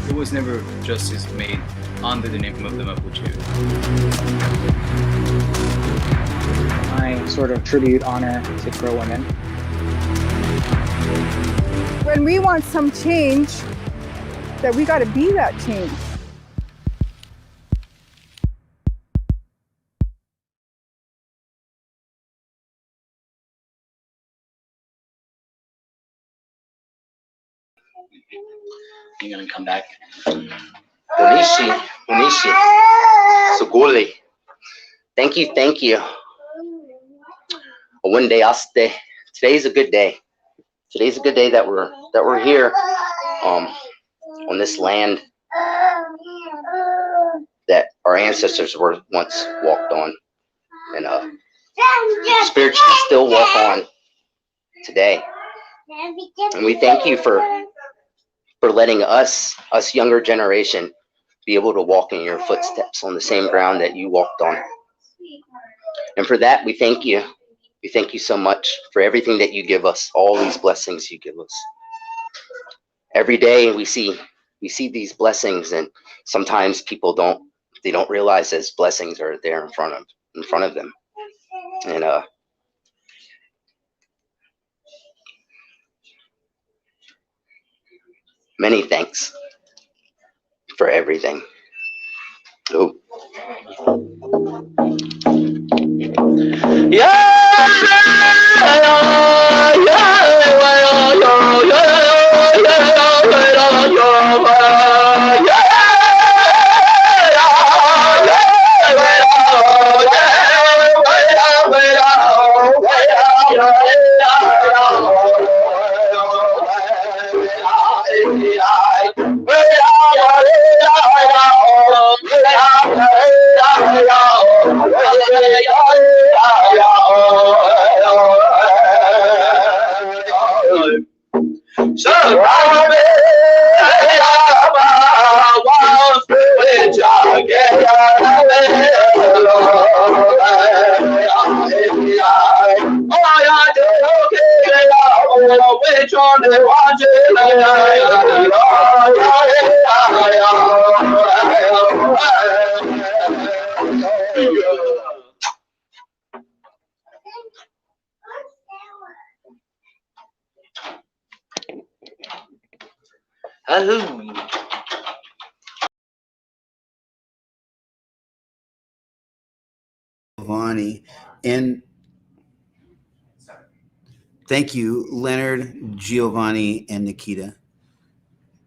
There was never justice made under the name of the Mapuche. My sort of tribute honor to Crow women. When we want some change, that we got to be that change. You're gonna come back. Bonishi, Suguli. Thank you. One day I'll stay. Today's a good day. Today's a good day that we're here on this land that our ancestors were once walked on, and spiritually still walk on today. And we thank you for letting us younger generation be able to walk in your footsteps on the same ground that you walked on. And for that, we thank you. We thank you so much for everything that you give us, all these blessings you give us. Every day we see these blessings, and sometimes people don't realize those blessings are there in front of them. And many thanks for everything. Oh. Giovanni, and thank you, Leonard, Giovanni, and Nikita.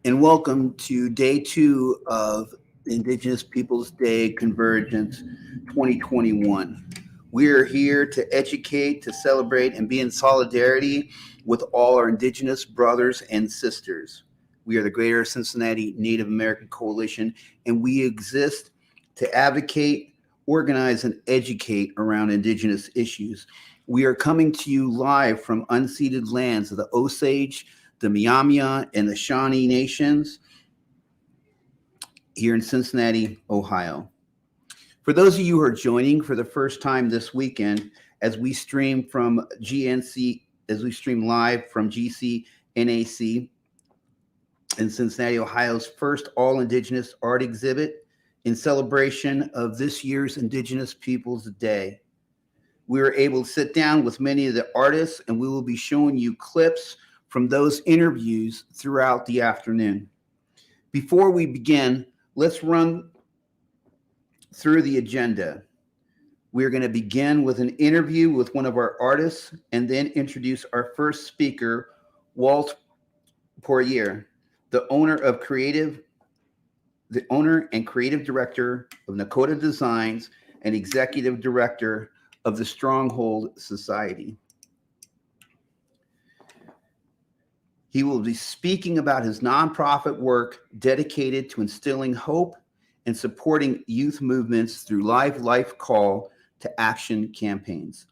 And welcome to day 2 of Indigenous Peoples Day Convergence 2021. We're here to educate, to celebrate, and be in solidarity with all our Indigenous brothers and sisters. We are the Greater Cincinnati Native American Coalition, and we exist to advocate, organize, and educate around Indigenous issues. We are coming to you live from unceded lands of the Osage, the Miami, and the Shawnee Nations here in Cincinnati, Ohio. For those of you who are joining for the first time this weekend, as we stream from GNC, as we stream live from GCNAC in Cincinnati, Ohio's first all-Indigenous art exhibit in celebration of this year's Indigenous Peoples Day. We were able to sit down with many of the artists, and we will be showing you clips from those interviews throughout the afternoon. Before we begin, let's run through the agenda. We're going to begin with an interview with one of our artists and then introduce our first speaker, Walt Poirier, the owner and creative director of Nakota Designs and executive director of the Stronghold Society. He will be speaking about his nonprofit work dedicated to instilling hope and supporting youth movements through life call to action campaigns.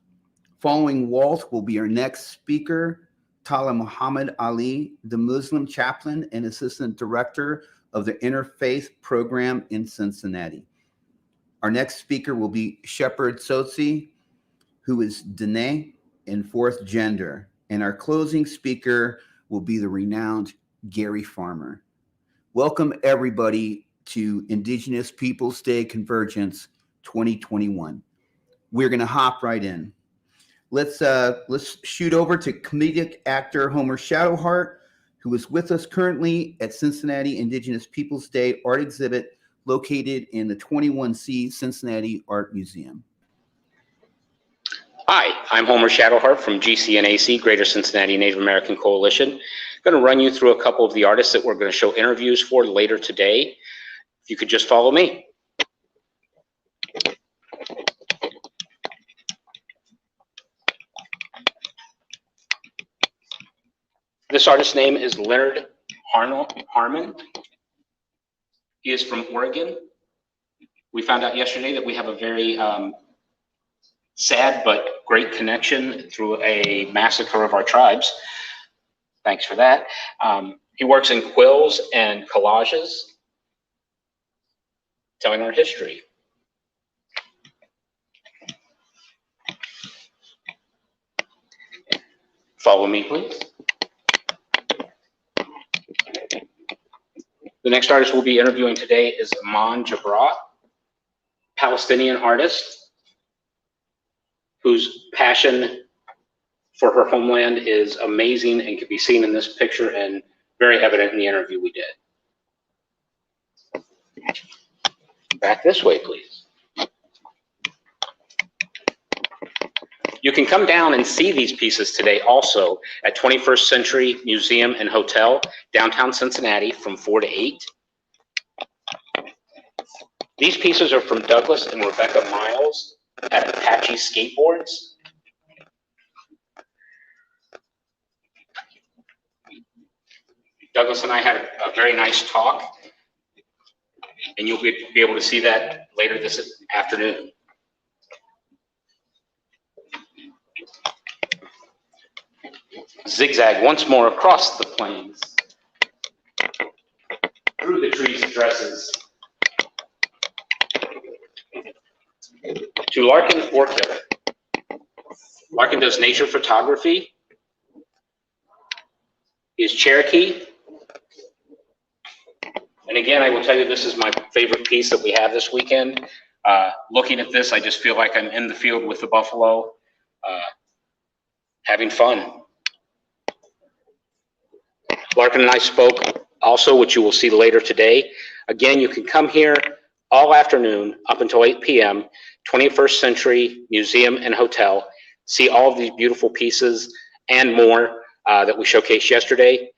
Following Walt will be our next speaker, Tala Muhammad Ali, the Muslim chaplain and assistant director of the Interfaith Program in Cincinnati. Our next speaker will be Shepherd Sotsi, who is Dene, and fourth gender. And our closing speaker will be the renowned Gary Farmer. Welcome everybody to Indigenous Peoples Day Convergence 2021. We're going to hop right in. Let's shoot over to comedic actor Homer Shadowheart, who is with us currently at Cincinnati Indigenous Peoples Day art exhibit located in the 21C Cincinnati Art Museum. Hi, I'm Homer Shadowheart from GCNAC, Greater Cincinnati Native American Coalition. I'm going to run you through a couple of the artists that we're going to show interviews for later today. If you could just follow me. This artist's name is Leonard Harmon. He is from Oregon. We found out yesterday that we have a very sad but great connection through a massacre of our tribes. Thanks for that. He works in quills and collages, telling our history. Follow me, please. The next artist we'll be interviewing today is Aman Jabra, Palestinian artist whose passion for her homeland is amazing and can be seen in this picture and very evident in the interview we did. Back this way, please. You can come down and see these pieces today also at 21st Century Museum and Hotel, downtown Cincinnati from 4 to 8. These pieces are from Douglas and Rebecca Miles at Apache Skateboards. Douglas and I had a very nice talk, and you'll be able to see that later this afternoon. Zigzag once more across the plains, through the trees and dresses, to Larkin Orchid. Larkin does nature photography. He is Cherokee. And again, I will tell you, this is my favorite piece that we have this weekend. Looking at this, I just feel like I'm in the field with the buffalo, having fun. Larkin and I spoke also, which you will see later today. Again, you can come here all afternoon up until 8 p.m., 21st Century Museum and Hotel, see all of these beautiful pieces and more that we showcased yesterday.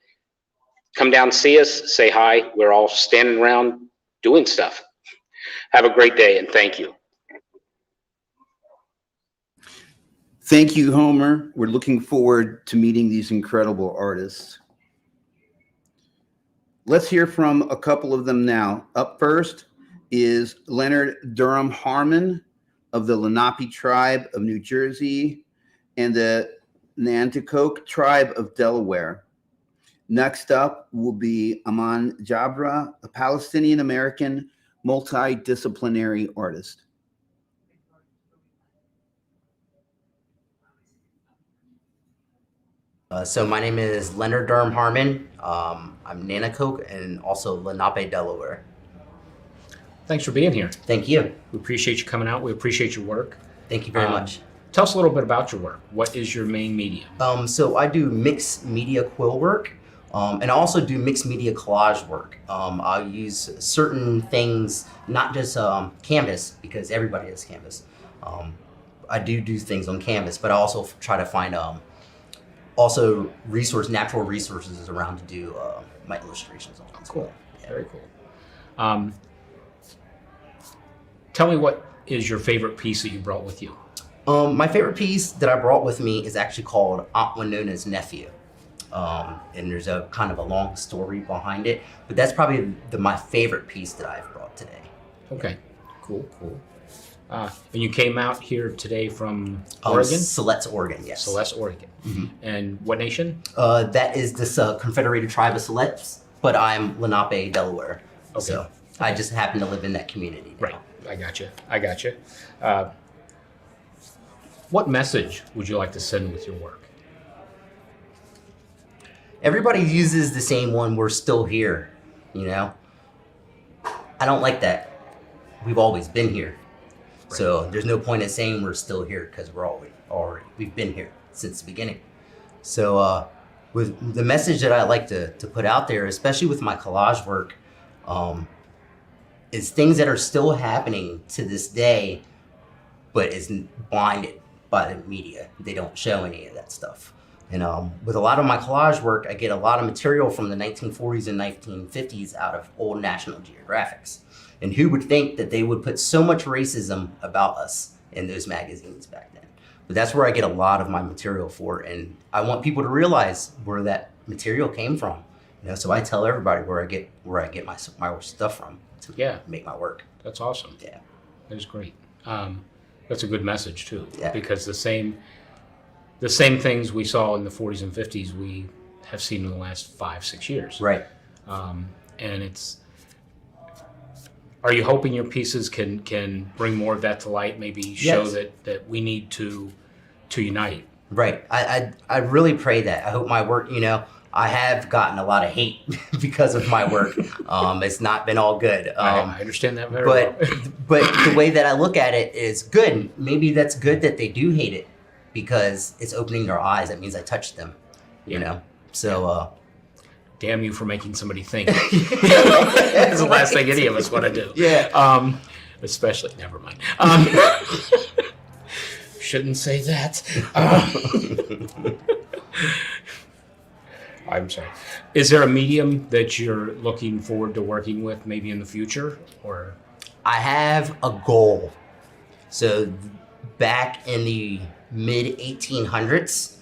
Come down, see us, say hi. We're all standing around doing stuff. Have a great day, and thank you. Thank you, Homer. We're looking forward to meeting these incredible artists. Let's hear from a couple of them now. Up first is Leonard Durham Harmon of the Lenape tribe of New Jersey and the Nanticoke tribe of Delaware. Next up will be Aman Jabra, a Palestinian-American multidisciplinary artist. So my name is Leonard Durham Harmon. I'm Nanticoke and also Lenape, Delaware. Thanks for being here. Thank you. We appreciate you coming out. We appreciate your work. Thank you very much. Tell us a little bit about your work. What is your main medium? So I do mixed media quill work, and I also do mixed media collage work. I use certain things, not just canvas, because everybody has canvas. I do things on canvas, but I also try to find also natural resources around to do my illustrations on. Cool. Yeah. Very cool. Tell me, what is your favorite piece that you brought with you? My favorite piece that I brought with me is actually called Aunt Winona's Nephew. And there's a kind of a long story behind it, but that's probably my favorite piece that I've brought today. Okay, cool. And you came out here today from Oregon? Siletz, Oregon, yes. Siletz, Oregon. Mm-hmm. And what nation? That is this Confederated tribe of Siletz, but I'm Lenape, Delaware. Okay. So I just happen to live in that community now. Right, I got you. What message would you like to send with your work? Everybody uses the same one, we're still here, you know? I don't like that. We've always been here. Right. So there's no point in saying we're still here because we've been here since the beginning. So with the message that I like to put out there, especially with my collage work, is things that are still happening to this day, but is blinded by the media. They don't show any of that stuff. And with a lot of my collage work, I get a lot of material from the 1940s and 1950s out of old National Geographics. And who would think that they would put so much racism about us in those magazines back then? But that's where I get a lot of my material for. And I want people to realize where that material came from. You know, so I tell everybody where I get my stuff from to make my work. That's awesome. Yeah. That's great. That's a good message too. Yeah. Because the same things we saw in the 40s and 50s we have seen in the last 5-6 years. Right. And it's, are you hoping your pieces can bring more of that to light, maybe show that we need to unite? Right. I really pray that. I hope my work, you know, I have gotten a lot of hate because of my work. It's not been all good. I understand that very well. But the way that I look at it is good. Maybe that's good that they do hate it because it's opening their eyes. That means I touched them, you know? So, damn you for making somebody think. That's the last thing any of us want to do. Yeah. Especially, never mind. Shouldn't say that. I'm sorry. Is there a medium that you're looking forward to working with maybe in the future? Or I have a goal. So back in the mid 1800s,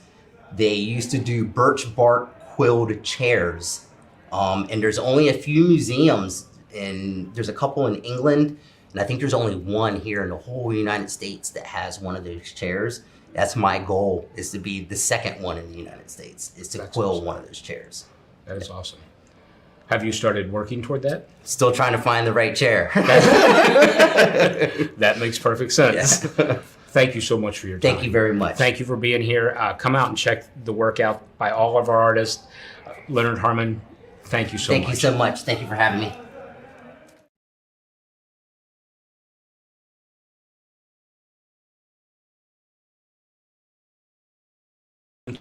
they used to do birch bark quilled chairs. And there's only a few museums, and there's a couple in England, and I think there's only one here in the whole United States that has one of those chairs. That's my goal, is to be the second one in the United States, is to quill one of those chairs. That is awesome. Have you started working toward that? Still trying to find the right chair. That makes perfect sense. Yeah. Thank you so much for your time. Thank you very much. Thank you for being here. Come out and check the work out by all of our artists. Leonard Harmon, thank you so much. Thank you so much. Thank you for having me.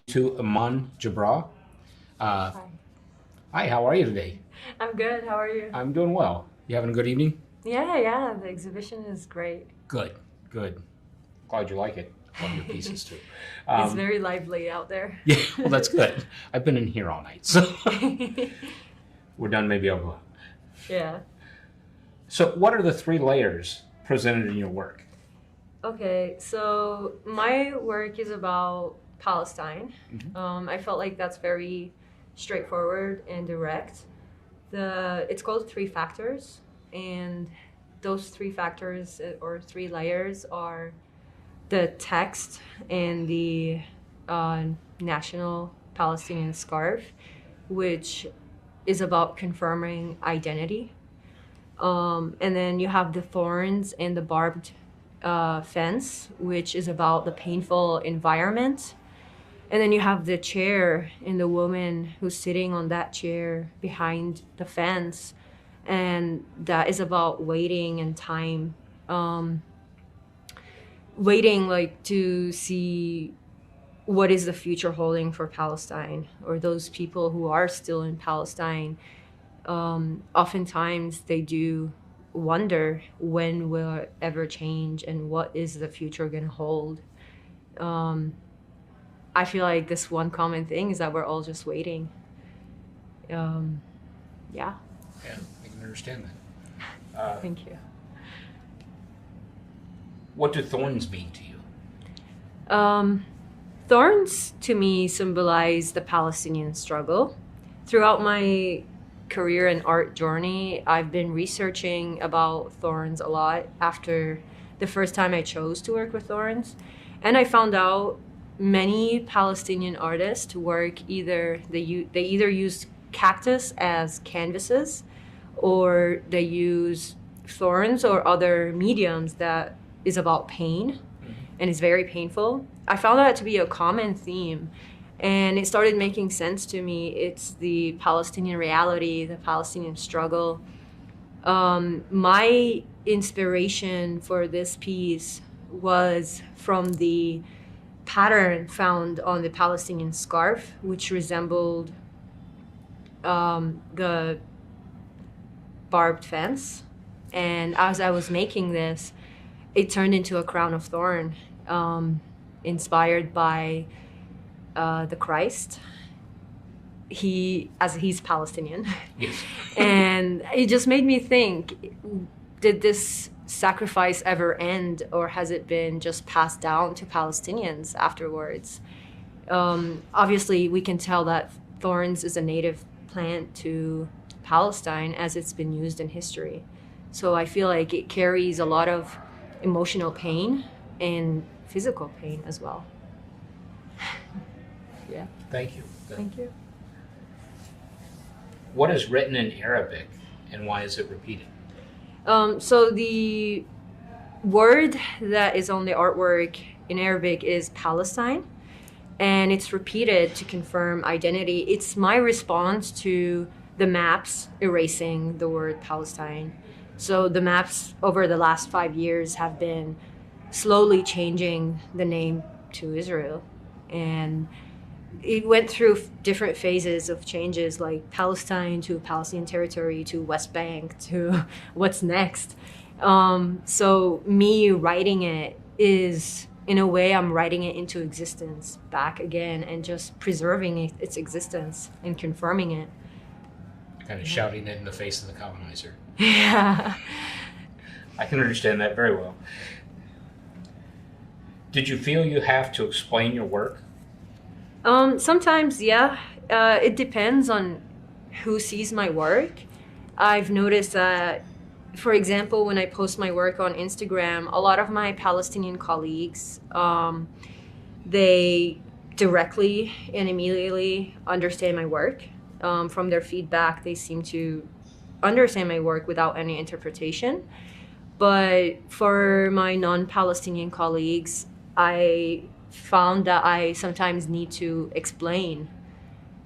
To Aman Jabra. Hi. Hi, how are you today? I'm good. How are you? I'm doing well. You having a good evening? Yeah. The exhibition is great. Good. Glad you like it. Love your pieces too. It's very lively out there. Yeah, well, that's good. I've been in here all night, so we're done. Maybe I'll go out. Yeah. So what are the 3 layers presented in your work? Okay, so my work is about Palestine. Mm-hmm. I felt like that's very straightforward and direct. It's called 3 factors, and those 3 factors or 3 layers are the text and the national Palestinian scarf, which is about confirming identity. And then you have the thorns and the barbed fence, which is about the painful environment. And then you have the chair and the woman who's sitting on that chair behind the fence. And that is about waiting and time. Waiting like to see what is the future holding for Palestine, or those people who are still in Palestine. Oftentimes they do wonder when will it ever change and what is the future going to hold. I feel like this one common thing is that we're all just waiting. Yeah. Yeah, I can understand that. Thank you. What do thorns mean to you? Thorns to me symbolize the Palestinian struggle. Throughout my career and art journey, I've been researching about thorns a lot after the first time I chose to work with thorns. And I found out many Palestinian artists work they either use cactus as canvases, or they use thorns or other mediums that is about pain. and it's very painful. I found that to be a common theme, and it started making sense to me. It's the Palestinian reality, the Palestinian struggle. My inspiration for this piece was from the pattern found on the Palestinian scarf, which resembled the barbed fence. And as I was making this, it turned into a crown of thorn, inspired by the Christ. He's Palestinian. Yes. And it just made me think, did this sacrifice ever end, or has it been just passed down to Palestinians afterwards? Obviously, we can tell that thorns is a native plant to Palestine as it's been used in history. So I feel like it carries a lot of emotional pain and physical pain as well. Yeah. Thank you. Thank you. What is written in Arabic, and why is it repeated? So the word that is on the artwork in Arabic is Palestine, and it's repeated to confirm identity. It's my response to the maps erasing the word Palestine. So the maps over the last 5 years have been slowly changing the name to Israel. And it went through different phases of changes, like Palestine to Palestinian territory to West Bank to what's next. So me writing it is, in a way, I'm writing it into existence back again and just preserving its existence and confirming it. Kind of shouting it in the face of the colonizer. Yeah. I can understand that very well. Did you feel you have to explain your work? Sometimes, yeah. It depends on who sees my work. I've noticed that, for example, when I post my work on Instagram, a lot of my Palestinian colleagues, they directly and immediately understand my work. From their feedback, they seem to understand my work without any interpretation. But for my non-Palestinian colleagues, I found that I sometimes need to explain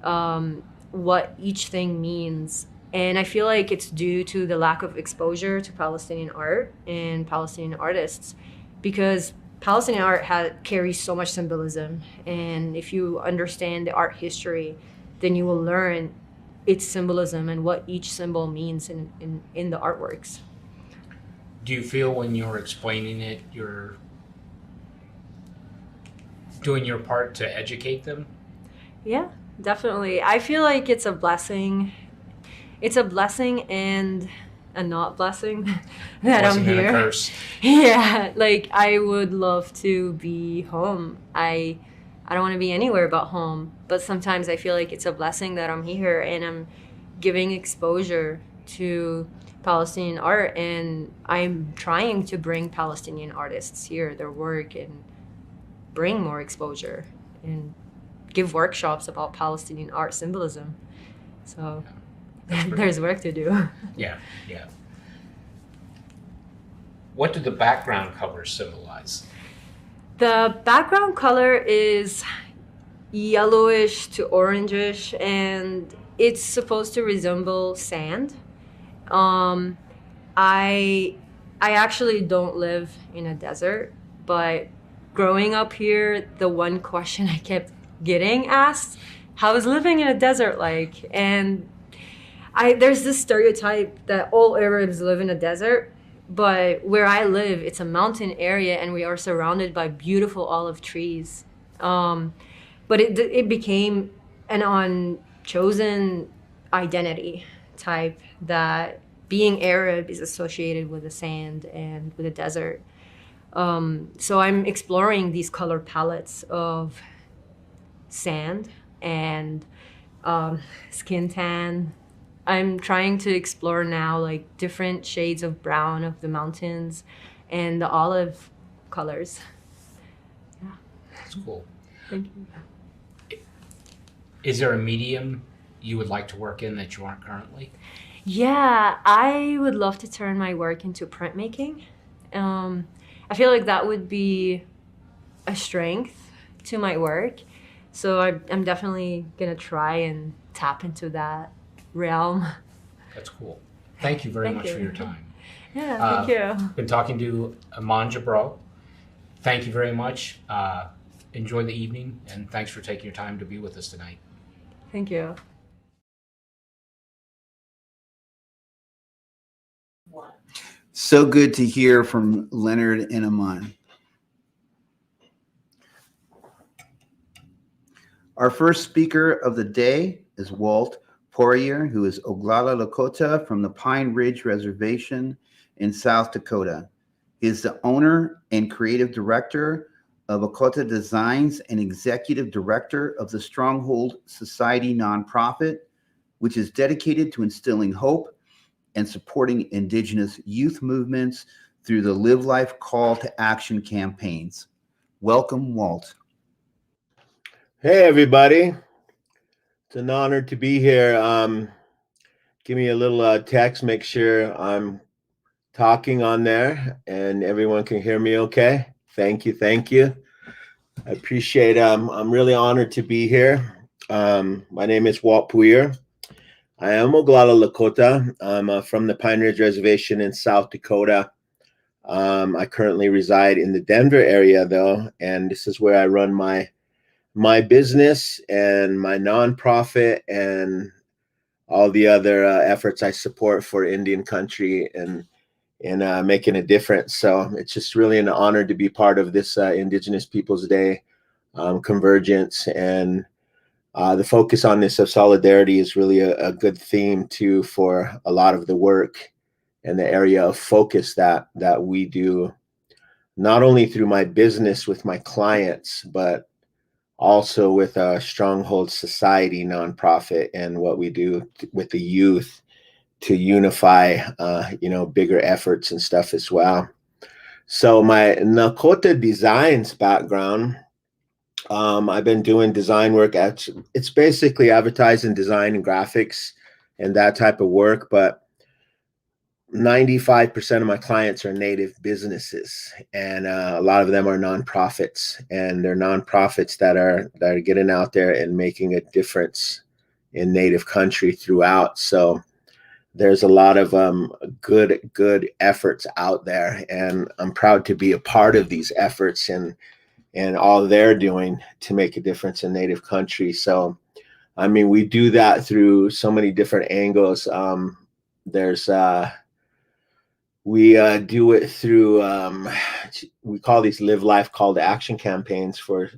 what each thing means. And I feel like it's due to the lack of exposure to Palestinian art and Palestinian artists, because Palestinian art carries so much symbolism. And if you understand the art history, then you will learn its symbolism and what each symbol means in the artworks. Do you feel when you're explaining it, you're doing your part to educate them? Yeah, definitely. I feel like it's a blessing. It's a blessing and a not blessing that I'm here. And a curse. Yeah, like I would love to be home. I don't want to be anywhere but home. But sometimes I feel like it's a blessing that I'm here and I'm giving exposure to Palestinian art, and I'm trying to bring Palestinian artists here, their work, and bring more exposure and give workshops about Palestinian art symbolism. So there's work to do. Yeah, yeah. What do the background colors symbolize? The background color is yellowish to orangish, and it's supposed to resemble sand. I actually don't live in a desert, but growing up here, the one question I kept getting asked, how is living in a desert like? And there's this stereotype that all Arabs live in a desert, but where I live, it's a mountain area and we are surrounded by beautiful olive trees. But it became an unchosen identity type that being Arab is associated with the sand and with the desert. So I'm exploring these color palettes of sand and skin tan. I'm trying to explore now like different shades of brown of the mountains and the olive colors. Yeah. That's cool. Thank you. Is there a medium you would like to work in that you aren't currently? Yeah, I would love to turn my work into printmaking. I feel like that would be a strength to my work. So I'm definitely gonna try and tap into that realm. That's cool. Thank you very Thank much you. for your time. Yeah, thank you. Been talking to Aman Jabro. Thank you very much. Enjoy the evening, and thanks for taking your time to be with us tonight. Thank you. So good to hear from Leonard and Aman. Our first speaker of the day is Walt Poirier, who is Oglala Lakota from the Pine Ridge Reservation in South Dakota. He is the owner and creative director of Lakota Designs and executive director of the Stronghold Society nonprofit, which is dedicated to instilling hope and supporting Indigenous youth movements through the Live Life Call to Action campaigns. Welcome, Walt. Hey, everybody. It's an honor to be here. Give me a little text, make sure I'm talking on there and everyone can hear me okay. Thank you. Thank you. I appreciate it. I'm really honored to be here. My name is Walt Poirier. I am Oglala Lakota. I'm from the Pine Ridge Reservation in South Dakota. I currently reside in the Denver area, though, and this is where I run my business and my nonprofit and all the other efforts I support for Indian country and making a difference. So it's just really an honor to be part of this Indigenous Peoples Day Convergence, and the focus on this of solidarity is really a good theme too for a lot of the work and the area of focus that we do, not only through my business with my clients, but also with a Stronghold Society nonprofit and what we do with the youth to unify, bigger efforts and stuff as well. So my Lakota Designs background, I've been doing design work. It's basically advertising, design, and graphics and that type of work, but 95% of my clients are Native businesses, and a lot of them are nonprofits, and they're nonprofits that are getting out there and making a difference in Native country throughout. So there's a lot of good efforts out there, and I'm proud to be a part of these efforts and all they're doing to make a difference in Native country. So, I mean, we do that through so many different angles. We do it through, we call these Live Life Call to Action campaigns for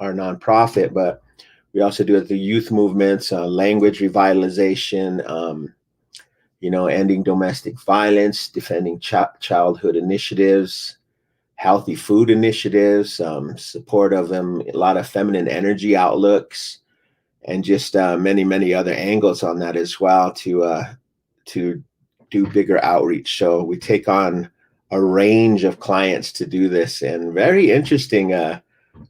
our nonprofit, but we also do it through youth movements, language revitalization, ending domestic violence, defending childhood initiatives, healthy food initiatives, support of a lot of feminine energy outlooks, and just many, many other angles on that as well to do bigger outreach. So we take on a range of clients to do this, and very interesting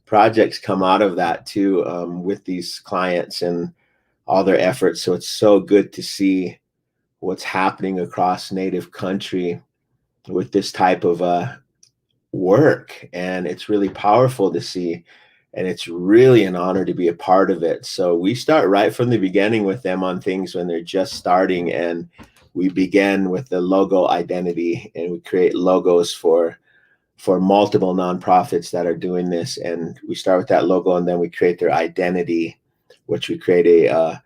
projects come out of that too, with these clients and all their efforts. So it's so good to see what's happening across Native country with this type of work, and it's really powerful to see, and it's really an honor to be a part of it. So we start right from the beginning with them on things when they're just starting, and we begin with the logo identity, and we create logos for multiple nonprofits that are doing this, and we start with that logo, and then we create their identity, which we create a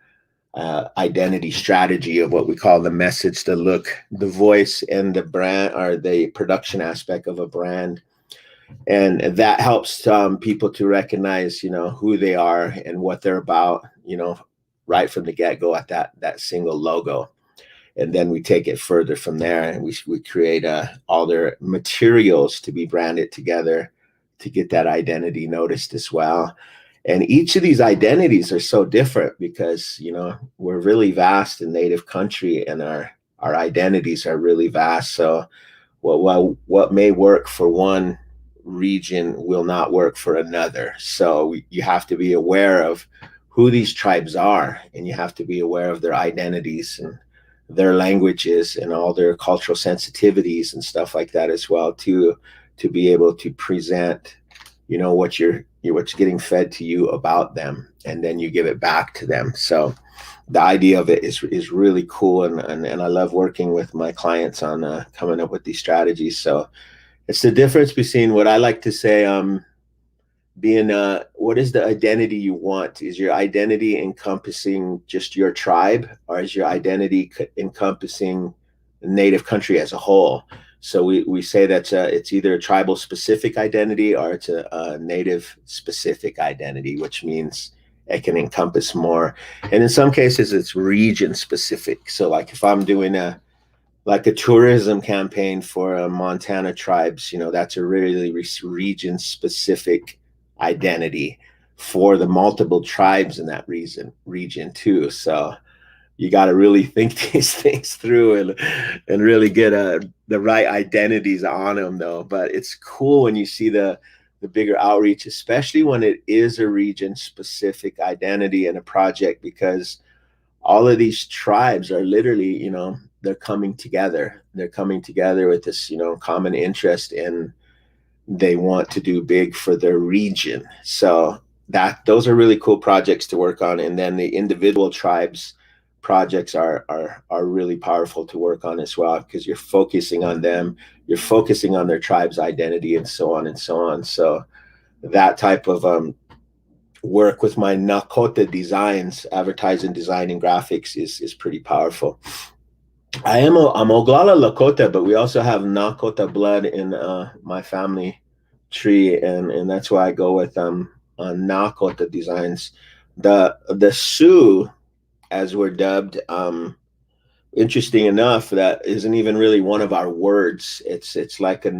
identity strategy of what we call the message, the look, the voice, and the brand, or the production aspect of a brand. And that helps people to recognize, who they are and what they're about, right from the get-go at that single logo. And then we take it further from there, and we create all their materials to be branded together to get that identity noticed as well. And each of these identities are so different because, we're really vast in Native country, and our identities are really vast. So what may work for one region will not work for another. So you have to be aware of who these tribes are, and you have to be aware of their identities and their languages and all their cultural sensitivities and stuff like that as well, to be able to present what's getting fed to you about them, and then you give it back to them. So the idea of it is really cool, and I love working with my clients on coming up with these strategies. So it's the difference between what I like to say, being what is the identity you want? Is your identity encompassing just your tribe, or is your identity encompassing the native country as a whole? So we say that it's either a tribal specific identity or it's a native specific identity, which means it can encompass more. And in some cases, it's region specific. So like if I'm doing a tourism campaign for Montana tribes, that's a really region specific identity for the multiple tribes in that region too. So you got to really think these things through and really get the right identities on them, though. But it's cool when you see the bigger outreach, especially when it is a region specific identity in a project, because all of these tribes are literally, they're coming together. They're coming together with this, common interest, and they want to do big for their region. So those are really cool projects to work on. And then the individual tribes projects are really powerful to work on as well, because you're focusing on them, you're focusing on their tribe's identity, and so on and so on. So that type of work with my Nakota designs, advertising design and graphics is pretty powerful. I'm Oglala Lakota, but we also have Nakota blood in my family tree, and that's why I go with Nakota designs. The Sioux, as we're dubbed, interesting enough, that isn't even really one of our words. It's like a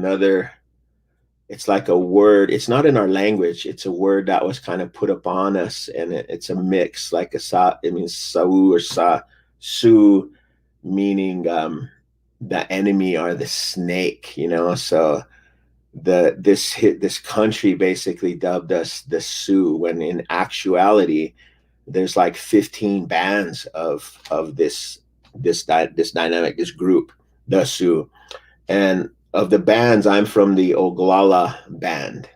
word. It's not in our language. It's a word that was kind of put upon us, and it's a mix, like it means Sau or Sioux, meaning the enemy or the snake, So this country basically dubbed us the Sioux, when in actuality there's like 15 bands of this dynamic, this group, the Sioux. And of the bands, I'm from the Oglala band.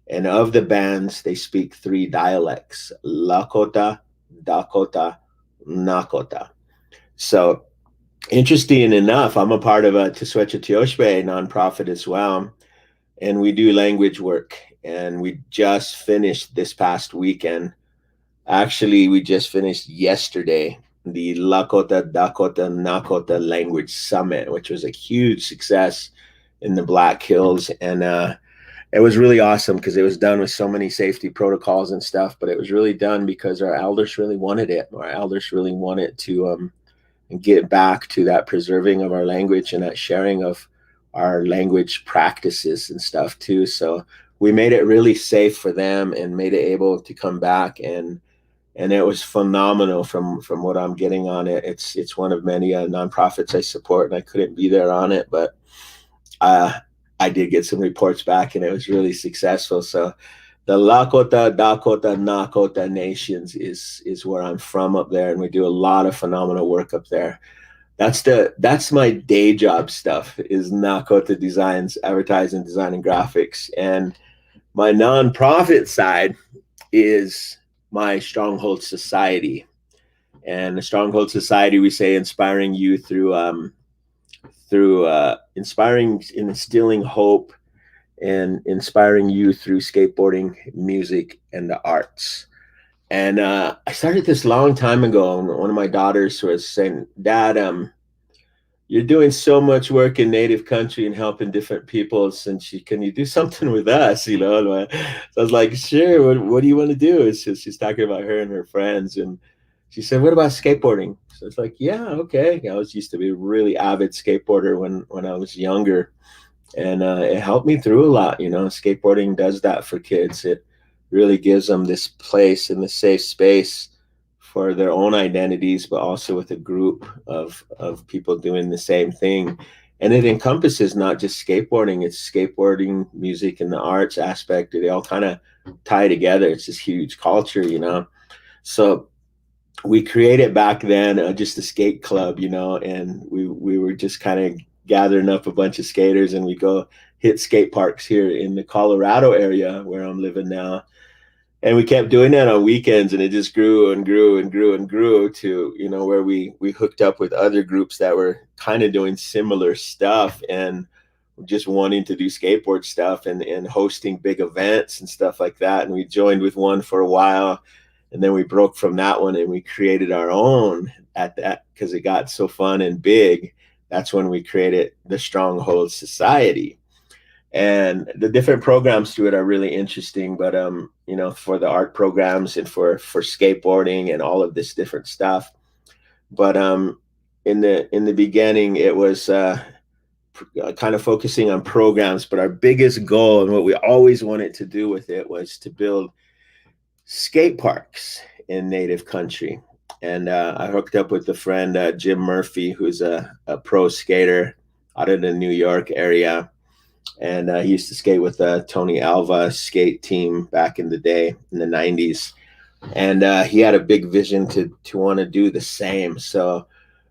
And of the bands, they speak 3 dialects: Lakota, Dakota, Nakota. So interesting enough, I'm a part of a Tiswecha Tioshbe nonprofit as well. And we do language work. And we just finished this past weekend. Actually, we just finished yesterday the Lakota, Dakota, Nakota Language Summit, which was a huge success in the Black Hills. And it was really awesome because it was done with so many safety protocols and stuff, but it was really done because our elders really wanted it. Our elders really wanted to get back to that preserving of our language and that sharing of our language practices and stuff too. So we made it really safe for them and made it able to come back, and it was phenomenal from what I'm getting on it. It's one of many nonprofits I support, and I couldn't be there on it, but I did get some reports back, and it was really successful. So the Lakota, Dakota, Nakota nations is where I'm from up there, and we do a lot of phenomenal work up there. That's my day job stuff, is Nakota designs, advertising, design, and graphics. And my nonprofit side is my Stronghold Society. And the Stronghold Society, we say, inspiring you through inspiring and instilling hope, and inspiring you through skateboarding, music, and the arts. And I started this long time ago, and one of my daughters was saying, "Dad, you're doing so much work in Native country and helping different peoples, and can you do something with us?" So I was like, "Sure. What do you want to do?" It's just, she's talking about her and her friends, and she said, "What about skateboarding?" So it's like, "Yeah, okay." I used to be a really avid skateboarder when I was younger, and it helped me through a lot. Skateboarding does that for kids. It really gives them this place and the safe space for their own identities, but also with a group of people doing the same thing. And it encompasses not just skateboarding, it's skateboarding, music, and the arts aspect. They all kind of tie together. It's this huge culture, So we created back then just a skate club, and we were just kind of gathering up a bunch of skaters, and we go hit skate parks here in the Colorado area where I'm living now. And we kept doing that on weekends, and it just grew and grew and grew and grew to, you know, where we hooked up with other groups that were kind of doing similar stuff and just wanting to do skateboard stuff and hosting big events and stuff like that. And we joined with one for a while, and then we broke from that one and we created our own at that, because it got so fun and big. That's when we created the Stronghold Society. And the different programs to it are really interesting, but you know, for the art programs and for skateboarding and all of this different stuff. But in the beginning, it was kind of focusing on programs, but our biggest goal and what we always wanted to do with it was to build skate parks in Native country. And I hooked up with a friend, Jim Murphy, who's a pro skater out of the New York area. And he used to skate with Tony Alva skate team back in the day in the 90s. And he had a big vision to want to do the same. So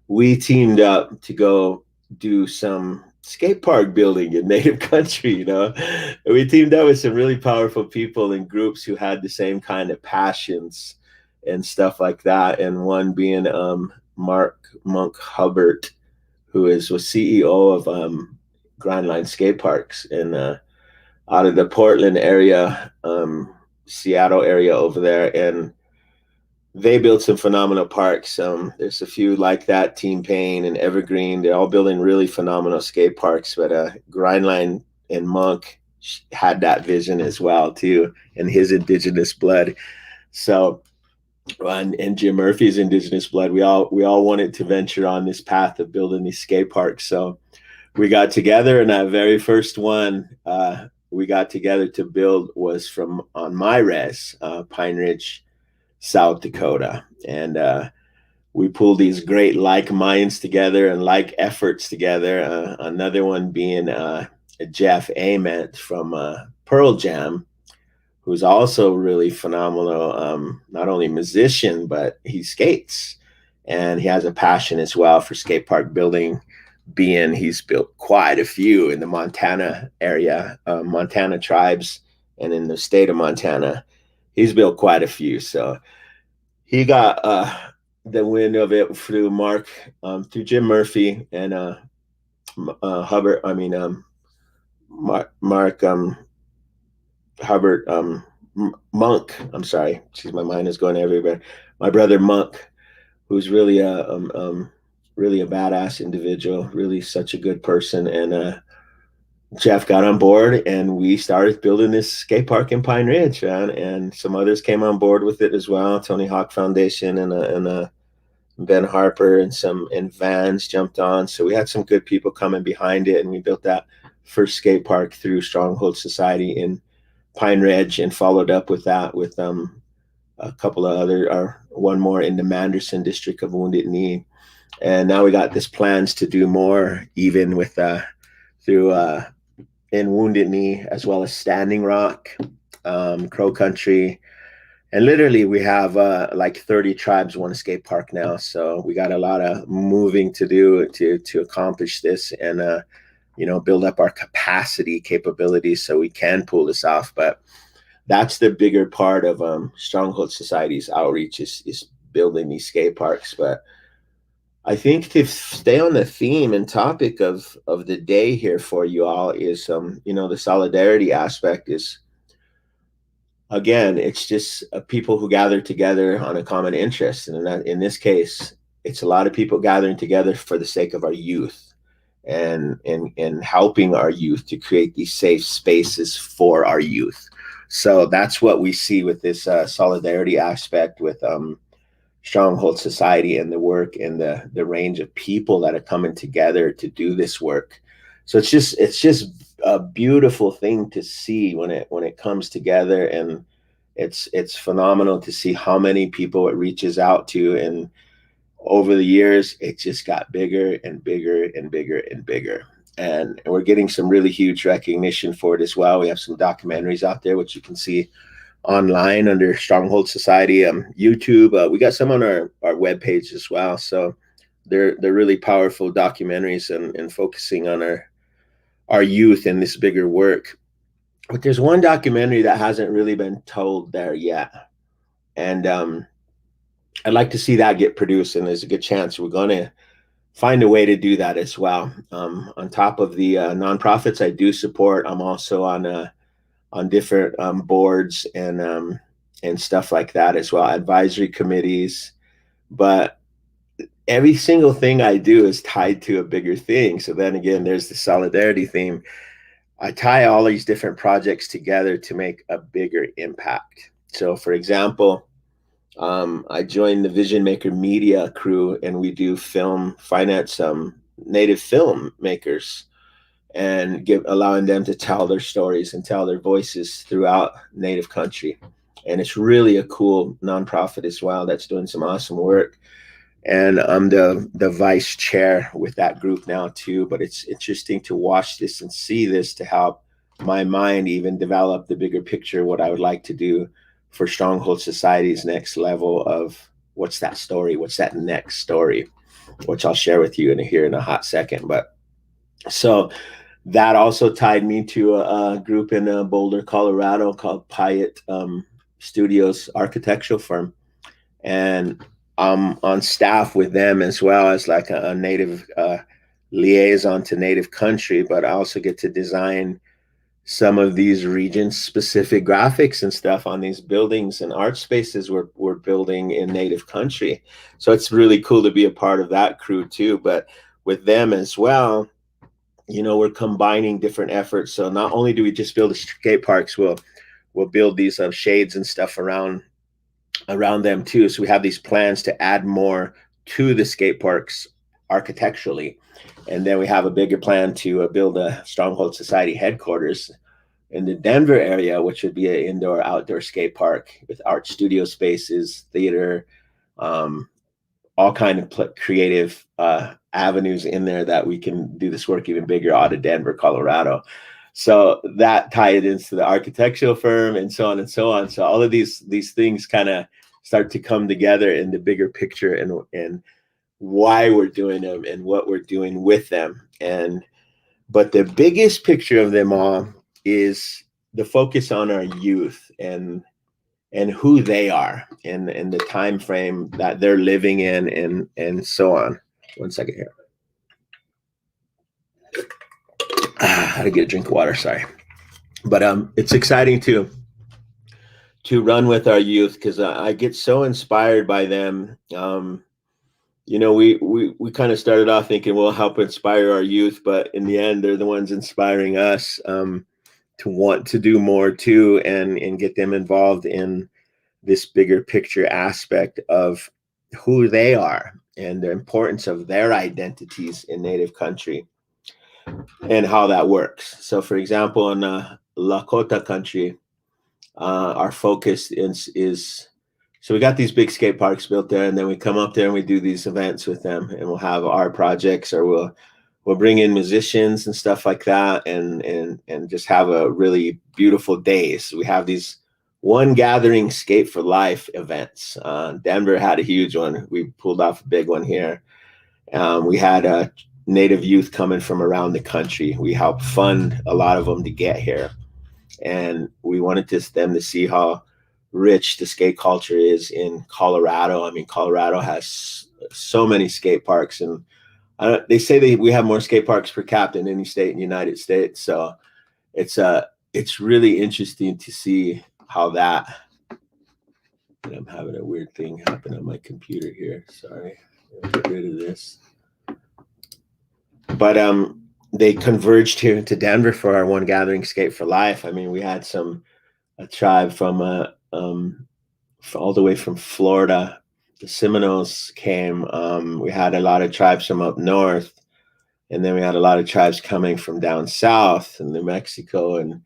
we teamed up to go do some skate park building in Native country, you know. And we teamed up with some really powerful people and groups who had the same kind of passions and stuff like that. And one being Mark Monk Hubbard, who was CEO of Grindline skate parks in out of the Portland area, Seattle area over there. And they built some phenomenal parks. There's a few like that, Team Payne and Evergreen. They're all building really phenomenal skate parks. But Grindline and Monk had that vision as well too, and his indigenous blood. So, and Jim Murphy's indigenous blood. We all wanted to venture on this path of building these skate parks. So we got together, and that very first one we got together to build was from on my res, Pine Ridge, South Dakota. And we pulled these great like minds together and like efforts together. Another one being Jeff Ament from Pearl Jam, who's also really phenomenal, not only musician, but he skates. And he has a passion as well for skate park building, being he's built quite a few in the Montana area, Montana tribes, and in the state of Montana. He's built quite a few. So he got the wind of it through through Jim Murphy and Hubbard. I mean, Mark Hubbard, Monk. I'm sorry. Jeez, my mind is going everywhere. My brother Monk, who's really really a badass individual, really such a good person. And Jeff got on board, and we started building this skate park in Pine Ridge, man. And some others came on board with it as well. Tony Hawk Foundation and Ben Harper and Vans jumped on. So we had some good people coming behind it, and we built that first skate park through Stronghold Society in Pine Ridge, and followed up with that with a couple of other, one more in the Manderson district of Wounded Knee. And now we got this plans to do more, even with through in Wounded Knee, as well as Standing Rock, Crow Country. And literally we have like 30 tribes want a skate park now. So we got a lot of moving to do to accomplish this, and you know, build up our capabilities so we can pull this off. But that's the bigger part of Stronghold Society's outreach is building these skate parks. But I think to stay on the theme and topic of the day here for you all is, you know, the solidarity aspect is, again, it's just people who gather together on a common interest. And in this case, it's a lot of people gathering together for the sake of our youth and helping our youth to create these safe spaces for our youth. So that's what we see with this solidarity aspect with Stronghold Society and the work and the range of people that are coming together to do this work. So it's just a beautiful thing to see when it comes together, and it's phenomenal to see how many people it reaches out to. And over the years, it just got bigger and bigger and bigger and bigger. And we're getting some really huge recognition for it as well. We have some documentaries out there, which you can see online under Stronghold Society, YouTube. We got some on our webpage as well. So they're really powerful documentaries and focusing on our youth in this bigger work. But there's one documentary that hasn't really been told there yet. And I'd like to see that get produced, and there's a good chance we're going to find a way to do that as well. On top of the nonprofits I do support, I'm also on different boards and stuff like that as well, advisory committees. But every single thing I do is tied to a bigger thing. So then again, there's the solidarity theme. I tie all these different projects together to make a bigger impact. So for example, I joined the Vision Maker Media crew, and we do finance native filmmakers and allowing them to tell their stories and tell their voices throughout native country. And it's really a cool nonprofit as well that's doing some awesome work. And I'm the vice chair with that group now too. But it's interesting to watch this and see this to help my mind even develop the bigger picture, what I would like to do for Stronghold Society's next level of what's that story, what's that next story, which I'll share with you here in a hot second. But so that also tied me to a group in Boulder, Colorado called Pyatt Studios architectural firm. And I'm on staff with them as well as like a native liaison to native country, but I also get to design some of these region specific graphics and stuff on these buildings and art spaces we're building in native country. So it's really cool to be a part of that crew too. But with them as well, you know, we're combining different efforts. So not only do we just build the skate parks, we'll build these shades and stuff around them too. So we have these plans to add more to the skate parks architecturally. And then we have a bigger plan to build a Stronghold Society headquarters in the Denver area, which would be an indoor outdoor skate park with art studio spaces, theater, all kind of creative avenues in there that we can do this work even bigger out of Denver, Colorado. So that tied into the architectural firm and so on and so on. So all of these things kind of start to come together in the bigger picture and why we're doing them and what we're doing with them. But the biggest picture of them all is the focus on our youth and who they are and the time frame that they're living in and so on. One second here. I had to get a drink of water, sorry. But it's exciting to run with our youth because I get so inspired by them. You know, we kind of started off thinking we'll help inspire our youth, but in the end, they're the ones inspiring us to want to do more too and get them involved in this bigger picture aspect of who they are and the importance of their identities in native country and how that works. So for example, in Lakota country, our focus is so we got these big skate parks built there, and then we come up there and we do these events with them, and we'll have our projects, or we'll bring in musicians and stuff like that, and just have a really beautiful day. So we have these one gathering skate for life events. Denver had a huge one. We pulled off a big one here. We had native youth coming from around the country. We helped fund a lot of them to get here, and we wanted them to see how rich the skate culture is in Colorado. I mean, Colorado has so many skate parks, and they say we have more skate parks per capita than any state in the United States. So it's really interesting to see how that. And I'm having a weird thing happen on my computer here. Sorry, I'll get rid of this. But they converged here to Denver for our one gathering skate for life. I mean, we had a tribe from all the way from Florida. The Seminoles came. We had a lot of tribes from up north, and then we had a lot of tribes coming from down south in New Mexico and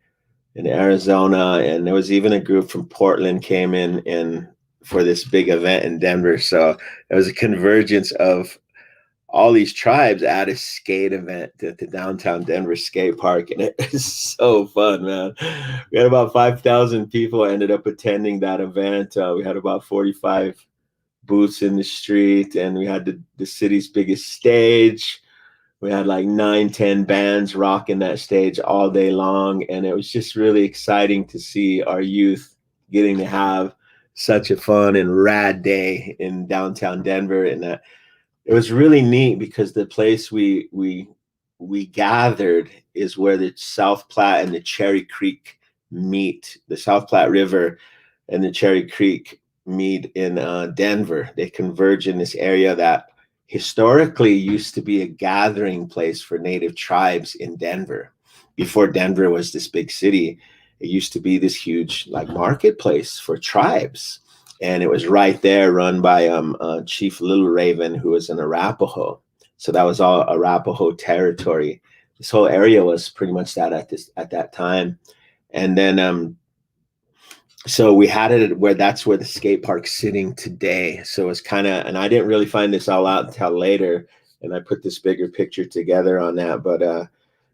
in Arizona, and there was even a group from Portland came in for this big event in Denver. So it was a convergence of all these tribes at a skate event at the downtown Denver skate park. And it was so fun, man. We had about 5,000 people ended up attending that event. We had about 45 booths in the street, and we had the city's biggest stage. We had like 9-10 bands rocking that stage all day long, and it was just really exciting to see our youth getting to have such a fun and rad day in downtown Denver. And it was really neat because the place we gathered is where the South Platte and the Cherry Creek meet. The South Platte River and the Cherry Creek meet in Denver. They converge in this area that historically used to be a gathering place for Native tribes in Denver. Before Denver was this big city, it used to be this huge like marketplace for tribes. And it was right there, run by Chief Little Raven, who was an Arapaho. So that was all Arapaho territory. This whole area was pretty much that at that time. And then so we had it where that's where the skate park's sitting today. So it's kind of, and I didn't really find this all out until later, and I put this bigger picture together on that. But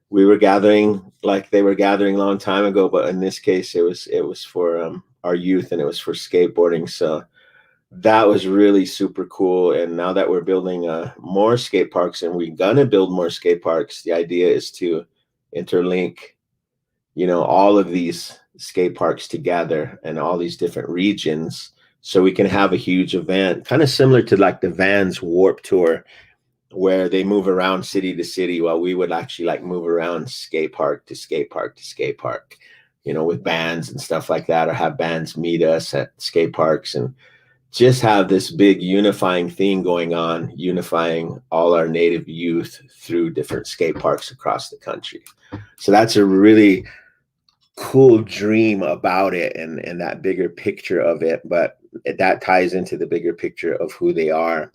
we were gathering like they were gathering a long time ago, but in this case, it was for our youth, and it was for skateboarding. So that was really super cool. And now that we're building more skate parks, and we're gonna build more skate parks, the idea is to interlink, all of these skate parks together and all these different regions, so we can have a huge event, kind of similar to like the Vans Warp Tour, where they move around city to city, while we would actually like move around skate park to skate park to skate park, with bands and stuff like that, or have bands meet us at skate parks and just have this big unifying thing going on, unifying all our Native youth through different skate parks across the country. So that's a really cool dream about it, and that bigger picture of it, but that ties into the bigger picture of who they are.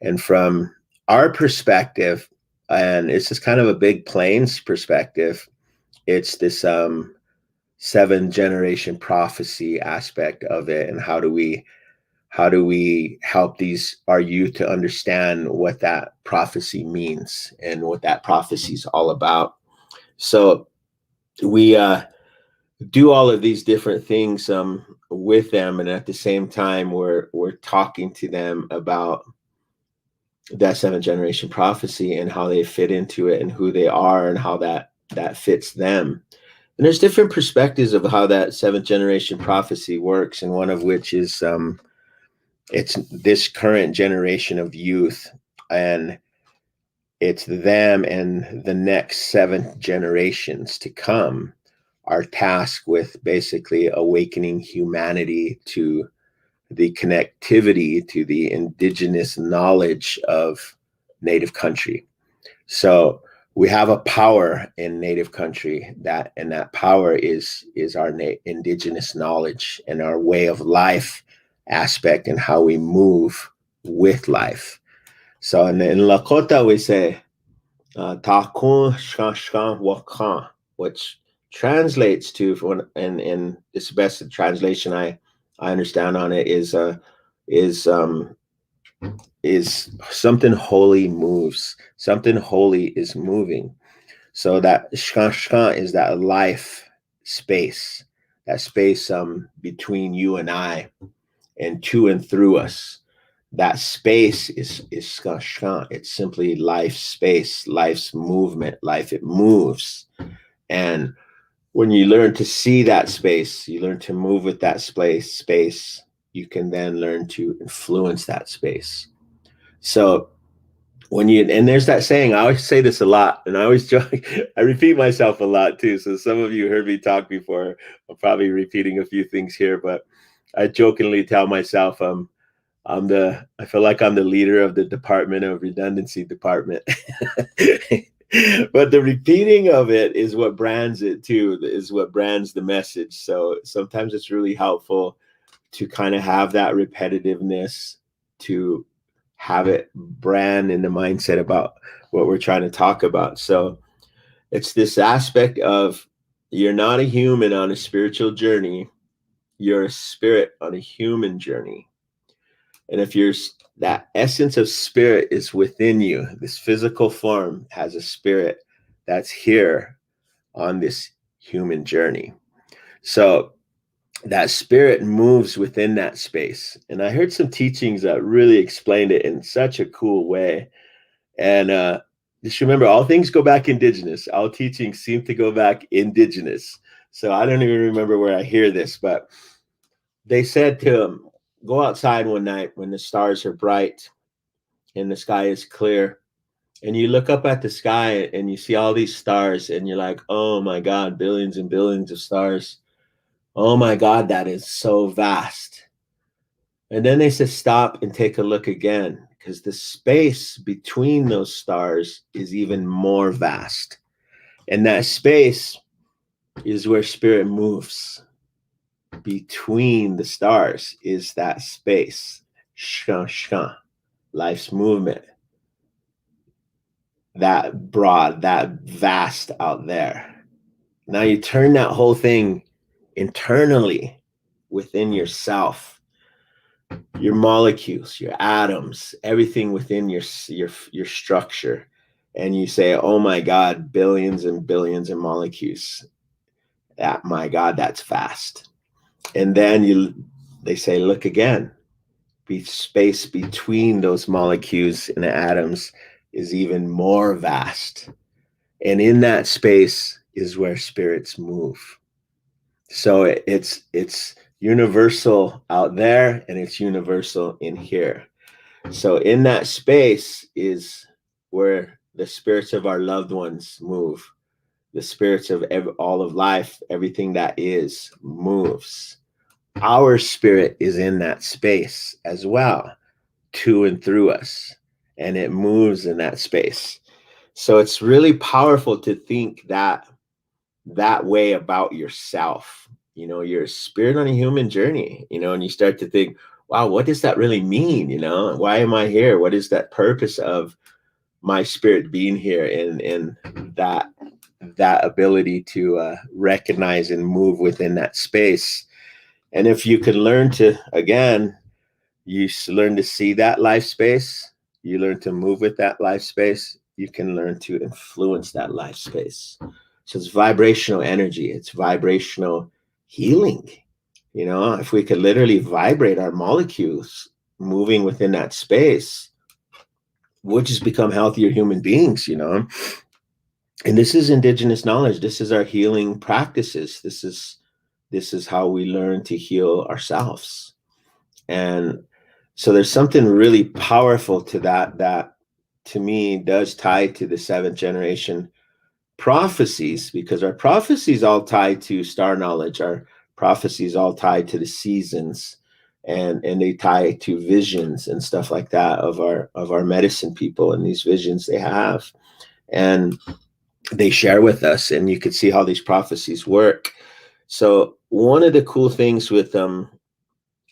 And from our perspective, and it's just kind of a big Plains perspective, it's this 7-generation prophecy aspect of it, and how do we help our youth to understand what that prophecy means and what that prophecy is all about. So we do all of these different things with them, and at the same time we're talking to them about that 7-generation prophecy and how they fit into it and who they are and how that fits them. And there's different perspectives of how that 7th-generation prophecy works, and one of which is it's this current generation of youth, and it's them and the next 7 generations to come are tasked with basically awakening humanity to the connectivity to the indigenous knowledge of Native country. So we have a power in Native country, and that power is our indigenous knowledge and our way of life aspect and how we move with life. So in Lakota we say "Takun shkan shkan wakan," which translates to, and it's the best translation I understand on it is something holy moves, something holy is moving. So that shkan shkan is that life space, that space between you and I, and to and through us. That space is shkan shkan. It's simply life space, life's movement, life, it moves. And when you learn to see that space, you learn to move with that space, you can then learn to influence that space. So and there's that saying, I always say this a lot, and I always joke, I repeat myself a lot too. So some of you heard me talk before. I'm probably repeating a few things here, but I jokingly tell myself, I feel like I'm the leader of the Department of Redundancy Department. But the repeating of it is what brands it too, is what brands the message. So sometimes it's really helpful to kind of have that repetitiveness, to have it brand in the mindset about what we're trying to talk about. So it's this aspect of, you're not a human on a spiritual journey, you're a spirit on a human journey. And if that essence of spirit is within you, this physical form has a spirit that's here on this human journey. So that spirit moves within that space. And I heard some teachings that really explained it in such a cool way. And just remember, all things go back indigenous. All teachings seem to go back indigenous. So I don't even remember where I hear this, but they said to go outside one night when the stars are bright and the sky is clear, and you look up at the sky and you see all these stars, and you're like, oh my God, billions and billions of stars. Oh my God, that is so vast. And then they said, stop and take a look again, because the space between those stars is even more vast. And that space is where spirit moves. Between the stars is that space. Shka, shka, life's movement. That broad, that vast out there. Now you turn that whole thing internally within yourself, your molecules, your atoms, everything within your structure, and you say, oh my God, billions and billions of molecules. That, my God, that's fast. And then they say, look again. Space between those molecules and the atoms is even more vast. And in that space is where spirits move. So it's universal out there, and it's universal in here. So in that space is where the spirits of our loved ones move. The spirits of all of life, everything that is, moves. Our spirit is in that space as well, to and through us, and it moves in that space. So it's really powerful to think that way about yourself. You know, you're a spirit on a human journey, you know, and you start to think, wow, what does that really mean? You know, why am I here? What is that purpose of my spirit being here? And that ability to recognize and move within that space. And if you can learn to, again, you learn to see that life space, you learn to move with that life space, you can learn to influence that life space. So it's vibrational energy. It's vibrational healing. You know, if we could literally vibrate our molecules moving within that space, we'll just become healthier human beings, you know. And this is indigenous knowledge. This is our healing practices. This is how we learn to heal ourselves. And so there's something really powerful to that to me does tie to the 7th generation prophecies, because our prophecies all tie to star knowledge. Our prophecies all tied to the seasons, and they tie to visions and stuff like that of our medicine people, and these visions they have, and they share with us, and you could see how these prophecies work. So one of the cool things with them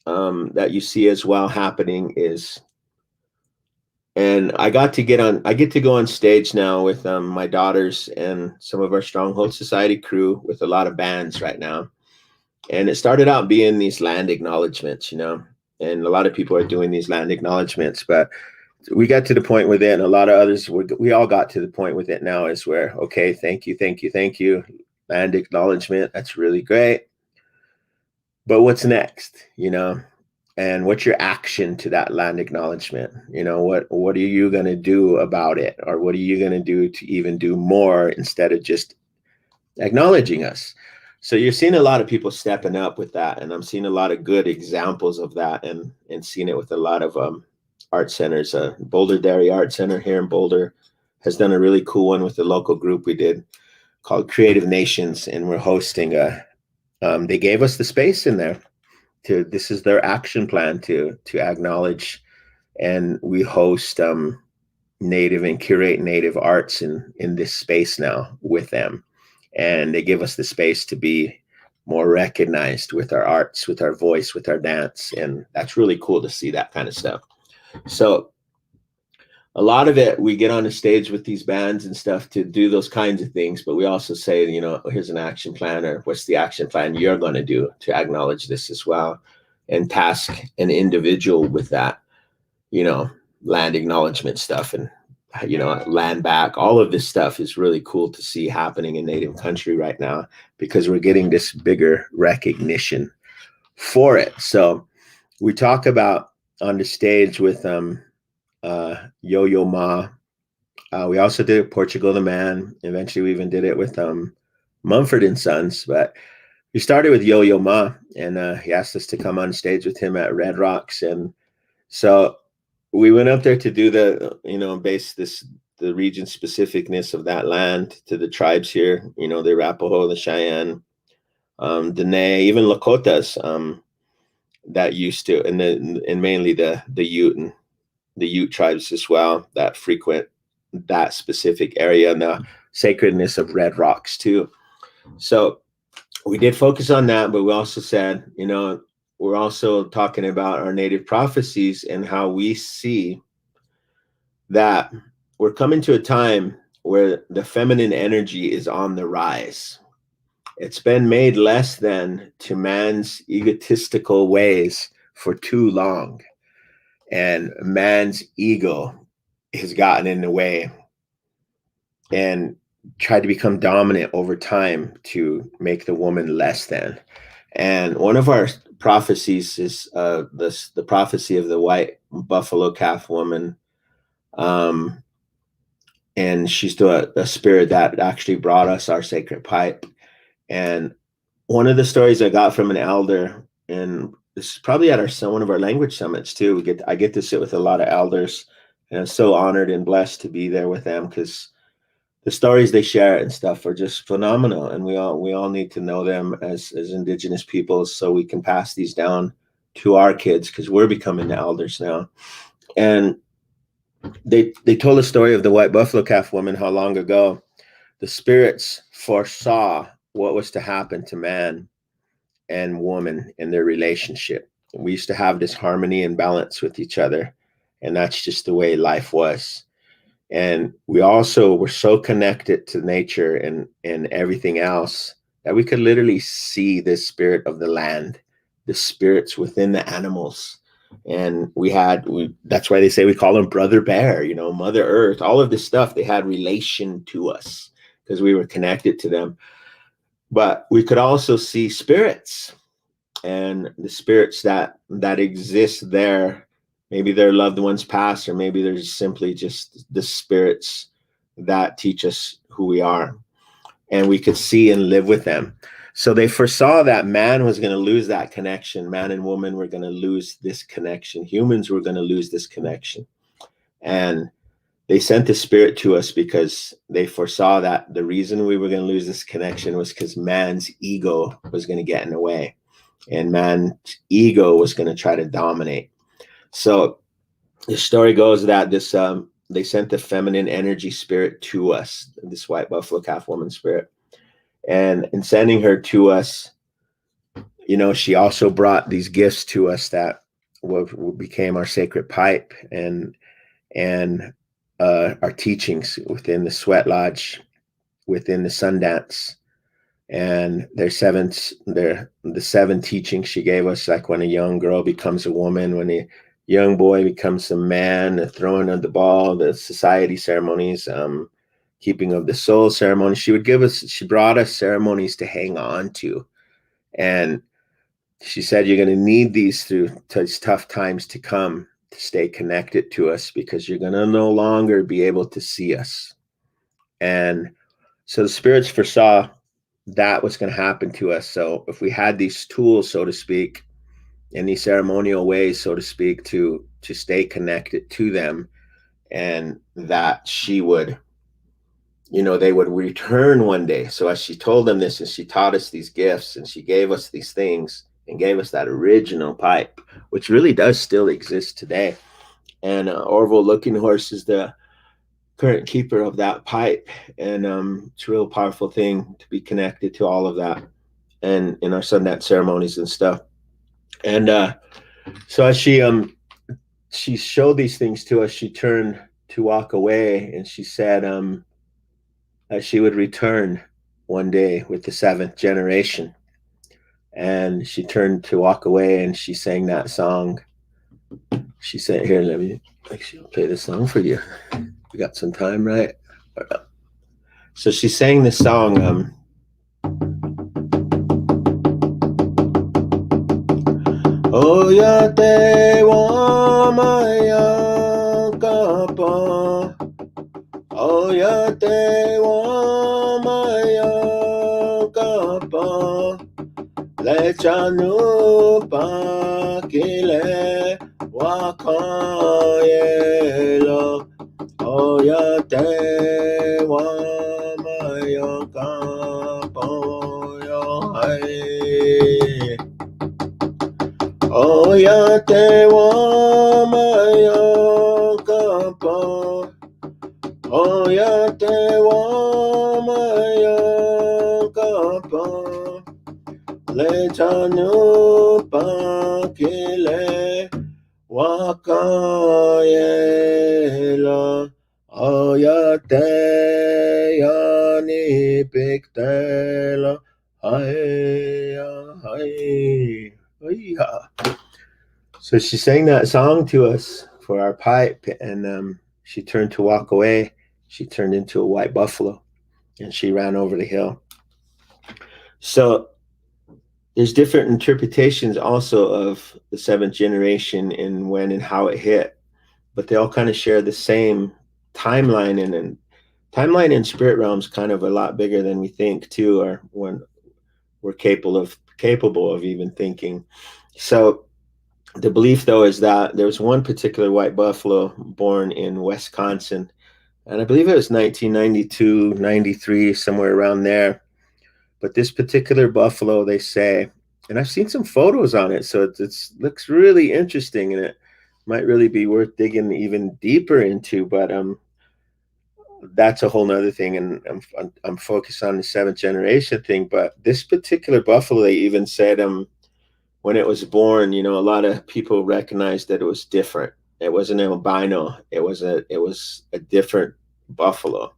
that you see as well happening is, and I get to go on stage now with my daughters and some of our Stronghold Society crew with a lot of bands right now. And it started out being these land acknowledgements, you know, and a lot of people are doing these land acknowledgements, but we got to the point with it, and a lot of others, we all got to the point with it now is where, okay, thank you. Land acknowledgement, that's really great. But what's next, you know? And what's your action to that land acknowledgement? You know, what are you going to do about it? Or what are you going to do to even do more instead of just acknowledging us? So you're seeing a lot of people stepping up with that. And I'm seeing a lot of good examples of that, and seeing it with a lot of art centers. Boulder Dairy Art Center here in Boulder has done a really cool one with the local group we did called Creative Nations. And we're hosting they gave us the space in there. This is their action plan to acknowledge, and we host native and curate native arts in this space now with them, and they give us the space to be more recognized with our arts, with our voice, with our dance, and that's really cool to see that kind of stuff. So a lot of it, we get on the stage with these bands and stuff to do those kinds of things, but we also say, you know, here's an action plan, or what's the action plan you're going to do to acknowledge this as well, and task an individual with that, you know, land acknowledgement stuff, and, you know, land back. All of this stuff is really cool to see happening in Native country right now, because we're getting this bigger recognition for it. So we talk about on the stage with Yo-Yo Ma We also did it Portugal the Man. Eventually, we even did it with Mumford and Sons. But we started with Yo-Yo Ma, and he asked us to come on stage with him at Red Rocks. And so we went up there to do base the region specificness of that land to the tribes here, the Arapaho, the Cheyenne, Dene, even Lakotas, that used to, and mainly the Ute and the Ute tribes as well that frequent that specific area, and the sacredness of Red Rocks too. So we did focus on that, but we also said, we're also talking about our native prophecies and how we see that we're coming to a time where the feminine energy is on the rise. It's been made less than to man's egotistical ways for too long. And man's ego has gotten in the way and tried to become dominant over time to make the woman less than. And one of our prophecies is the prophecy of the white buffalo calf woman. And she's a spirit that actually brought us our sacred pipe. And one of the stories I got from an elder, and this is probably at one of our language summits too. I get to sit with a lot of elders, and I'm so honored and blessed to be there with them, because the stories they share and stuff are just phenomenal, and we all need to know them as Indigenous peoples, so we can pass these down to our kids, because we're becoming the elders now. And they told a story of the white buffalo calf woman, how long ago the spirits foresaw what was to happen to man and woman in their relationship. And we used to have this harmony and balance with each other, and that's just the way life was. And we also were so connected to nature and everything else that we could literally see the spirit of the land, the spirits within the animals. And that's why they say we call them Brother Bear, Mother Earth, all of this stuff. They had relation to us because we were connected to them. But we could also see spirits, and the spirits that exist there. Maybe their loved ones passed, or maybe they're simply just the spirits that teach us who we are. And we could see and live with them. So they foresaw that man was going to lose that connection. Man and woman were going to lose this connection. Humans were going to lose this connection. And they sent the spirit to us because they foresaw that the reason we were going to lose this connection was because man's ego was going to get in the way. And man's ego was going to try to dominate. So the story goes that they sent the feminine energy spirit to us, this white buffalo calf woman spirit. And in sending her to us, she also brought these gifts to us that became our sacred pipe and our teachings within the sweat lodge, within the Sundance. And the 7 teachings she gave us, like when a young girl becomes a woman, when a young boy becomes a man, the throwing of the ball, the society ceremonies, keeping of the soul ceremony. She brought us ceremonies to hang on to. And she said, you're going to need these through these tough times to come to stay connected to us, because you're going to no longer be able to see us. And so the spirits foresaw that was going to happen to us. So if we had these tools, so to speak, in these ceremonial ways, so to speak, to stay connected to them, and that she would, they would return one day. So as she told them this, and she taught us these gifts, and she gave us these things, and gave us that original pipe, which really does still exist today. And Orville Looking Horse is the current keeper of that pipe. And it's a real powerful thing to be connected to all of that, and in our Sundance ceremonies and stuff. And so as she showed these things to us, she turned to walk away, and she said that she would return one day with the 7th generation. And she turned to walk away, and she sang that song. She said, here, let me actually play this song for you. We got some time, right? So she sang this song. Oh ya te wa maya kapa Oya te wa maya kapa le chanu pa kile wakayelo. Oya te wa maya kapa yo hai. Oya te wa maya kapa. Oya te wa maya kapa. Le chanu pa kile wakayela. Oya te yani piktela. Hi. So she sang that song to us for our pipe, and she turned to walk away. She turned into a white buffalo, and she ran over the hill. So there's different interpretations also of the seventh generation and when and how it hit, but they all kind of share the same timeline, and timeline in spirit realms kind of a lot bigger than we think too, or when we're capable of even thinking. So the belief though is that there was one particular white buffalo born in Wisconsin, and I believe it was 1992, 93, somewhere around there. But this particular buffalo, they say, and I've seen some photos on it, so it looks really interesting, and it might really be worth digging even deeper into. But that's a whole nother thing, and I'm focused on the seventh generation thing. But this particular buffalo, they even said, when it was born, a lot of people recognized that it was different. It wasn't an albino. It was a different buffalo,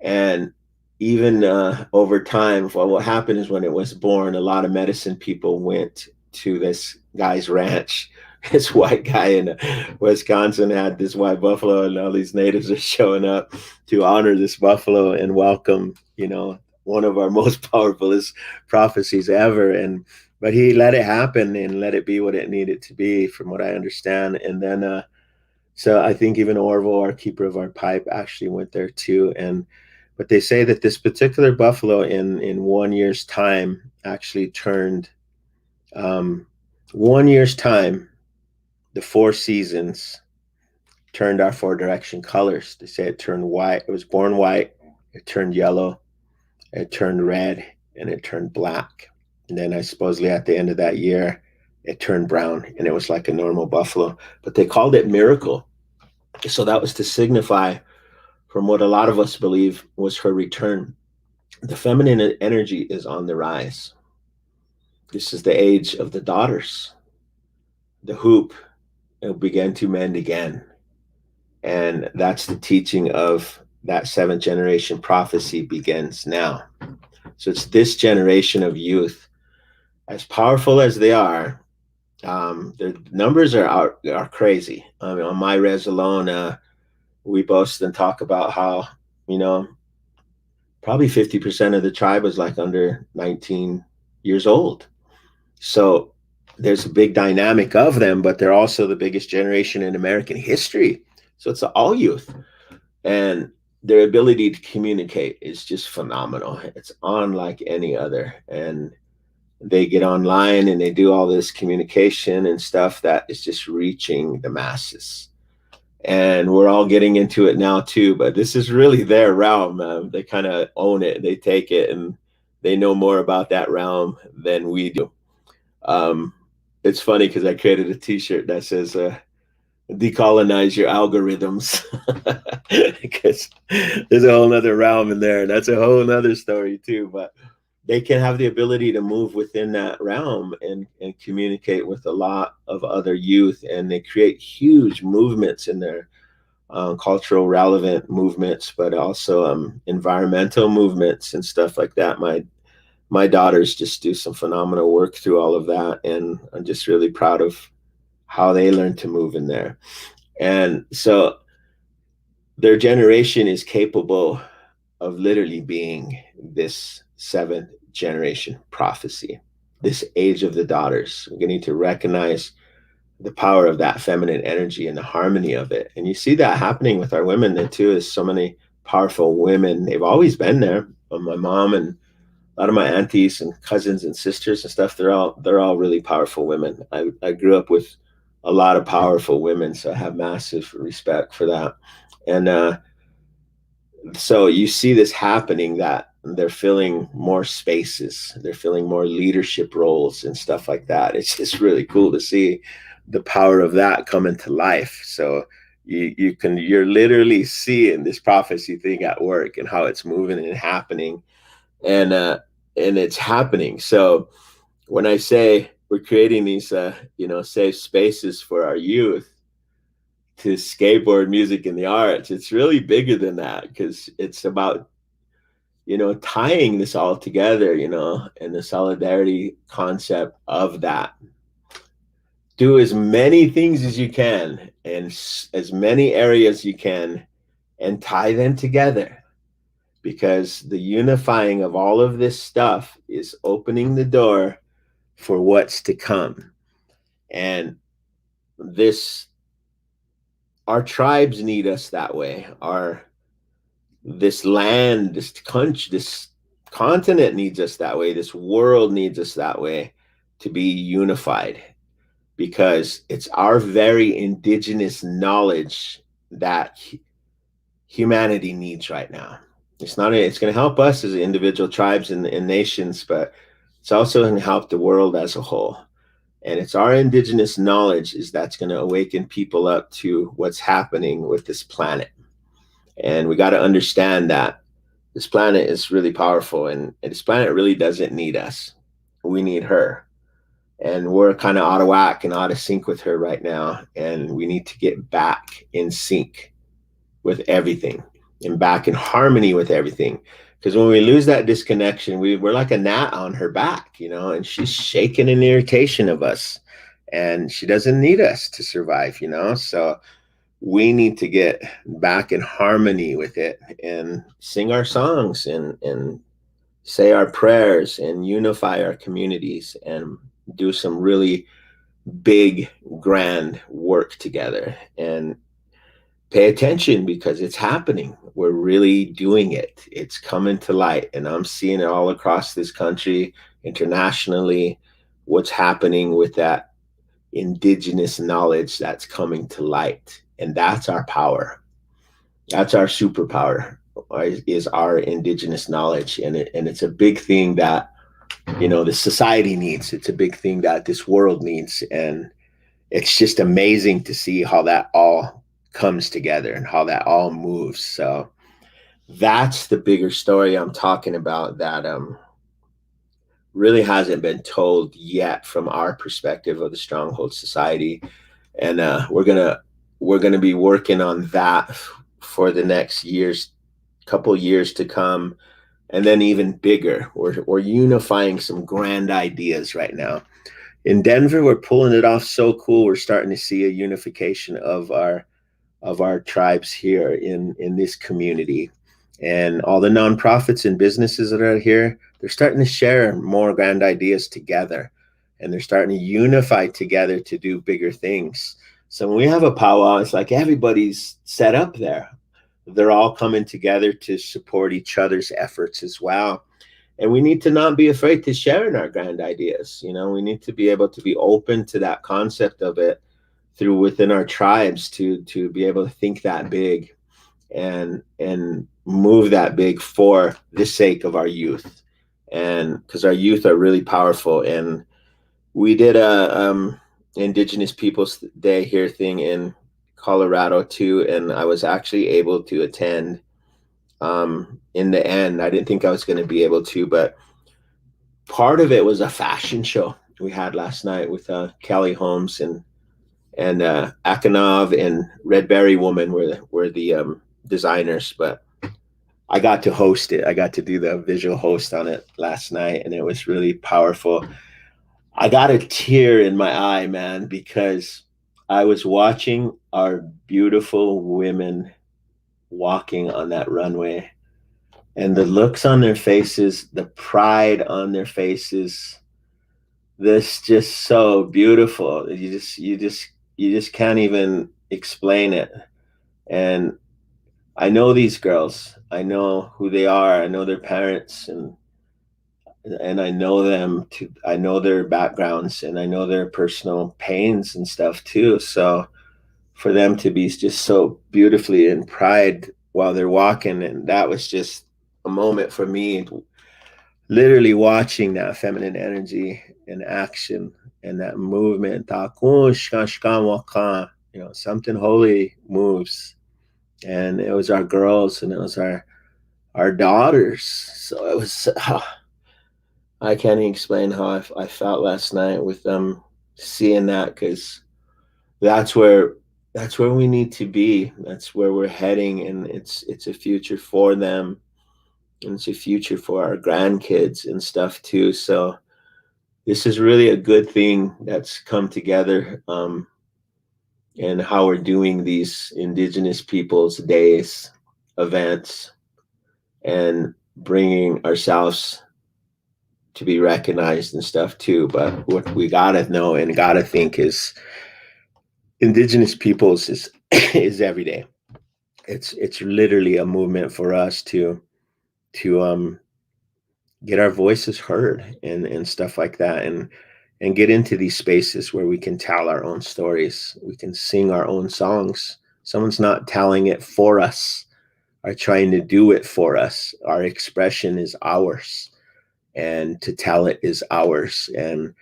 and even over time, what happened is when it was born, a lot of medicine people went to this guy's ranch. This white guy in Wisconsin had this white buffalo, and all these natives are showing up to honor this buffalo and welcome, one of our most powerful prophecies ever. But he let it happen and let it be what it needed to be, from what I understand. And then, so I think even Orville, our keeper of our pipe, actually went there too. But they say that this particular buffalo in 1 year's time actually turned, 1 year's time, the 4 seasons turned our 4 direction colors. They say it turned white. It was born white. It turned yellow. It turned red, and it turned black. And then I supposedly at the end of that year, it turned brown, and it was like a normal buffalo. But they called it miracle. So that was to signify, from what a lot of us believe, was her return. The feminine energy is on the rise. This is the age of the daughters. The hoop began to mend again. And that's the teaching of that 7th generation prophecy begins now. So it's this generation of youth, as powerful as they are, their numbers are crazy. I mean, on my res alone, we boast and talk about how, probably 50% of the tribe was like under 19 years old. So there's a big dynamic of them, but they're also the biggest generation in American history. So it's all youth. And their ability to communicate is just phenomenal. It's unlike any other. And they get online and they do all this communication and stuff that is just reaching the masses. And we're all getting into it now too, but this is really their realm. They kind of own it. They take it, and they know more about that realm than we do. It's funny because I created a t-shirt that says, decolonize your algorithms, because there's a whole nother realm in there. And that's a whole nother story too, but they can have the ability to move within that realm and communicate with a lot of other youth, and they create huge movements in their cultural relevant movements, but also environmental movements and stuff like that. My daughters just do some phenomenal work through all of that, and I'm just really proud of how they learn to move in there. And so their generation is capable of literally being this 7th generation prophecy, this age of the daughters. We need to recognize the power of that feminine energy and the harmony of it. And you see that happening with our women there too, is so many powerful women. They've always been there. My mom and a lot of my aunties and cousins and sisters and stuff, they're all really powerful women. I grew up with a lot of powerful women, so I have massive respect for that. And so you see this happening, that they're filling more spaces, they're filling more leadership roles and stuff like that. It's just really cool to see the power of that come into life. So you're literally seeing this prophecy thing at work and how it's moving and happening, and it's happening. So when I say we're creating these safe spaces for our youth to skateboard, music, and the arts, it's really bigger than that, because it's about tying this all together, and the solidarity concept of that. Do as many things as you can and as many areas you can, and tie them together, because the unifying of all of this stuff is opening the door for what's to come. And our tribes need us that way. This land, this country, this continent needs us that way. This world needs us that way, to be unified, because it's our very indigenous knowledge that humanity needs right now. It's going to help us as individual tribes and nations, but it's also going to help the world as a whole. And it's our indigenous knowledge that's going to awaken people up to what's happening with this planet. And we got to understand that this planet is really powerful, and this planet really doesn't need us. We need her. And we're kind of out of whack and out of sync with her right now. And we need to get back in sync with everything and back in harmony with everything. Because when we lose that disconnection, we're like a gnat on her back, and she's shaking in irritation of us, and she doesn't need us to survive, So we need to get back in harmony with it and sing our songs and say our prayers and unify our communities and do some really big, grand work together, and pay attention, because it's happening. We're really doing it. It's coming to light, and I'm seeing it all across this country, internationally, what's happening with that indigenous knowledge that's coming to light. And that's our power. That's our superpower, is our indigenous knowledge. And it's a big thing that, the society needs. It's a big thing that this world needs. And it's just amazing to see how that all comes together and how that all moves. So that's the bigger story I'm talking about, that really hasn't been told yet from our perspective of the Stronghold Society. And we're gonna be working on that for the next couple years to come, and then even bigger. We're unifying some grand ideas right now. In Denver, we're pulling it off so cool. We're starting to see a unification of our tribes here in this community. And all the nonprofits and businesses that are here, they're starting to share more grand ideas together, and they're starting to unify together to do bigger things. So when we have a powwow, it's like everybody's set up there. They're all coming together to support each other's efforts as well. And we need to not be afraid to share in our grand ideas. We need to be able to be open to that concept of it through within our tribes, to be able to think that big and move that big for the sake of our youth. And because our youth are really powerful. And we did a Indigenous Peoples Day here thing in Colorado too, and I was actually able to attend. In the end, I didn't think I was going to be able to, but part of it was a fashion show we had last night with Kelly Holmes and Akanov and Red Berry Woman were the designers, but I got to host it. I got to do the visual host on it last night, and it was really powerful. I got a tear in my eye, man, because I was watching our beautiful women walking on that runway, and the looks on their faces, the pride on their faces, this just so beautiful. You just can't even explain it. And I know these girls. I know who they are. I know their parents, and I know them to. I know their backgrounds, and I know their personal pains and stuff too. So for them to be just so beautifully in pride while they're walking, and that was just a moment for me, literally watching that feminine energy in action and that movement. Something holy moves, and it was our girls, and it was our daughters. So it was, I can't even explain how I felt last night with them seeing that, because that's where we need to be. That's where we're heading, and it's a future for them, and it's a future for our grandkids and stuff too. So this is really a good thing that's come together, and how we're doing these Indigenous Peoples Days events and bringing ourselves to be recognized and stuff too. But what we gotta know and gotta think is Indigenous peoples is is every day. It's literally a movement for us to get our voices heard and stuff like that, and get into these spaces where we can tell our own stories. We can sing our own songs. Someone's not telling it for us or trying to do it for us. Our expression is ours, and to tell it is ours. And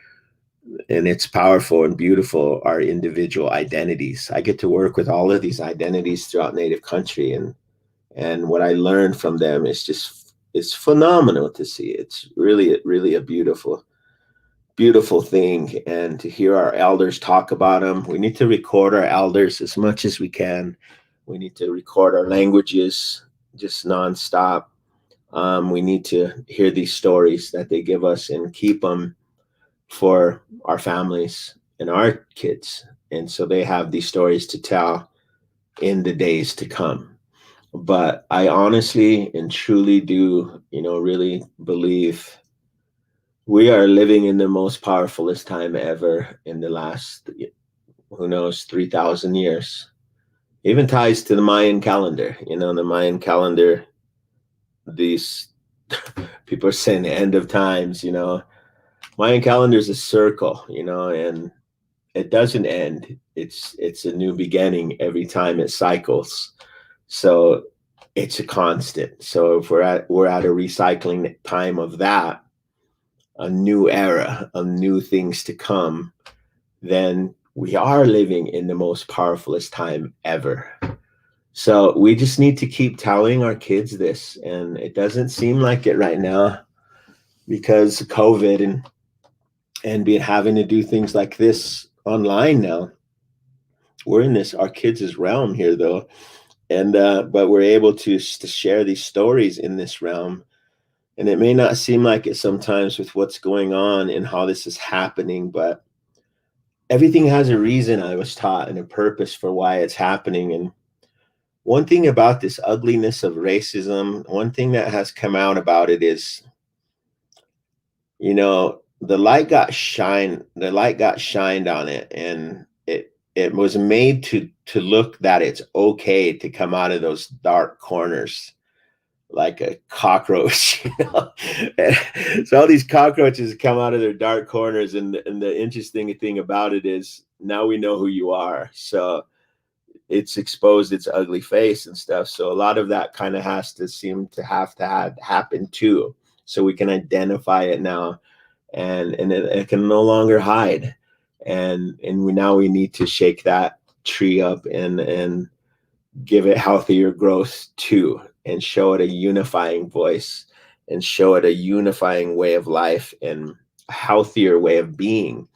it's powerful and beautiful, our individual identities. I get to work with all of these identities throughout Native country, and what I learned from them is just, it's phenomenal to see. It's really a beautiful thing. And to hear our elders talk about them, we need to record our elders as much as we can. We need to record our languages just nonstop. We need to hear these stories that they give us and keep them for our families and our kids, and so they have these stories to tell in the days to come. But I honestly and truly do, really believe we are living in the most powerfulest time ever in the last, who knows, 3,000 years. Even ties to the Mayan calendar. The Mayan calendar, these people are saying the end of times. Mayan calendar is a circle, and it doesn't end. It's a new beginning every time it cycles. So it's a constant. So if we're at a recycling time of that, a new era of new things to come, then we are living in the most powerfulest time ever. So we just need to keep telling our kids this, and it doesn't seem like it right now because of COVID and being having to do things like this online now. We're in our kids' realm here though, and but we're able to share these stories in this realm. And it may not seem like it sometimes with what's going on and how this is happening, but everything has a reason, I was taught, and a purpose for why it's happening. And one thing about this ugliness of racism, one thing that has come out about it is, the light got shined on it, and it was made to look that it's okay to come out of those dark corners like a cockroach. So all these cockroaches come out of their dark corners, and the interesting thing about it is now we know who you are. So it's exposed its ugly face and stuff. So a lot of that kind of has to happen too, so we can identify it now, and it can no longer hide. And we need to shake that tree up and give it healthier growth too, and show it a unifying voice, and show it a unifying way of life and a healthier way of being,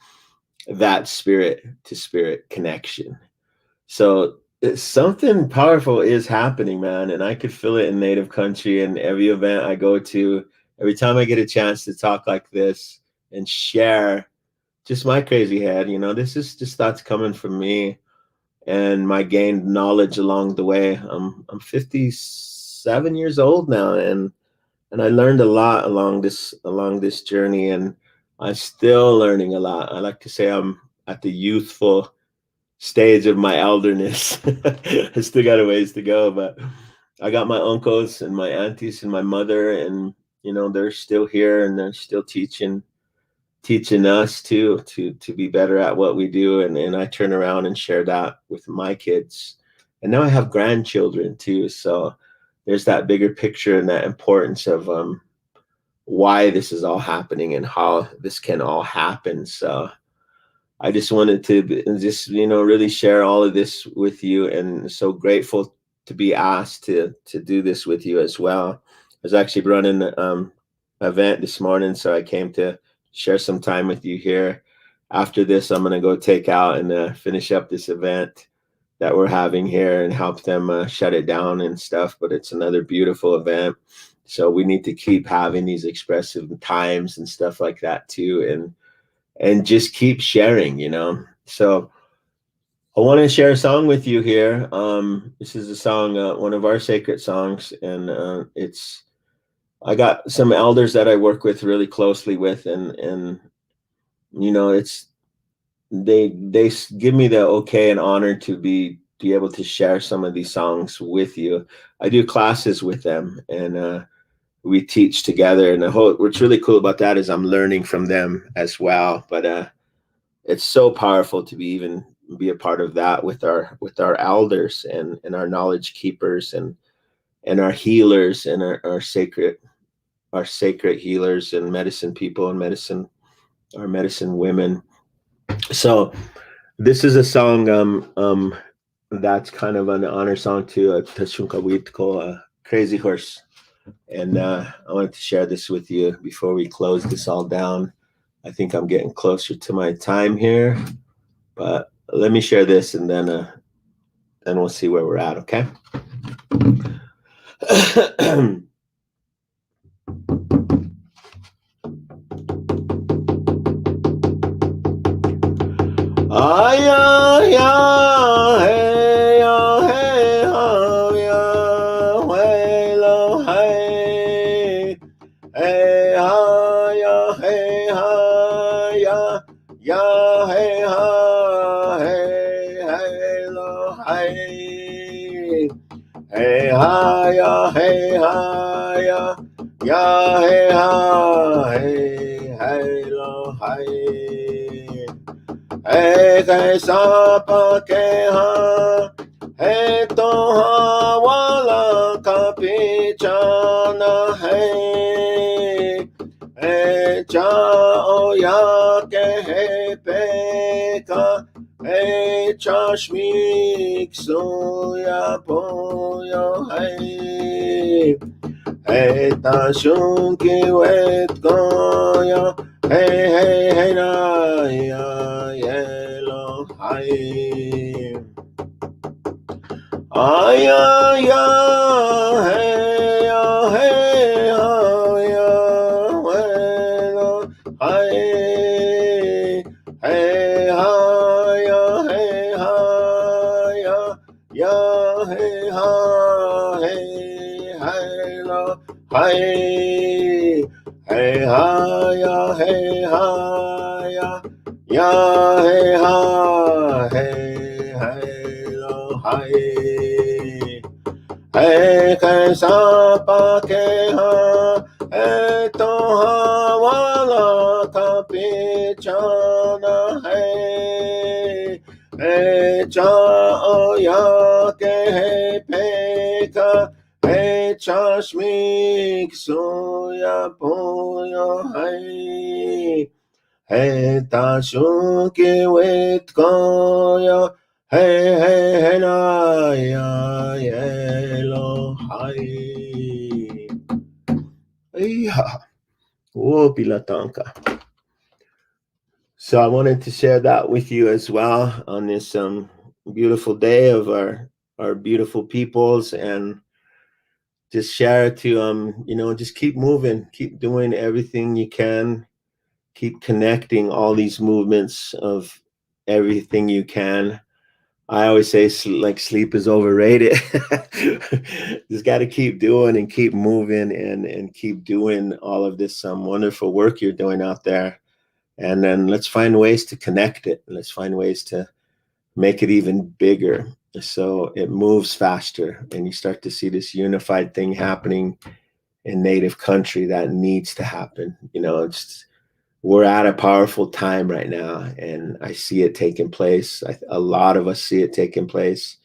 that spirit to spirit connection. So something powerful is happening, man, and I could feel it in Native country. And every event I go to, every time I get a chance to talk like this and share just my crazy head, this is just thoughts coming from me and my gained knowledge along the way. I'm 57 years old now, and I learned a lot along this journey, and I'm still learning a lot. I like to say I'm at the youthful stage of my elderness. I still got a ways to go, but I got my uncles and my aunties and my mother, and they're still here and they're still teaching us to be better at what we do. And I turn around and share that with my kids. And now I have grandchildren too. So there's that bigger picture and that importance of why this is all happening and how this can all happen. So I just wanted to really share all of this with you, and so grateful to be asked to do this with you as well. I was actually running an event this morning, so I came to share some time with you here. After this, I'm going to go take out and finish up this event that we're having here and help them shut it down and stuff. But it's another beautiful event. So we need to keep having these expressive times and stuff like that too. And just keep sharing, So I want to share a song with you here. This is a song, one of our sacred songs. And I got some elders that I work with really closely with, and they give me the okay and honor to be able to share some of these songs with you. I do classes with them, and we teach together. And what's really cool about that is I'm learning from them as well. But it's so powerful to be a part of that with our elders and our knowledge keepers and our healers and our sacred healers and medicine people and our medicine women. So this is a song that's kind of an honor song to Tashunkawit called Crazy Horse. And I wanted to share this with you before we close this all down. I think I'm getting closer to my time here, but let me share this, and then we'll see where we're at, okay? Chashmik soya poyo hey hey tashunki wet goya hey na ya yelo hey aya ya hey ya hey ya welo hey hey ya hey ya hey ha hey hey lo hey hey ha ya hey hey ha hey hey lo hey hey kaisa pa ke ha hey to ha wala ka pichana hey hey cha o ya ke hey peka hey chashmik soya poyo hey hey tashuki wit koya hey hey na ya yelo hai yeah. Oh, pilatanka. So I wanted to share that with you as well on this beautiful day of our beautiful peoples, and just share to just keep moving, keep doing everything you can, keep connecting all these movements of everything you can. I always say sleep is overrated. Just got to keep doing and keep moving and keep doing all of this wonderful work you're doing out there. And then let's find ways to connect it. Let's find ways to make it even bigger. So it moves faster, and you start to see this unified thing happening in Native country that needs to happen. We're at a powerful time right now, and I see it taking place. A lot of us see it taking place.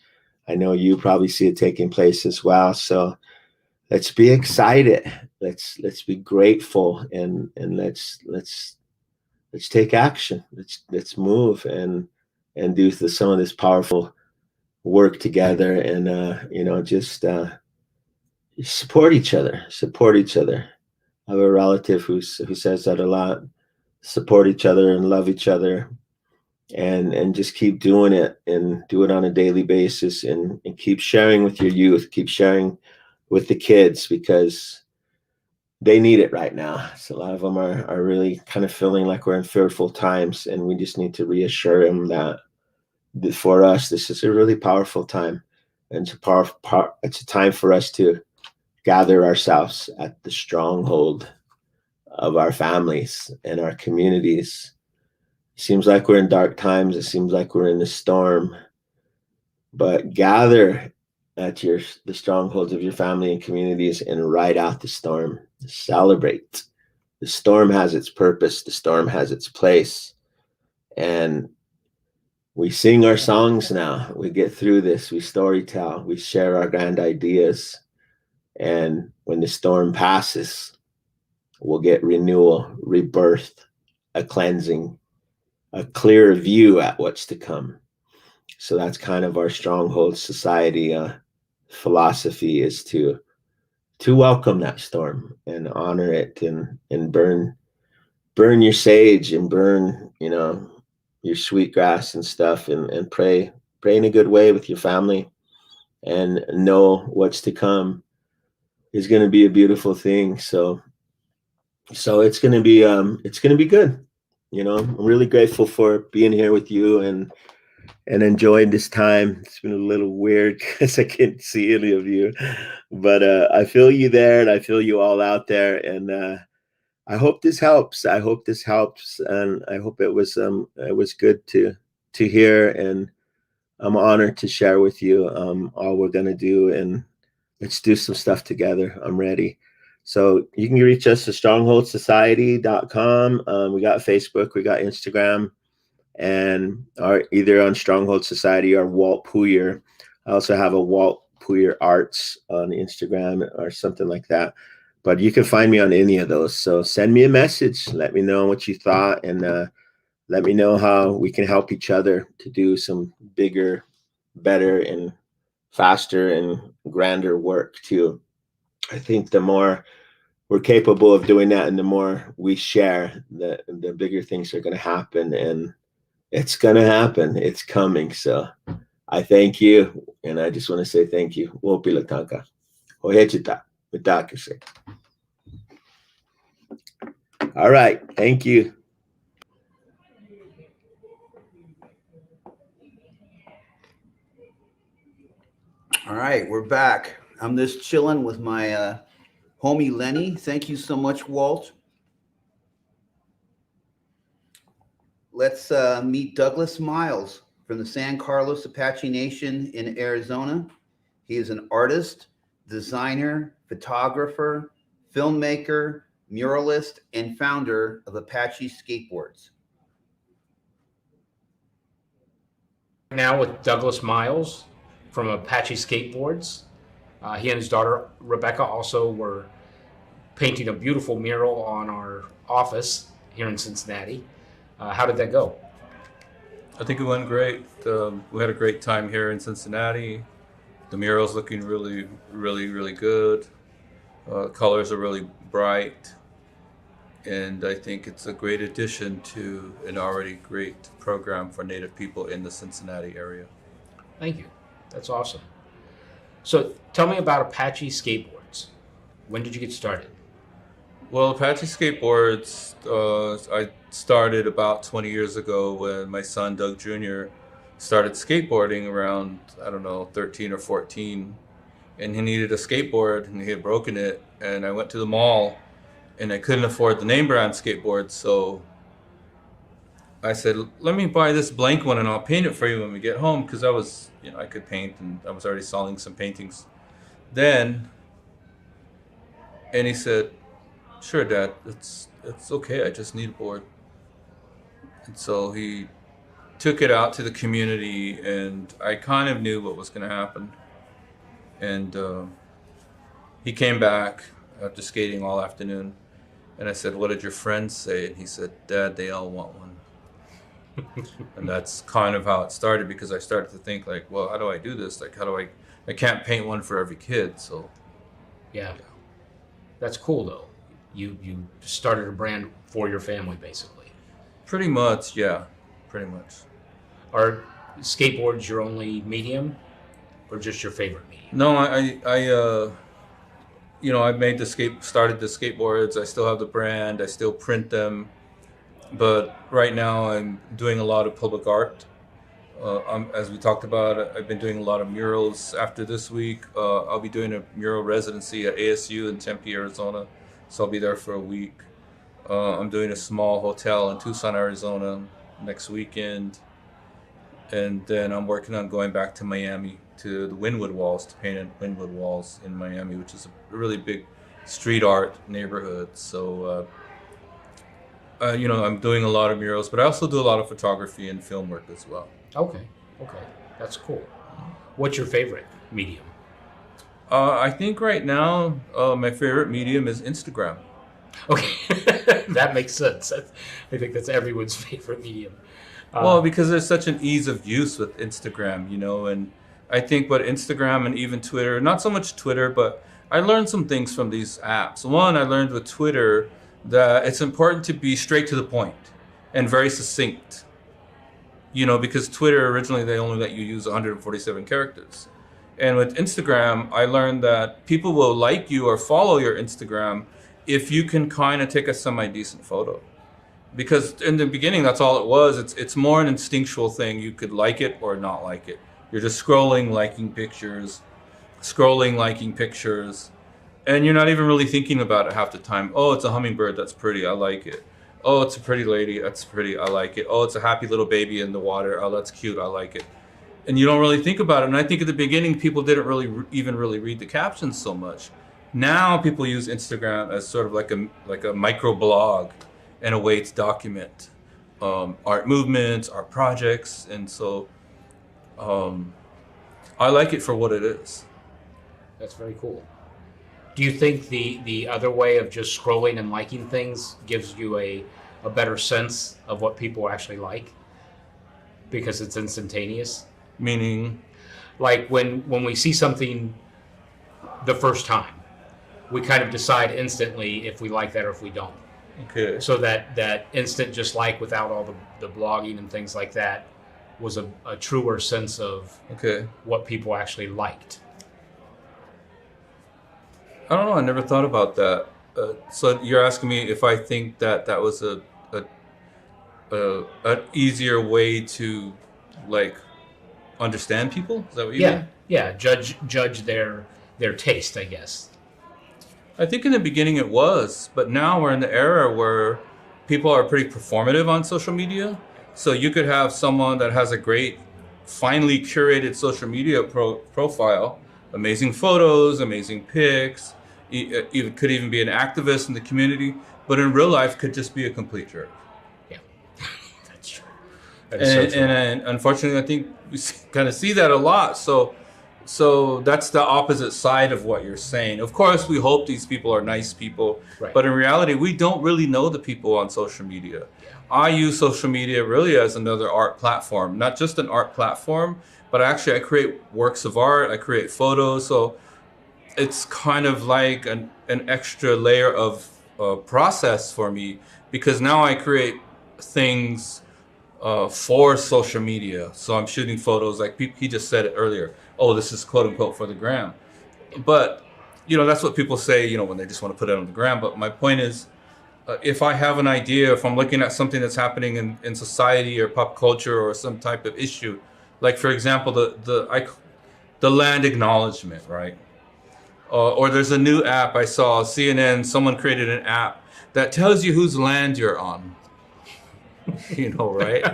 I know you probably see it taking place as well. So let's be excited. Let's be grateful, and let's take action. Let's move and do some of this powerful work together, and just support each other. Support each other. I have a relative who says that a lot. Support each other and love each other, and just keep doing it, and do it on a daily basis, and keep sharing with your youth, keep sharing with the kids, because they need it right now. So a lot of them are really kind of feeling like we're in fearful times, and we just need to reassure them that for us, this is a really powerful time, and it's a time for us to gather ourselves at the stronghold of our families and our communities. It seems like we're in dark times. It seems like we're in the storm, but gather at the strongholds of your family and communities and ride out the storm. Celebrate. The storm has its purpose. The storm has its place. And we sing our songs now. We get through this. We storytell. We share our grand ideas. And when the storm passes, we'll get renewal, rebirth, a cleansing, a clearer view at what's to come. So that's kind of our Stronghold Society philosophy, is to welcome that storm and honor it, and burn your sage, and burn your sweetgrass and stuff, and pray in a good way with your family, and know what's to come is going to be a beautiful thing. So it's going to be good. I'm really grateful for being here with you, and enjoying this time. It's been a little weird because I can't see any of you, but I feel you there, and I feel you all out there, and I hope this helps. And I hope it was good to hear, and I'm honored to share with you all we're gonna do, and let's do some stuff together. I'm ready. So you can reach us at strongholdsociety.com. We got Facebook, we got Instagram, and are either on Stronghold Society or Walt Puyer. I also have a Walt Puyer Arts on Instagram or something like that. But you can find me on any of those. So send me a message. Let me know what you thought, and let me know how we can help each other to do some bigger, better, and faster and grander work too. I think the more we're capable of doing that, and the more we share, the bigger things are going to happen, and it's going to happen. It's coming. So I thank you, and I just want to say thank you. Wopilatanka. Ohechita. Mitakase. All right. Thank you. All right, we're back. I'm just chilling with my homie Lenny. Thank you so much, Walt. Let's meet Douglas Miles from the San Carlos Apache Nation in Arizona. He is an artist, designer, photographer, filmmaker, muralist, and founder of Apache Skateboards. Now with Douglas Miles from Apache Skateboards. He and his daughter Rebecca also were painting a beautiful mural on our office here in Cincinnati. How did that go? I think it went great. We had a great time here in Cincinnati. The mural's looking really, really, really good. Colors are really bright. And I think it's a great addition to an already great program for Native people in the Cincinnati area. Thank you. That's awesome. So tell me about Apache Skateboards. When did you get started? Well, Apache Skateboards, I started about 20 years ago when my son, Doug Jr., started skateboarding around, 13 or 14. And he needed a skateboard, and he had broken it. And I went to the mall, and I couldn't afford the name brand skateboard, so I said, let me buy this blank one and I'll paint it for you when we get home, because I was, I could paint and I was already selling some paintings then. And he said, sure, Dad, it's okay. I just need a board. And so he took it out to the community, and I kind of knew what was going to happen. And he came back after skating all afternoon, and I said, what did your friends say? And he said, Dad, they all want one. And that's kind of how it started, because I started to think like, well, how do I do this? Like, I can't paint one for every kid. So Yeah. That's cool though. You started a brand for your family basically. pretty much, yeah, pretty much. Are skateboards your only medium or just your favorite medium? No, I made started the skateboards. I still have the brand. I still print them. But right now I'm doing a lot of public art. As we talked about, I've been doing a lot of murals. After this week, I'll be doing a mural residency at ASU in Tempe, Arizona. So I'll be there for a week. I'm doing a small hotel in Tucson, Arizona next weekend. And then I'm working on going back to Miami to the Wynwood Walls, to paint in Wynwood Walls in Miami, which is a really big street art neighborhood. So, I'm doing a lot of murals, but I also do a lot of photography and film work as well. Okay, that's cool. What's your favorite medium? I think right now my favorite medium is Instagram. Okay, that makes sense. I think that's everyone's favorite medium. Well, because there's such an ease of use with Instagram, and I think what Instagram and even Twitter, not so much Twitter, but I learned some things from these apps. One, I learned with Twitter that it's important to be straight to the point and very succinct. Because Twitter originally they only let you use 147 characters. And with Instagram, I learned that people will like you or follow your Instagram if you can kind of take a semi-decent photo. Because in the beginning, that's all it was. It's more an instinctual thing. You could like it or not like it. You're just scrolling, liking pictures, and you're not even really thinking about it half the time. Oh, it's a hummingbird, that's pretty, I like it. Oh, it's a pretty lady, that's pretty, I like it. Oh, it's a happy little baby in the water, oh, that's cute, I like it. And you don't really think about it. And I think at the beginning, people didn't really even read the captions so much. Now people use Instagram as sort of like a micro blog and a way to document art movements, art projects. And so I like it for what it is. That's very cool. Do you think the other way of just scrolling and liking things gives you a better sense of what people actually like? Because it's instantaneous? Meaning? Like when we see something the first time, we kind of decide instantly if we like that or if we don't. Okay. So that instant just like without all the blogging and things like that was a truer sense of what people actually liked. I don't know. I never thought about that. So you're asking me if I think that was an easier way to like understand people? Is that what you mean? Yeah. Judge their taste, I guess. I think in the beginning it was, but now we're in the era where people are pretty performative on social media. So you could have someone that has a great, finely curated social media profile, amazing photos, amazing pics. It could even be an activist in the community, but in real life could just be a complete jerk. Yeah, that's true. That is so true. And unfortunately, I think we kind of see that a lot. So that's the opposite side of what you're saying. Of course, we hope these people are nice people, right. But in reality, we don't really know the people on social media. Yeah. I use social media really as another art platform, not just an art platform, but I create works of art, I create photos. So it's kind of like an extra layer of process for me, because now I create things for social media. So I'm shooting photos, like he just said it earlier. Oh, this is quote unquote for the gram. But, that's what people say, when they just want to put it on the gram. But my point is, if I have an idea, if I'm looking at something that's happening in society or pop culture or some type of issue, like for example, the land acknowledgement, right? Or there's a new app I saw, CNN, someone created an app that tells you whose land you're on. you know, right?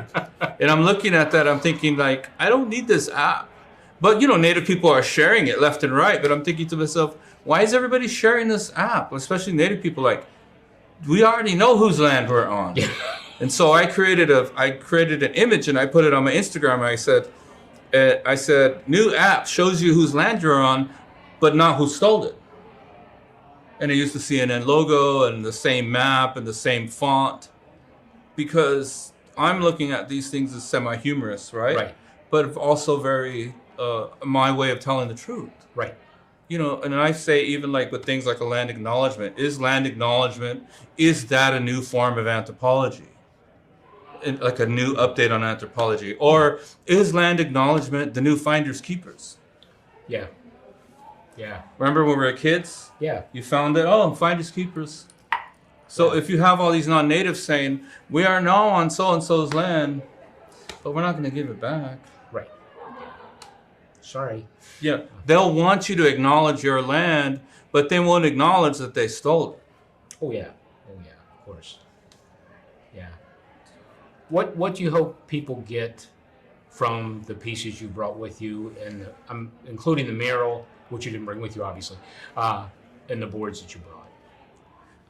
And I'm looking at that, I'm thinking like, I don't need this app. But, you know, Native people are sharing it left and right. But I'm thinking to myself, why is everybody sharing this app? Especially Native people, like, we already know whose land we're on. And so I created an image and I put it on my Instagram. I said, new app shows you whose land you're on, but not who stole it. And I used the CNN logo and the same map and the same font, because I'm looking at these things as semi-humorous, right? Right. But also very my way of telling the truth. Right. You know, and I say even like with things like a land acknowledgement, is that a new form of anthropology? Like a new update on anthropology? Or is land acknowledgement the new finders keepers? Yeah. Yeah. Remember when we were kids? Yeah. You found it, oh, finders keepers. So if you have all these non-natives saying, we are now on so-and-so's land, but we're not going to give it back. Right. Sorry. Yeah, they'll want you to acknowledge your land, but they won't acknowledge that they stole it. Oh yeah, of course. Yeah. What do you hope people get from the pieces you brought with you, and I'm including the mural, which you didn't bring with you, obviously, and the boards that you brought?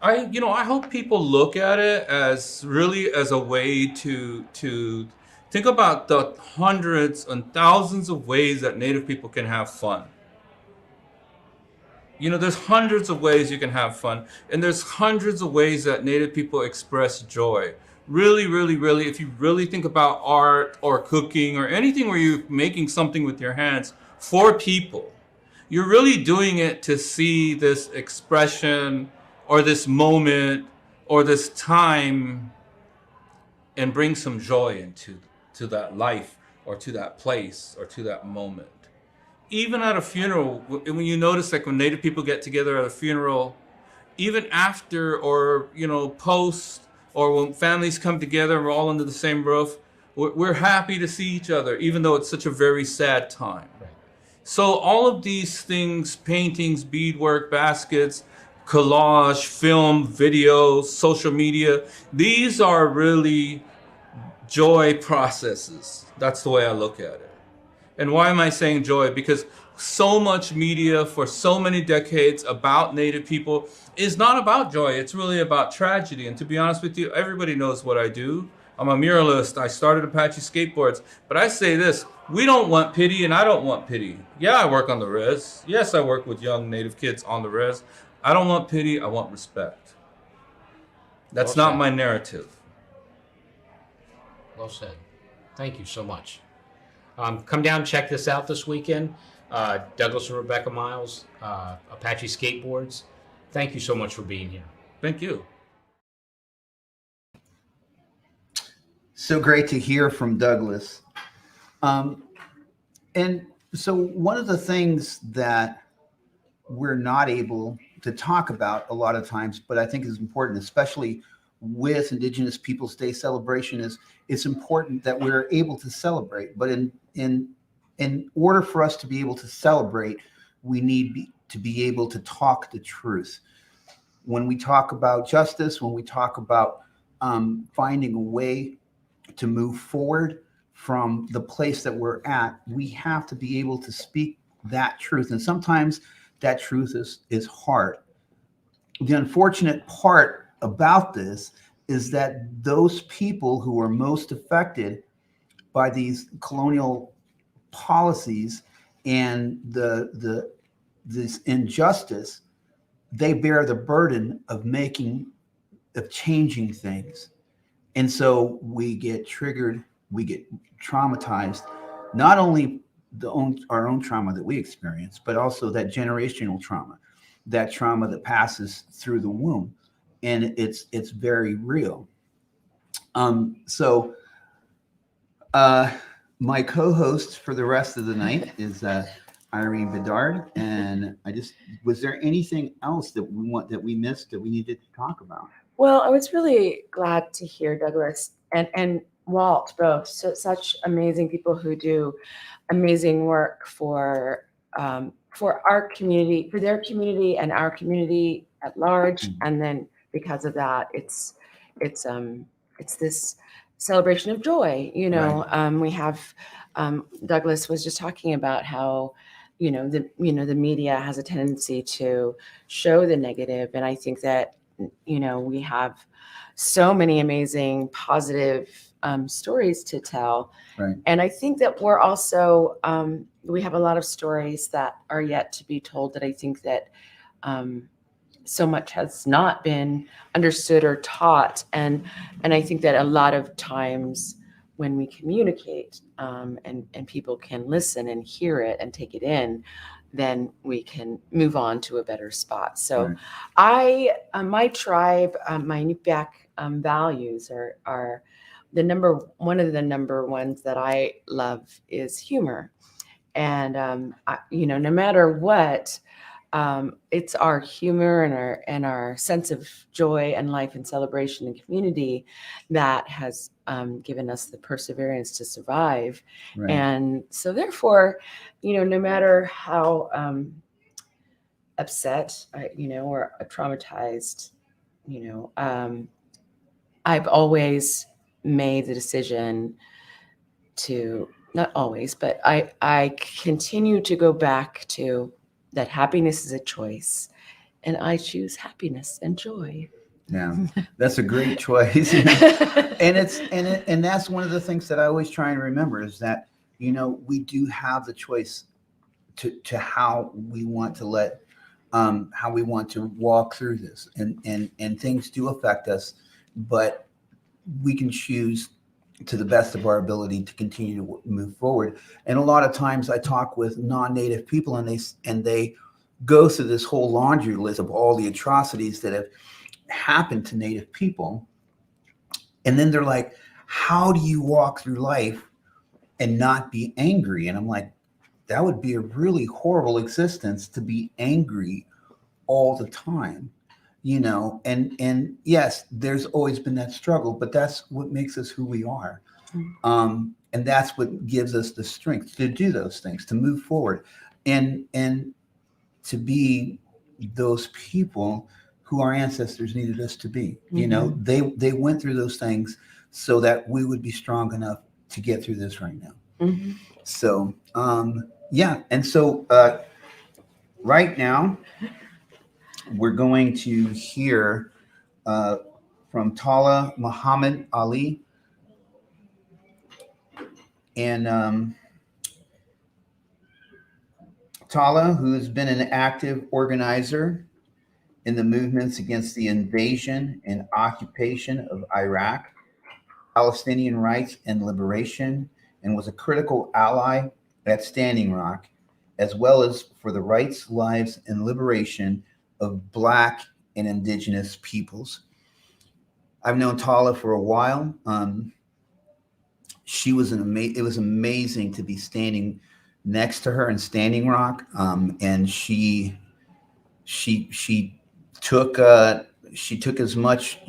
I hope people look at it as really as a way to think about the hundreds and thousands of ways that Native people can have fun. You know, there's hundreds of ways you can have fun, and there's hundreds of ways that Native people express joy. Really, really, really, if you really think about art or cooking or anything where you're making something with your hands for people, you're really doing it to see this expression or this moment or this time and bring some joy into that life or to that place or to that moment. Even at a funeral, when you notice, like when Native people get together at a funeral, even after or, you know, post, or when families come together and we're all under the same roof, we're happy to see each other, even though it's such a very sad time. Right. So all of these things, paintings, beadwork, baskets, collage, film, video, social media, these are really joy processes. That's the way I look at it. And why am I saying joy? Because so much media for so many decades about Native people is not about joy. It's really about tragedy. And to be honest with you, everybody knows what I do. I'm a muralist. I started Apache Skateboards. But I say this, we don't want pity and I don't want pity. Yeah, I work on the res. Yes, I work with young Native kids on the res. I don't want pity, I want respect. That's not my narrative. Well said. Thank you so much. Come down, check this out this weekend. Douglas and Rebecca Miles, Apache Skateboards. Thank you so much for being here. Thank you. So great to hear from Douglas. And so one of the things that we're not able to talk about a lot of times, but I think is important, especially with Indigenous Peoples Day celebration, is it's important that we're able to celebrate. But in order for us to be able to celebrate, we need to be able to talk the truth. When we talk about justice, when we talk about finding a way to move forward from the place that we're at, we have to be able to speak that truth. And sometimes that truth is hard. The unfortunate part about this is that those people who are most affected by these colonial policies and this injustice, they bear the burden of changing things. And so we get triggered, we get traumatized, not only our own trauma that we experience, but also that generational trauma, that trauma that passes through the womb. And it's very real. So my co-host for the rest of the night is Irene Bedard. And was there anything else that we missed that we needed to talk about? Well, I was really glad to hear Douglas and Walt, both such amazing people who do amazing work for our community, for their community and our community at large. And then because of that, it's this celebration of joy. We have Douglas was just talking about how the media has a tendency to show the negative, and I think that we have so many amazing positive stories to tell. Right. And I think that we're also we have a lot of stories that are yet to be told, that I think that so much has not been understood or taught. And I think that a lot of times when we communicate and people can listen and hear it and take it in, then we can move on to a better spot. So Right. my tribe, my NUPAC values are one of the number ones that I love is humor. And, no matter what, it's our humor and our sense of joy and life and celebration and community that has given us the perseverance to survive. Right. And so therefore, no matter how upset, or traumatized, I've always made the decision to, not always, but I continue to go back to that happiness is a choice, and I choose happiness and joy. Yeah, that's a great choice. And that's one of the things that I always try and remember is that, we do have the choice to how we want to how we want to walk through this, and things do affect us, but we can choose to the best of our ability to continue to move forward. And a lot of times I talk with non-native people, and they go through this whole laundry list of all the atrocities that have happened to native people. And then they're like, how do you walk through life and not be angry? And I'm like, that would be a really horrible existence, to be angry all the time. And yes, there's always been that struggle, but that's what makes us who we are. And that's what gives us the strength to do those things, to move forward, and to be those people who our ancestors needed us to be. They went through those things so that we would be strong enough to get through this right now. So, and so right now, we're going to hear from Tala Muhammad Ali. And Tala, who has been an active organizer in the movements against the invasion and occupation of Iraq, Palestinian rights and liberation, and was a critical ally at Standing Rock, as well as for the rights, lives, and liberation of Black and Indigenous peoples. I've known Tala for a while. She was it was amazing to be standing next to her in Standing Rock, and she took as much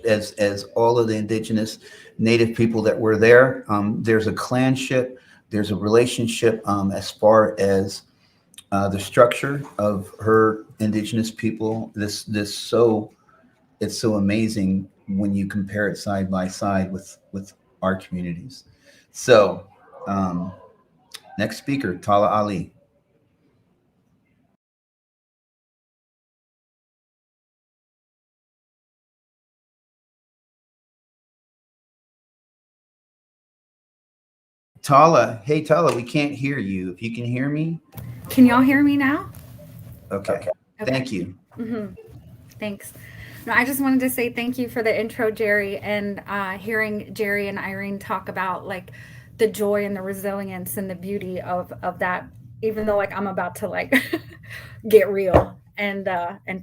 as all of the Indigenous Native people that were there. There's a clanship, there's a relationship as far as the structure of her Indigenous people. It's so amazing when you compare it side by side with our communities. So next speaker, Tala Ali. Tala, hey Tala, we can't hear you. If you can hear me. Can y'all hear me now? Okay. Thank you. Thanks. No, I just wanted to say thank you for the intro, Jerry, and hearing Jerry and Irene talk about like the joy and the resilience and the beauty of that, even though like I'm about to like get real and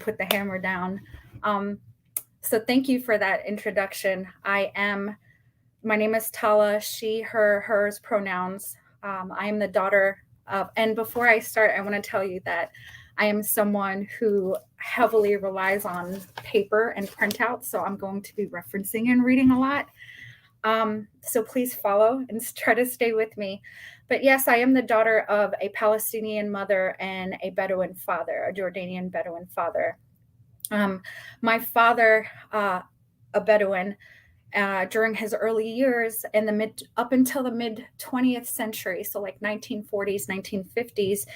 put the hammer down. So thank you for that introduction. My name is Tala, she, her, hers pronouns. I am the daughter of, and before I start, I want to tell you that I am someone who heavily relies on paper and printouts, so I'm going to be referencing and reading a lot. So please follow and try to stay with me. But yes, I am the daughter of a Palestinian mother and a Bedouin father, a Jordanian Bedouin father. My father, a Bedouin, during his early years up until the mid 20th century, so like 1940s, 1950s,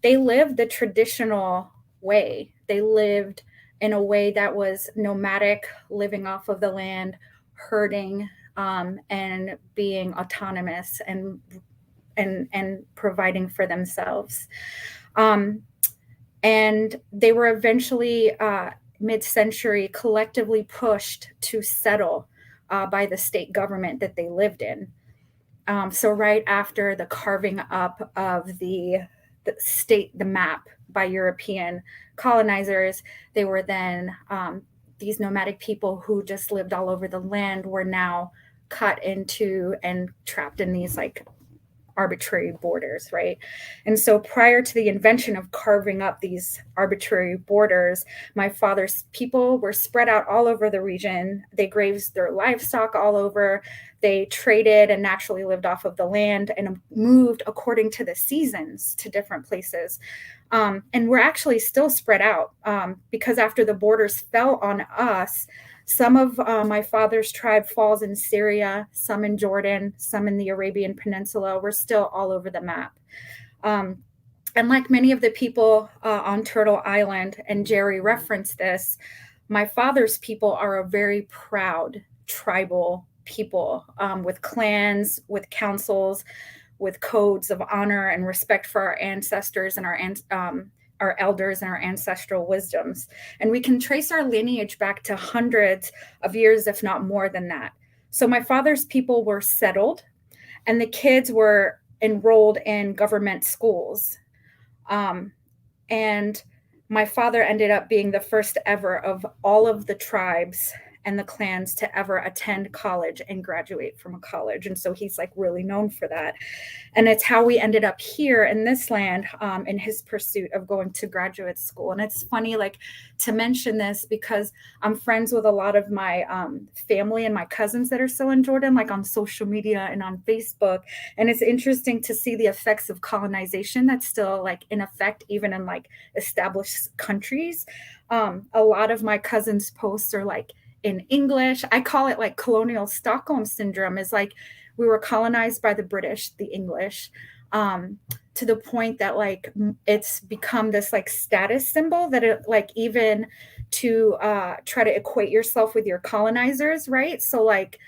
they lived the traditional way. They lived in a way that was nomadic, living off of the land, herding, and being autonomous and providing for themselves. And they were eventually mid-century collectively pushed to settle by the state government that they lived in. So right after the carving up of the map by European colonizers, they were then these nomadic people who just lived all over the land were now cut into and trapped in these like arbitrary borders, right? And so prior to the invention of carving up these arbitrary borders, my father's people were spread out all over the region. They grazed their livestock all over. They traded and naturally lived off of the land and moved according to the seasons to different places. And we're actually still spread out because after the borders fell on us, some of my father's tribe falls in Syria, some in Jordan, some in the Arabian Peninsula. We're still all over the map. And like many of the people on Turtle Island, and Jerry referenced this, my father's people are a very proud tribal people with clans, with councils, with codes of honor and respect for our ancestors and our elders and our ancestral wisdoms. And we can trace our lineage back to hundreds of years, if not more than that. So my father's people were settled and the kids were enrolled in government schools. And my father ended up being the first ever of all of the tribes and the clans to ever attend college and graduate from a college. And so he's like really known for that. And it's how we ended up here in this land in his pursuit of going to graduate school. And it's funny, like, to mention this because I'm friends with a lot of my family and my cousins that are still in Jordan, like on social media and on Facebook. And it's interesting to see the effects of colonization that's still like in effect, even in like established countries. A lot of my cousins' posts are like in English. I call it like colonial Stockholm syndrome, is like we were colonized by the British, the English, to the point that like it's become this like status symbol that it like even to try to equate yourself with your colonizers, right? So like,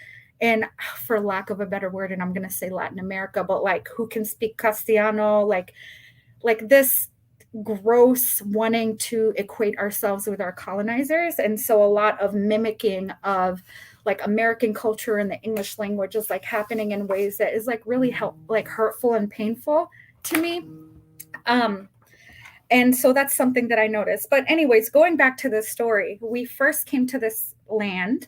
and for lack of a better word, and I'm going to say Latin America, but like who can speak Castellano, like this gross wanting to equate ourselves with our colonizers. And so a lot of mimicking of like American culture and the English language is like happening in ways that is like really hurtful and painful to me. And so that's something that I noticed. But anyways, going back to this story, we first came to this land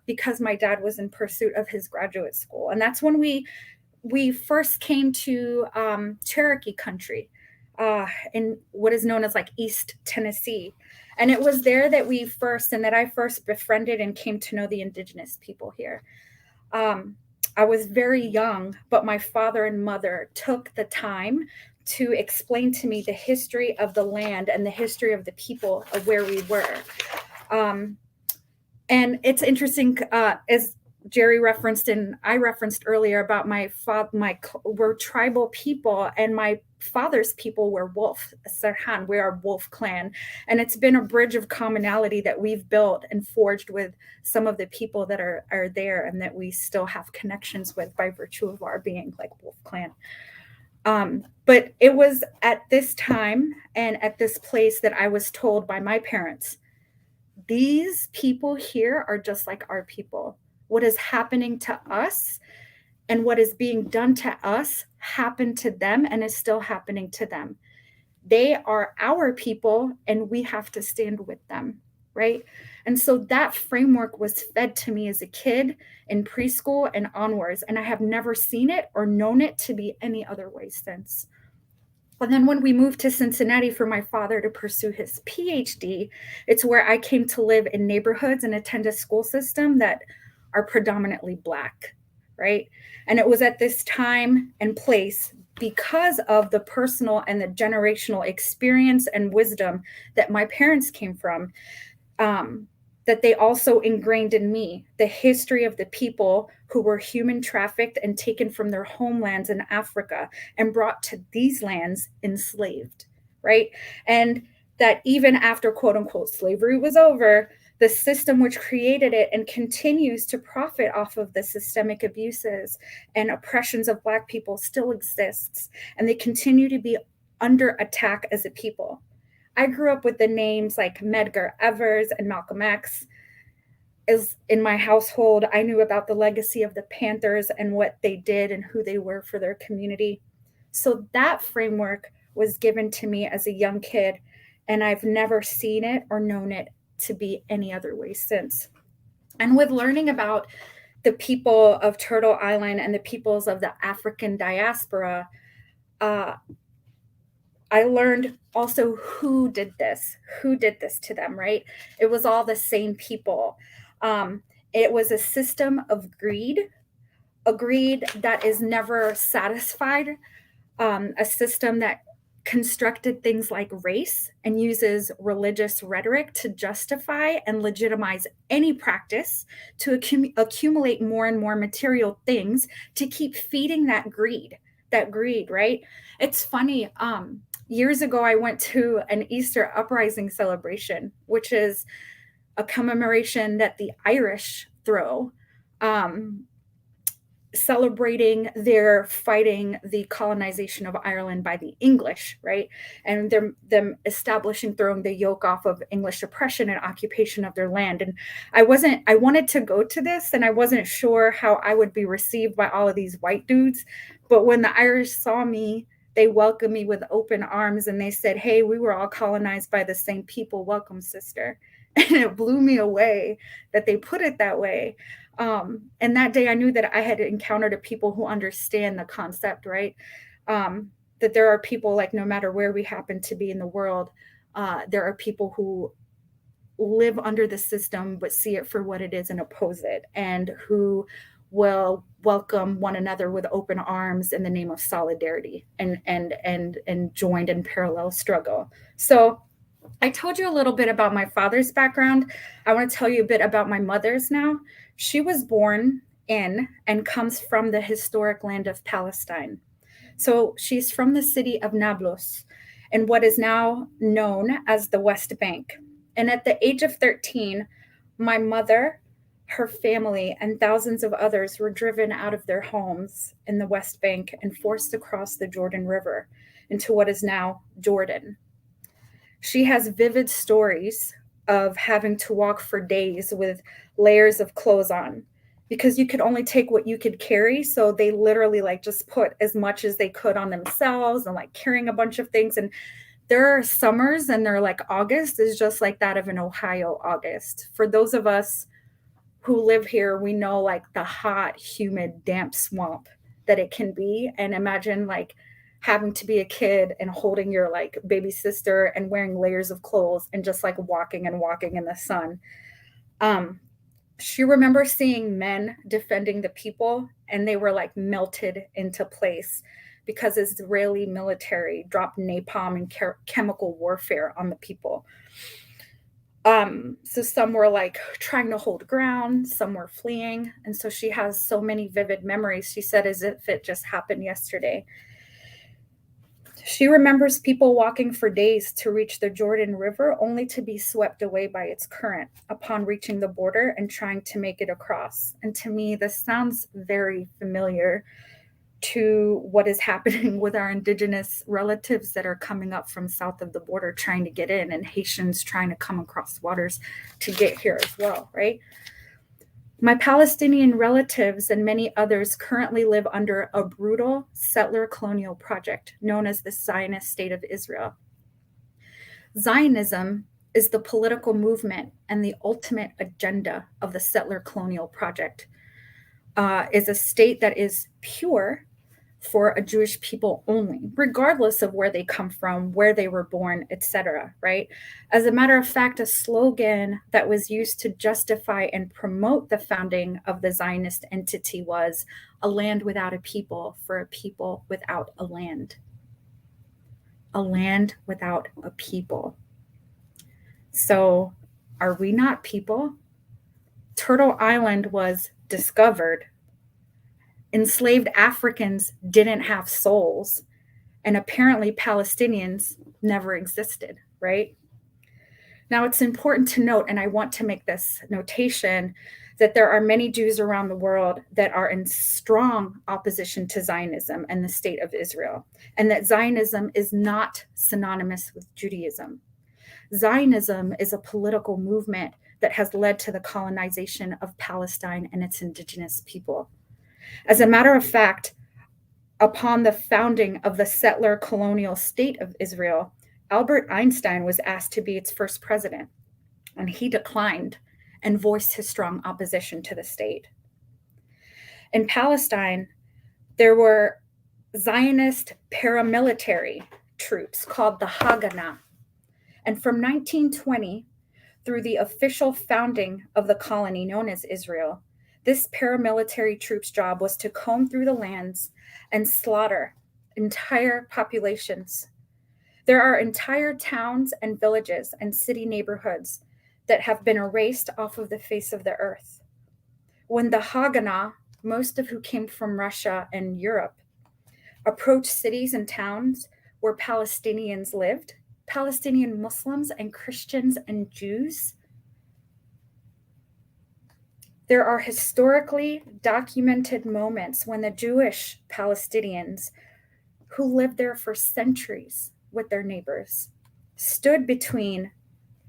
because my dad was in pursuit of his graduate school. And that's when we first came to Cherokee country. In what is known as like East Tennessee. And it was there that I first befriended and came to know the indigenous people here. I was very young, but my father and mother took the time to explain to me the history of the land and the history of the people of where we were. And it's interesting, as Jerry referenced and I referenced earlier about we're tribal people, and my father's people were Wolf, Serhan, we are Wolf clan. And it's been a bridge of commonality that we've built and forged with some of the people that are there and that we still have connections with by virtue of our being like Wolf clan. But it was at this time and at this place that I was told by my parents, these people here are just like our people. What is happening to us and what is being done to us happened to them and is still happening to them. They are our people and we have to stand with them, right? And so that framework was fed to me as a kid in preschool and onwards, and I have never seen it or known it to be any other way since. And then when we moved to Cincinnati for my father to pursue his PhD, it's where I came to live in neighborhoods and attend a school system that are predominantly Black, right? And it was at this time and place, because of the personal and the generational experience and wisdom that my parents came from, that they also ingrained in me the history of the people who were human trafficked and taken from their homelands in Africa and brought to these lands enslaved, right? And that even after quote unquote slavery was over, the system which created it and continues to profit off of the systemic abuses and oppressions of Black people still exists. And they continue to be under attack as a people. I grew up with the names like Medgar Evers and Malcolm X. As in my household, I knew about the legacy of the Panthers and what they did and who they were for their community. So that framework was given to me as a young kid, and I've never seen it or known it to be any other way since. And with learning about the people of Turtle Island and the peoples of the African diaspora, I learned also who did this to them, right? It was all the same people. It was a system of greed, a greed that is never satisfied, a system that constructed things like race and uses religious rhetoric to justify and legitimize any practice to accumulate more and more material things to keep feeding that greed, right? It's funny. Years ago, I went to an Easter uprising celebration, which is a commemoration that the Irish throw, celebrating their fighting the colonization of Ireland by the English, right? And them establishing, throwing the yoke off of English oppression and occupation of their land. And I wanted to go to this, and I wasn't sure how I would be received by all of these white dudes. But when the Irish saw me, they welcomed me with open arms, and they said, "Hey, we were all colonized by the same people. Welcome, sister." And it blew me away that they put it that way. And that day I knew that I had encountered a people who understand the concept, right? That there are people, like, no matter where we happen to be in the world, there are people who live under the system but see it for what it is and oppose it, and who will welcome one another with open arms in the name of solidarity and joined in parallel struggle. So I told you a little bit about my father's background. I want to tell you a bit about my mother's now. She was born in and comes from the historic land of Palestine. So she's from the city of Nablus in what is now known as the West Bank. And at the age of 13, my mother, her family, and thousands of others were driven out of their homes in the West Bank and forced to cross the Jordan River into what is now Jordan. She has vivid stories of having to walk for days with layers of clothes on because you could only take what you could carry. So they literally just put as much as they could on themselves and carrying a bunch of things. And there are summers and they're August is just like that of an Ohio August. For those of us who live here, we know the hot, humid, damp swamp that it can be. And imagine having to be a kid and holding your baby sister and wearing layers of clothes and just walking and walking in the sun. She remembers seeing men defending the people, and they were melted into place because Israeli military dropped napalm and chemical warfare on the people. So some were trying to hold ground, some were fleeing. And so she has so many vivid memories. She said as if it just happened yesterday. She remembers people walking for days to reach the Jordan River, only to be swept away by its current upon reaching the border and trying to make it across. And to me, this sounds very familiar to what is happening with our Indigenous relatives that are coming up from south of the border trying to get in, and Haitians trying to come across waters to get here as well, right? My Palestinian relatives and many others currently live under a brutal settler colonial project known as the Zionist State of Israel. Zionism is the political movement and the ultimate agenda of the settler colonial project. Is a state that is pure for a Jewish people only, regardless of where they come from, where they were born, etc., right? As a matter of fact, a slogan that was used to justify and promote the founding of the Zionist entity was "a land without a people for a people without a land." A land without a people. So Are we not people? Turtle Island was discovered. Enslaved Africans didn't have souls. And apparently Palestinians never existed, right? Now, it's important to note, and I want to make this notation, that there are many Jews around the world that are in strong opposition to Zionism and the state of Israel, and that Zionism is not synonymous with Judaism. Zionism is a political movement that has led to the colonization of Palestine and its indigenous people. As a matter of fact, upon the founding of the settler colonial state of Israel, Albert Einstein was asked to be its first president, and he declined and voiced his strong opposition to the state. In Palestine, there were Zionist paramilitary troops called the Haganah. And from 1920 through the official founding of the colony known as Israel, this paramilitary troops' job was to comb through the lands and slaughter entire populations. There are entire towns and villages and city neighborhoods that have been erased off of the face of the earth. When the Haganah, most of who came from Russia and Europe, approached cities and towns where Palestinians lived, Palestinian Muslims and Christians and Jews, there are historically documented moments when the Jewish Palestinians who lived there for centuries with their neighbors stood between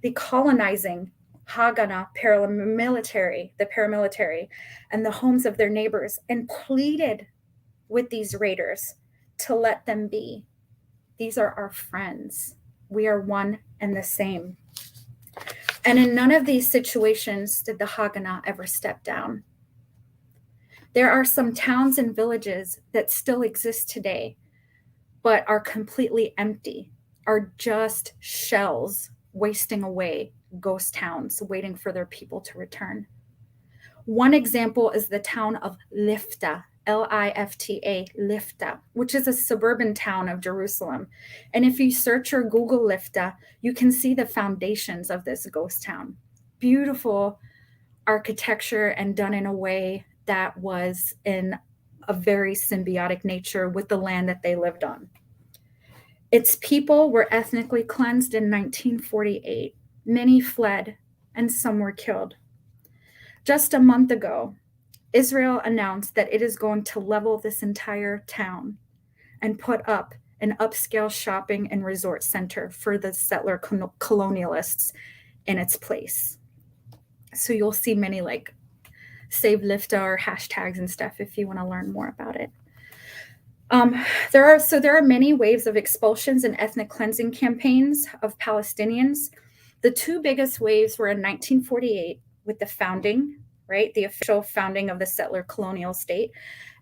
the colonizing Haganah paramilitary, and the homes of their neighbors, and pleaded with these raiders to let them be. These are our friends. We are one and the same. And in none of these situations did the Haganah ever step down. There are some towns and villages that still exist today, but are completely empty, are just shells wasting away, ghost towns waiting for their people to return. One example is the town of Lifta, Lifta, Lifta, which is a suburban town of Jerusalem. And if you search or Google Lifta, you can see the foundations of this ghost town. Beautiful architecture and done in a way that was in a very symbiotic nature with the land that they lived on. Its people were ethnically cleansed in 1948. Many fled and some were killed. Just a month ago, Israel announced that it is going to level this entire town and put up an upscale shopping and resort center for the settler colonialists in its place. So you'll see many like Save Lifta or hashtags and stuff if you want to learn more about it. There are many waves of expulsions and ethnic cleansing campaigns of Palestinians. The two biggest waves were in 1948 with the founding, right, the official founding of the settler colonial state,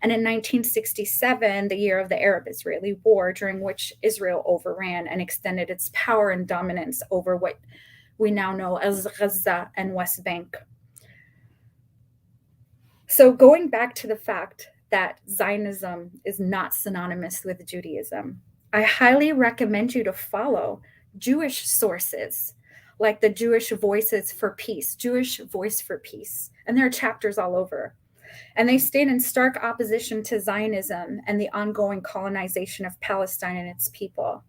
and in 1967, the year of the Arab-Israeli War, during which Israel overran and extended its power and dominance over what we now know as Gaza and West Bank. So going back to the fact that Zionism is not synonymous with Judaism, I highly recommend you to follow Jewish sources like the Jewish Voices for Peace, Jewish Voice for Peace, and there are chapters all over. And they stand in stark opposition to Zionism and the ongoing colonization of Palestine and its people.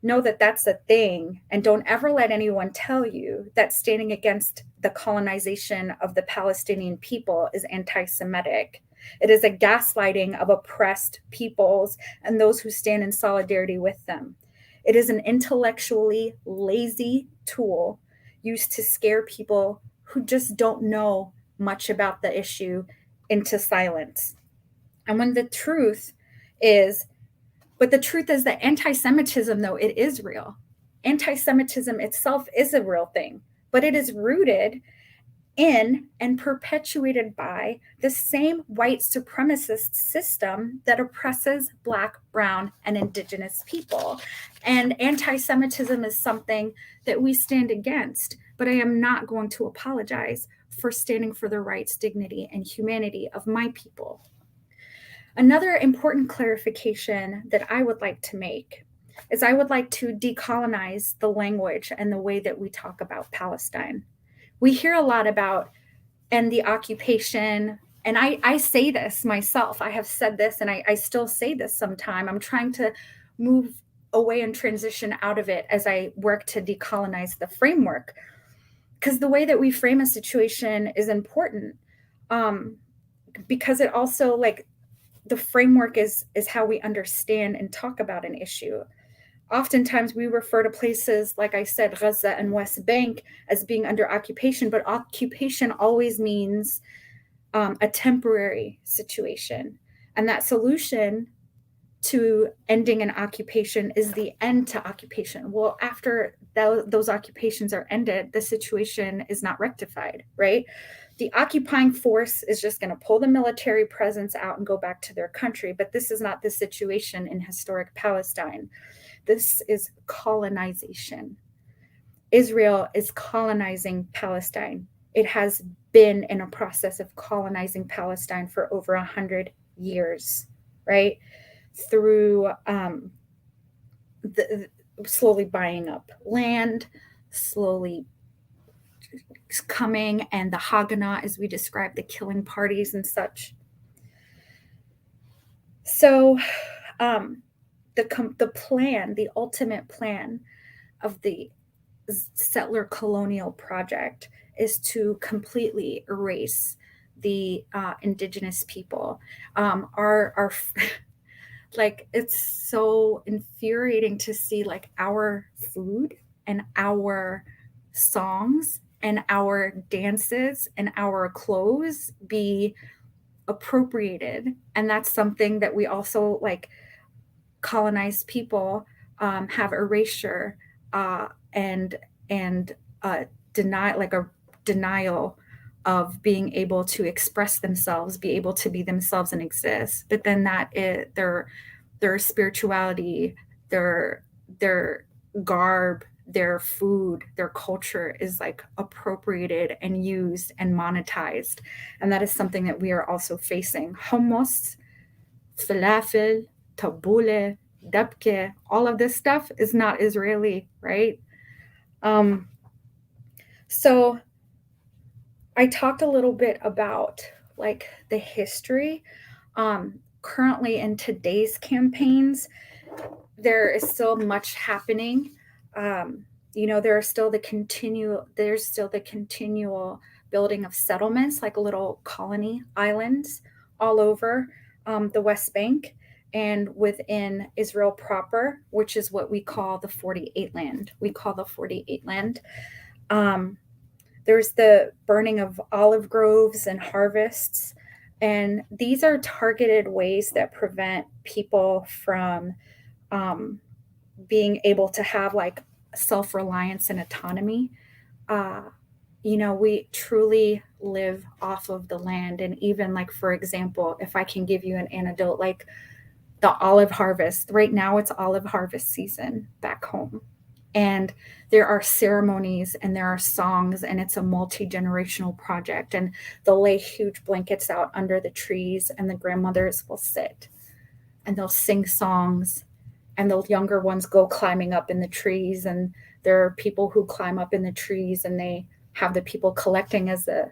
Know that that's a thing, and don't ever let anyone tell you that standing against the colonization of the Palestinian people is anti-Semitic. It is a gaslighting of oppressed peoples and those who stand in solidarity with them. It is an intellectually lazy tool used to scare people who just don't know much about the issue into silence. And when the truth is that anti-Semitism, though, it is real. Anti-Semitism itself is a real thing, but it is rooted in and perpetuated by the same white supremacist system that oppresses Black, Brown, and Indigenous people. And anti-Semitism is something that we stand against, but I am not going to apologize for standing for the rights, dignity, and humanity of my people. Another important clarification that I would like to make is I would like to decolonize the language and the way that we talk about Palestine. We hear a lot about and the occupation, and I say this myself. I have said this, and I still say this sometime. I'm trying to move away and transition out of it as I work to decolonize the framework, because the way that we frame a situation is important, because it also, like, the framework is how we understand and talk about an issue. Oftentimes we refer to places, like I said, Gaza and West Bank, as being under occupation, but occupation always means a temporary situation. And that solution to ending an occupation is the end to occupation. Well, after those occupations are ended, the situation is not rectified, right? The occupying force is just going to pull the military presence out and go back to their country. But this is not the situation in historic Palestine. This is colonization. Israel is colonizing Palestine. It has been in a process of colonizing Palestine for over 100 years, right? Through slowly buying up land, slowly coming, and the Haganah, as we describe, the killing parties and such. So the plan, the ultimate plan of the settler colonial project is to completely erase the indigenous people. Our like, it's so infuriating to see, like, our food and our songs and our dances and our clothes be appropriated. And that's something that we also, like, colonized people have erasure and denial of being able to express themselves, be able to be themselves and exist. But then their spirituality, their garb, their food, their culture is, like, appropriated and used and monetized. And that is something that we are also facing. Hummus, falafel, tabbouleh, dabke, all of this stuff is not Israeli, right? So I talked a little bit about, like, the history. Currently in today's campaigns, there is still much happening. There's still the continual building of settlements, like little colony islands all over the West Bank and within Israel proper, which is what we call the 48 land. We call the 48 land. There's the burning of olive groves and harvests. And these are targeted ways that prevent people from being able to have, like, self-reliance and autonomy. We truly live off of the land. And even, like, for example, if I can give you an anecdote, like the olive harvest, right now it's olive harvest season back home. And there are ceremonies and there are songs, and it's a multi-generational project. And they'll lay huge blankets out under the trees, and the grandmothers will sit and they'll sing songs, and the younger ones go climbing up in the trees. And there are people who climb up in the trees, and they have the people collecting as the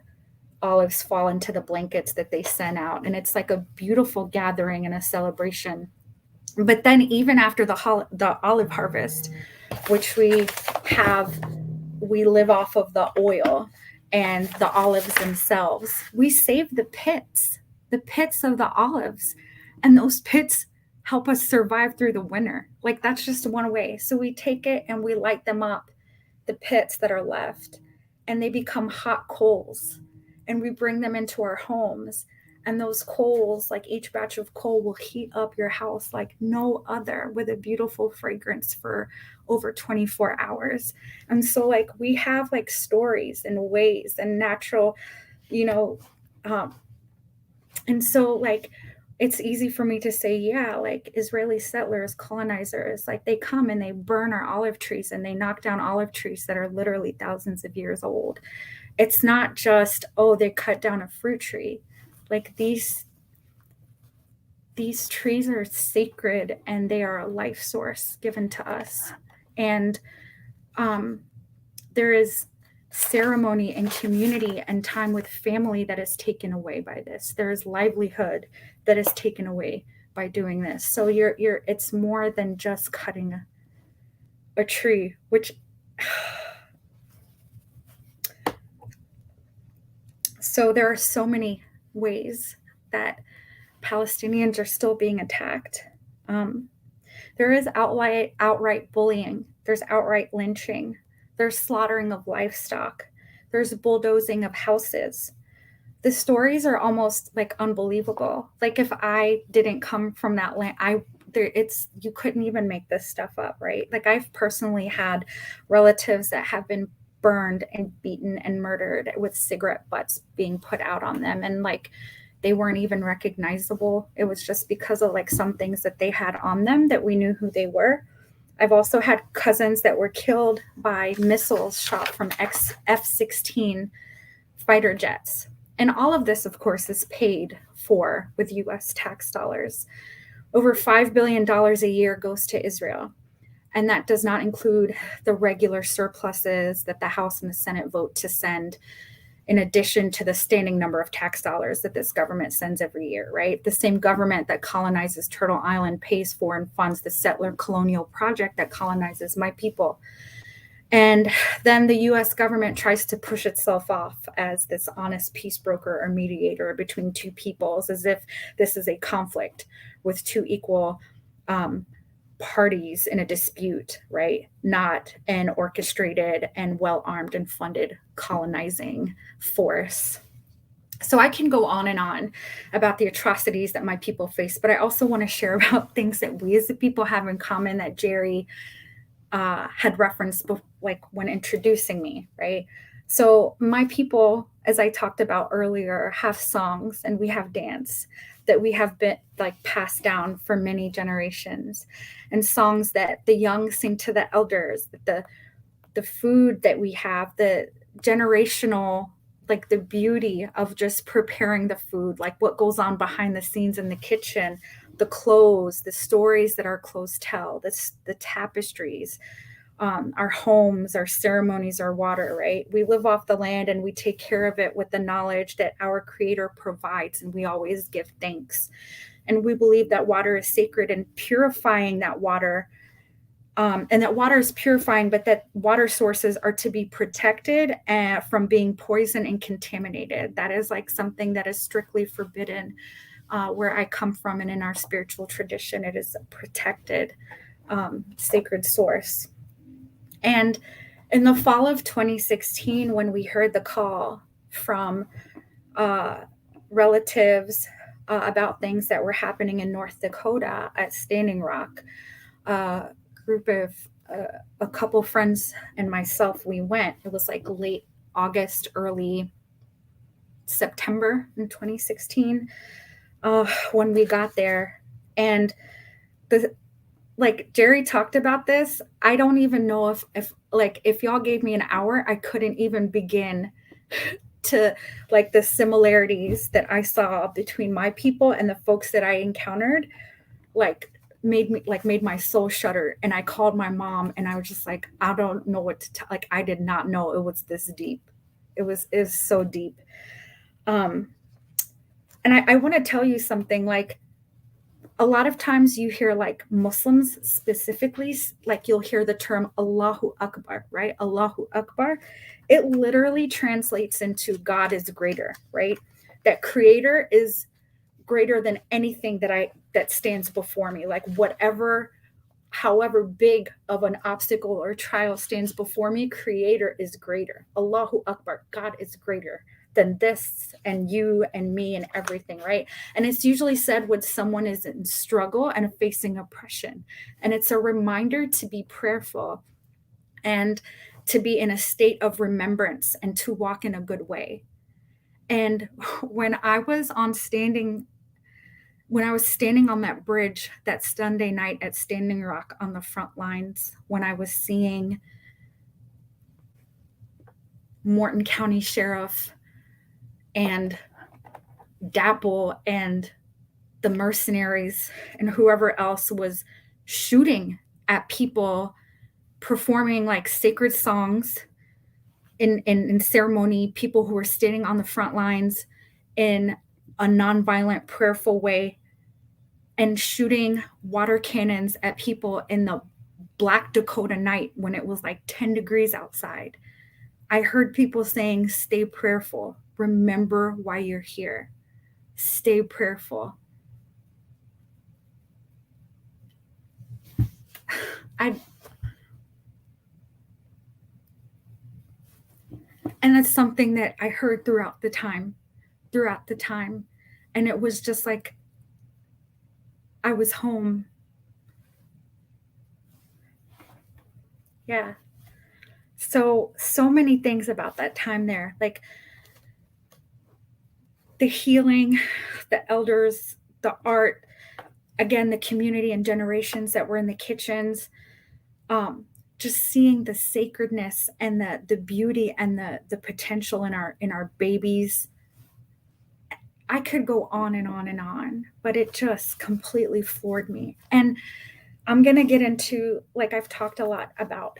olives fall into the blankets that they send out. And it's like a beautiful gathering and a celebration. But then even after the olive harvest, which we live off of the oil and the olives themselves, we save the pits of the olives, and those pits help us survive through the winter. Like, that's just one way. So we take it and we light them up, the pits that are left, and they become hot coals, and we bring them into our homes. And those coals, like, each batch of coal will heat up your house like no other, with a beautiful fragrance for over 24 hours. And so, like, we have, like, stories and ways and natural, and so, like, it's easy for me to say, yeah, like, Israeli settlers, colonizers, like, they come and they burn our olive trees, and they knock down olive trees that are literally thousands of years old. It's not just, oh, they cut down a fruit tree. Like, these these trees are sacred and they are a life source given to us. And there is ceremony and community and time with family that is taken away by this. There is livelihood that is taken away by doing this. So it's more than just cutting a tree, which so there are so many ways that Palestinians are still being attacked. There is outright bullying. There's outright lynching. There's slaughtering of livestock. There's bulldozing of houses. The stories are almost like unbelievable. Like if I didn't come from that land, you couldn't even make this stuff up, right? Like I've personally had relatives that have been burned and beaten and murdered with cigarette butts being put out on them, and like they weren't even recognizable. It was just because of like some things that they had on them that we knew who they were. I've also had cousins that were killed by missiles shot from F-16 fighter jets. And all of this, of course, is paid for with US tax dollars. Over $5 billion a year goes to Israel. And that does not include the regular surpluses that the House and the Senate vote to send, in addition to the standing number of tax dollars that this government sends every year, right? The same government that colonizes Turtle Island pays for and funds the settler colonial project that colonizes my people. And then the US government tries to push itself off as this honest peace broker or mediator between two peoples, as if this is a conflict with two equal parties in a dispute, right? Not an orchestrated and well-armed and funded colonizing force. So I can go on and on about the atrocities that my people face, but I also want to share about things that we as a people have in common that Jerry had referenced like when introducing me, right? So my people, as I talked about earlier, have songs and we have dance that we have been like passed down for many generations, and songs that the young sing to the elders, the food that we have, the generational, like the beauty of just preparing the food, like what goes on behind the scenes in the kitchen, the clothes, the stories that our clothes tell, the tapestries, our homes, our ceremonies, our water, right? We live off the land and we take care of it with the knowledge that our Creator provides, and we always give thanks. And we believe that water is sacred, and purifying that water, and that water is purifying, but that water sources are to be protected from being poisoned and contaminated. That is like something that is strictly forbidden where I come from, and in our spiritual tradition, it is a protected sacred source. And in the fall of 2016, when we heard the call from relatives about things that were happening in North Dakota at Standing Rock, a group of a couple friends and myself, we went. It was like late August, early September in 2016 when we got there. And like Jerry talked about this, I don't even know if y'all gave me an hour, I couldn't even begin to like the similarities that I saw between my people and the folks that I encountered, made my soul shudder. And I called my mom and I was just like, I don't know what to tell. Like, I did not know it was this deep. It was so deep. And I want to tell you something, like, a lot of times you hear like Muslims specifically, like you'll hear the term Allahu Akbar, right? Allahu Akbar. It literally translates into God is greater, right? That Creator is greater than anything that stands before me. Like however big of an obstacle or trial stands before me, Creator is greater. Allahu Akbar. God is greater than this and you and me and everything, right? And it's usually said when someone is in struggle and facing oppression. And it's a reminder to be prayerful and to be in a state of remembrance and to walk in a good way. And when I was standing on that bridge that Sunday night at Standing Rock on the front lines, when I was seeing Morton County Sheriff and DAPL and the mercenaries and whoever else was shooting at people performing like sacred songs in ceremony, people who were standing on the front lines in a nonviolent, prayerful way, and shooting water cannons at people in the Black Dakota night when it was like 10 degrees outside. I heard people saying, stay prayerful. Remember why you're here. Stay prayerful. And that's something that I heard throughout the time. And it was just like, I was home. Yeah. So many things about that time there, like the healing, the elders, the art, again, the community and generations that were in the kitchens, just seeing the sacredness and the beauty and the potential in our babies. I could go on and on and on, but it just completely floored me. And I'm going to get into, like, I've talked a lot about,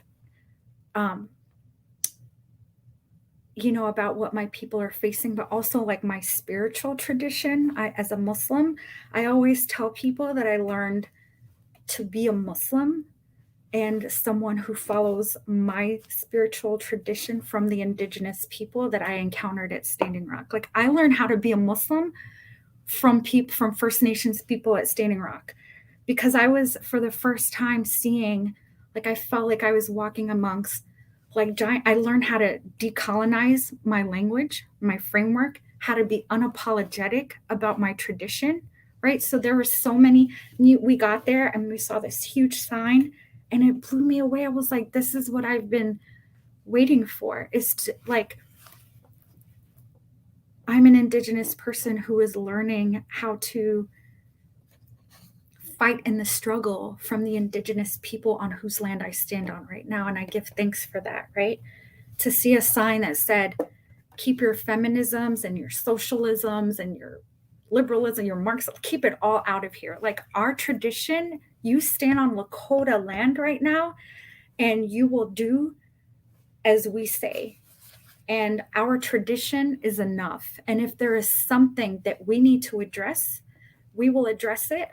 about what my people are facing, but also like my spiritual tradition. As a Muslim, I always tell people that I learned to be a Muslim and someone who follows my spiritual tradition from the indigenous people that I encountered at Standing Rock. Like, I learned how to be a Muslim from First Nations people at Standing Rock, because I was, for the first time, seeing, like, I felt like I was walking amongst like giant. I learned how to decolonize my language, my framework, how to be unapologetic about my tradition, right? So there were so many, we got there and we saw this huge sign and it blew me away. I was like, this is what I've been waiting for, is to, like, I'm an Indigenous person who is learning how to fight in the struggle from the Indigenous people on whose land I stand on right now. And I give thanks for that, right? To see a sign that said, keep your feminisms and your socialisms and your liberalism, your Marxism, keep it all out of here. Like, our tradition, you stand on Lakota land right now and you will do as we say. And our tradition is enough. And if there is something that we need to address, we will address it,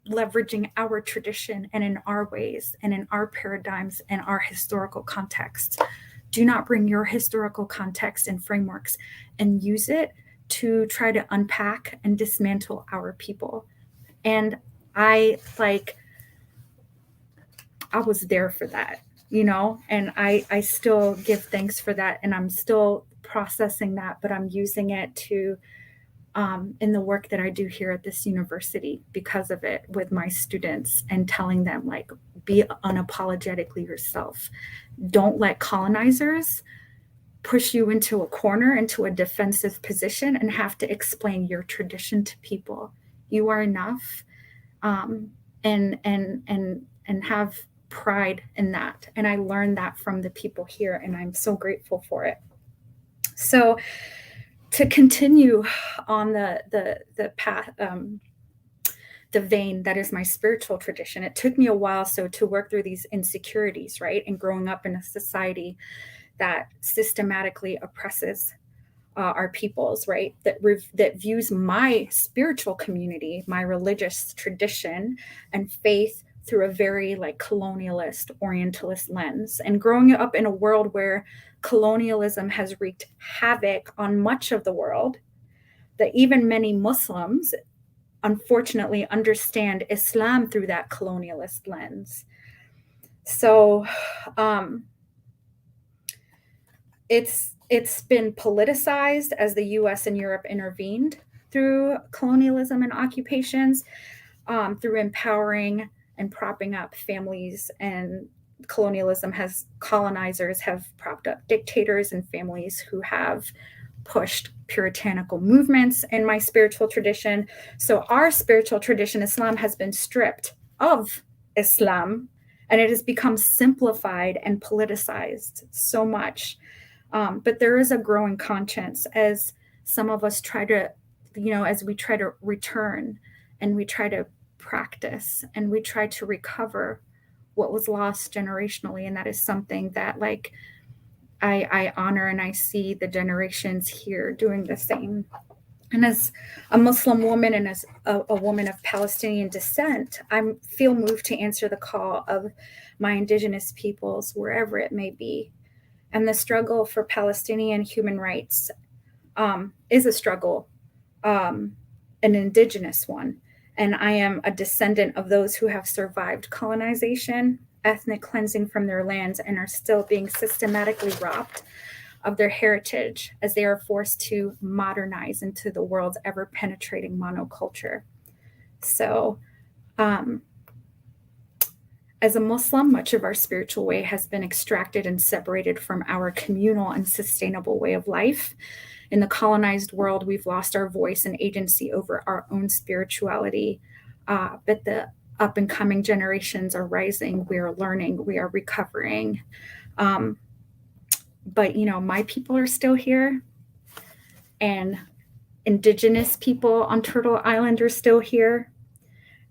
leveraging our tradition and in our ways and in our paradigms and our historical context. Do not bring your historical context and frameworks and use it to try to unpack and dismantle our people. And I was there for that, and I still give thanks for that. And I'm still processing that, but I'm using it to in the work that I do here at this university because of it, with my students, and telling them, like, be unapologetically yourself. Don't let colonizers push you into a corner, into a defensive position, and have to explain your tradition to people. You are enough, and have pride in that. And I learned that from the people here, and I'm so grateful for it. So, to continue on the path, the vein that is my spiritual tradition, it took me a while to work through these insecurities, right? And growing up in a society that systematically oppresses our peoples, right? That views my spiritual community, my religious tradition and faith, through a very like colonialist, orientalist lens. And growing up in a world where colonialism has wreaked havoc on much of the world, that even many Muslims, unfortunately, understand Islam through that colonialist lens. So it's been politicized as the US and Europe intervened through colonialism and occupations, through empowering and propping up families, and colonizers have propped up dictators and families who have pushed puritanical movements in my spiritual tradition. So our spiritual tradition, Islam, has been stripped of Islam, and it has become simplified and politicized so much. But there is a growing conscience as some of us try to, as we try to return and we try to practice and we try to recover what was lost generationally. And that is something that like I honor, and I see the generations here doing the same. And as a Muslim woman and as a woman of Palestinian descent, I feel moved to answer the call of my Indigenous peoples, wherever it may be. And the struggle for Palestinian human rights is a struggle, an Indigenous one. And I am a descendant of those who have survived colonization, ethnic cleansing from their lands, and are still being systematically robbed of their heritage as they are forced to modernize into the world's ever-penetrating monoculture. So, as a Muslim, much of our spiritual way has been extracted and separated from our communal and sustainable way of life. In the colonized world, we've lost our voice and agency over our own spirituality, but the up and coming generations are rising. We are learning, we are recovering. But, you know, my people are still here, and Indigenous people on Turtle Island are still here.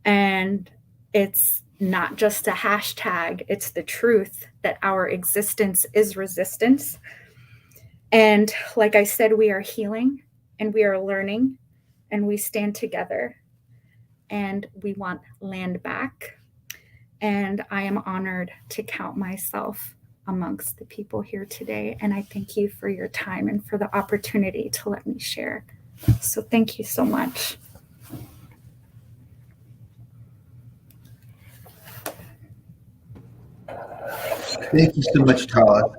And it's not just a hashtag, it's the truth that our existence is resistance. And like I said, we are healing and we are learning and we stand together and we want land back. And I am honored to count myself amongst the people here today. And I thank you for your time and for the opportunity to let me share. So thank you so much. Thank you so much, Tala.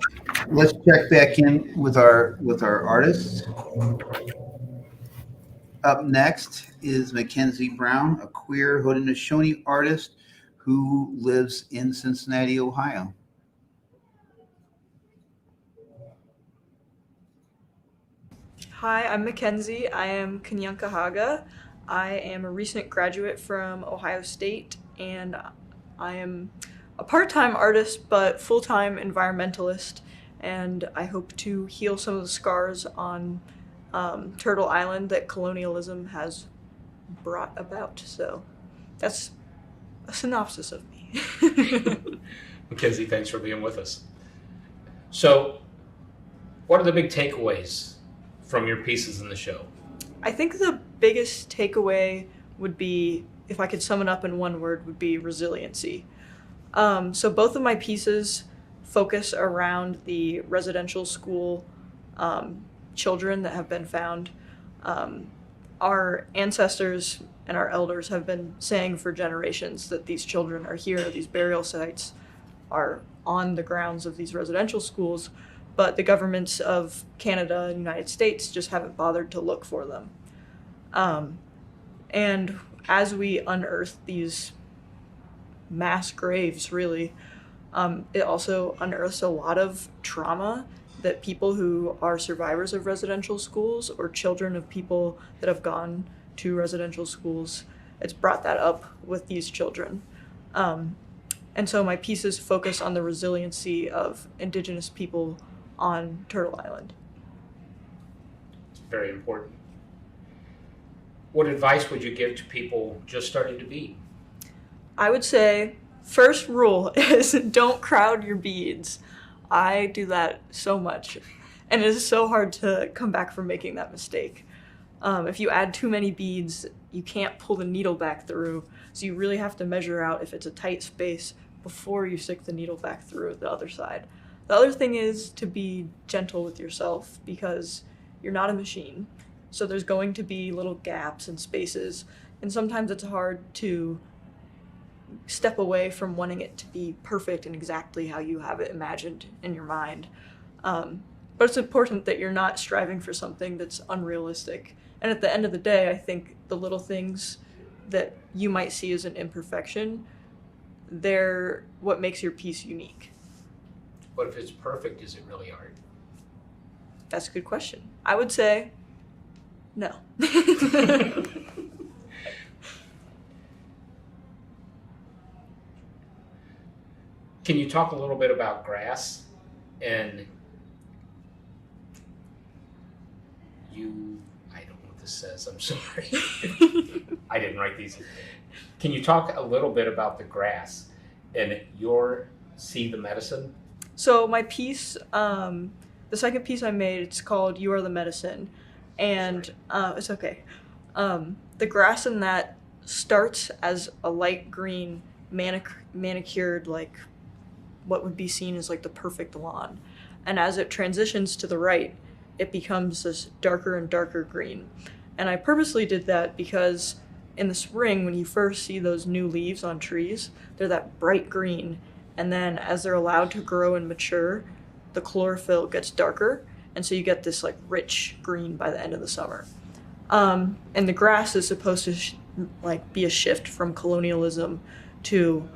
Let's check back in with our artists. Up next is Mackenzie Brown, a queer Haudenosaunee artist who lives in Cincinnati, Ohio. Hi, I'm Mackenzie. I am Kanyankahaga. I am a recent graduate from Ohio State, and I am a part-time artist but full-time environmentalist, and I hope to heal some of the scars on Turtle Island that colonialism has brought about. So that's a synopsis of me. Mackenzie, thanks for being with us. So what are the big takeaways from your pieces in the show? I think the biggest takeaway would be, if I could sum it up in one word, would be resiliency. So both of my pieces focus around the residential school children that have been found. Our ancestors and our elders have been saying for generations that these children are here, these burial sites are on the grounds of these residential schools, but the governments of Canada and the United States just haven't bothered to look for them. And as we unearth these mass graves, really, it also unearths a lot of trauma that people who are survivors of residential schools or children of people that have gone to residential schools, it's brought that up with these children. And so my pieces focus on the resiliency of Indigenous people on Turtle Island. It's very important. What advice would you give to people just starting to be? I would say, first rule is don't crowd your beads. I do that so much, and it is so hard to come back from making that mistake. If you add too many beads, you can't pull the needle back through, so you really have to measure out if it's a tight space before you stick the needle back through the other side. The other thing is to be gentle with yourself, because you're not a machine. So there's going to be little gaps and spaces, and sometimes it's hard to step away from wanting it to be perfect and exactly how you have it imagined in your mind. But it's important that you're not striving for something that's unrealistic. And at the end of the day, I think the little things that you might see as an imperfection, they're what makes your piece unique. But if it's perfect, is it really art? That's a good question. I would say no. Can you talk a little bit about grass? And I don't know what this says. I'm sorry. I didn't write these. Can you talk a little bit about the grass and your See the Medicine? So my piece, the second piece I made, it's called You Are the Medicine. And it's okay. The grass in that starts as a light green manicured, like what would be seen as like the perfect lawn. And as it transitions to the right, it becomes this darker and darker green. And I purposely did that because in the spring, when you first see those new leaves on trees, they're that bright green. And then as they're allowed to grow and mature, the chlorophyll gets darker. And so you get this like rich green by the end of the summer. And the grass is supposed to be a shift from colonialism to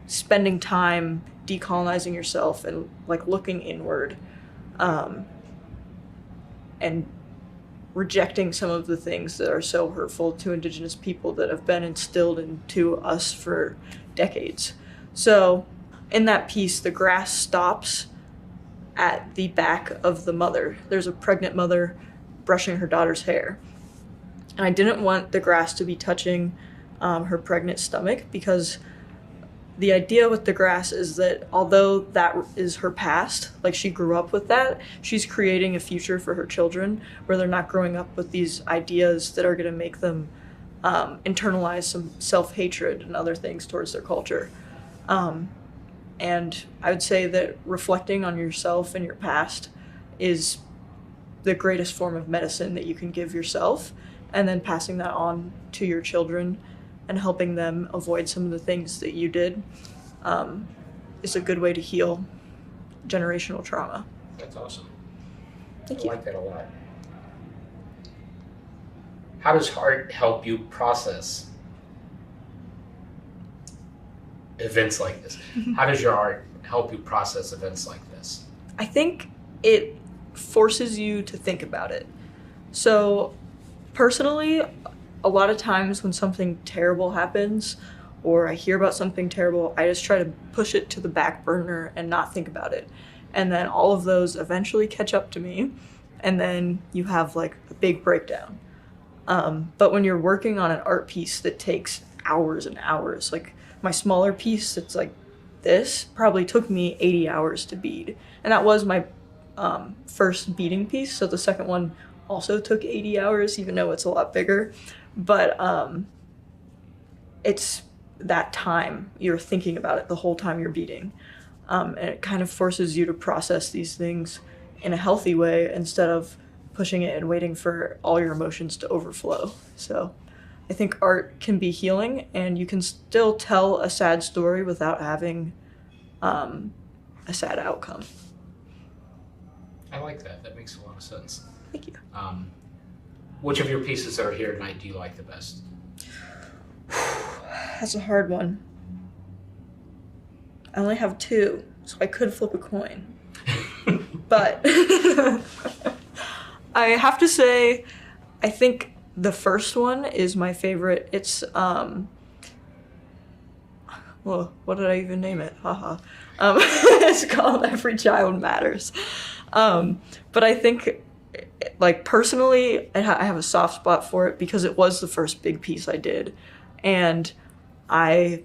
spending time decolonizing yourself and like looking inward, and rejecting some of the things that are so hurtful to Indigenous people that have been instilled into us for decades. So in that piece, the grass stops at the back of the mother. There's a pregnant mother brushing her daughter's hair. And I didn't want the grass to be touching her pregnant stomach, because the idea with the grass is that although that is her past, like she grew up with that, she's creating a future for her children where they're not growing up with these ideas that are going to make them internalize some self-hatred and other things towards their culture. And I would say that reflecting on yourself and your past is the greatest form of medicine that you can give yourself, and then passing that on to your children and helping them avoid some of the things that you did is a good way to heal generational trauma. That's awesome. Thank I you. like that a lot. How does art help you process events like this? How does your art help you process events like this? I think it forces you to think about it. So personally, a lot of times when something terrible happens or I hear about something terrible, I just try to push it to the back burner and not think about it. And then all of those eventually catch up to me, and then you have like a big breakdown. But when you're working on an art piece that takes hours and hours, like my smaller piece that's like this probably took me 80 hours to bead. And that was my first beading piece, so the second one also took 80 hours, even though it's a lot bigger. But it's that time you're thinking about it the whole time you're beading. And it kind of forces you to process these things in a healthy way instead of pushing it and waiting for all your emotions to overflow. So I think art can be healing, and you can still tell a sad story without having a sad outcome. I like that. That makes a lot of sense. Thank you. Which of your pieces that are here tonight do you like the best? That's a hard one. I only have two, so I could flip a coin. But I have to say, I think the first one is my favorite. It's, well, what did I even name it? Haha. It's called Every Child Matters. But I think, like, personally, I have a soft spot for it because it was the first big piece I did. And I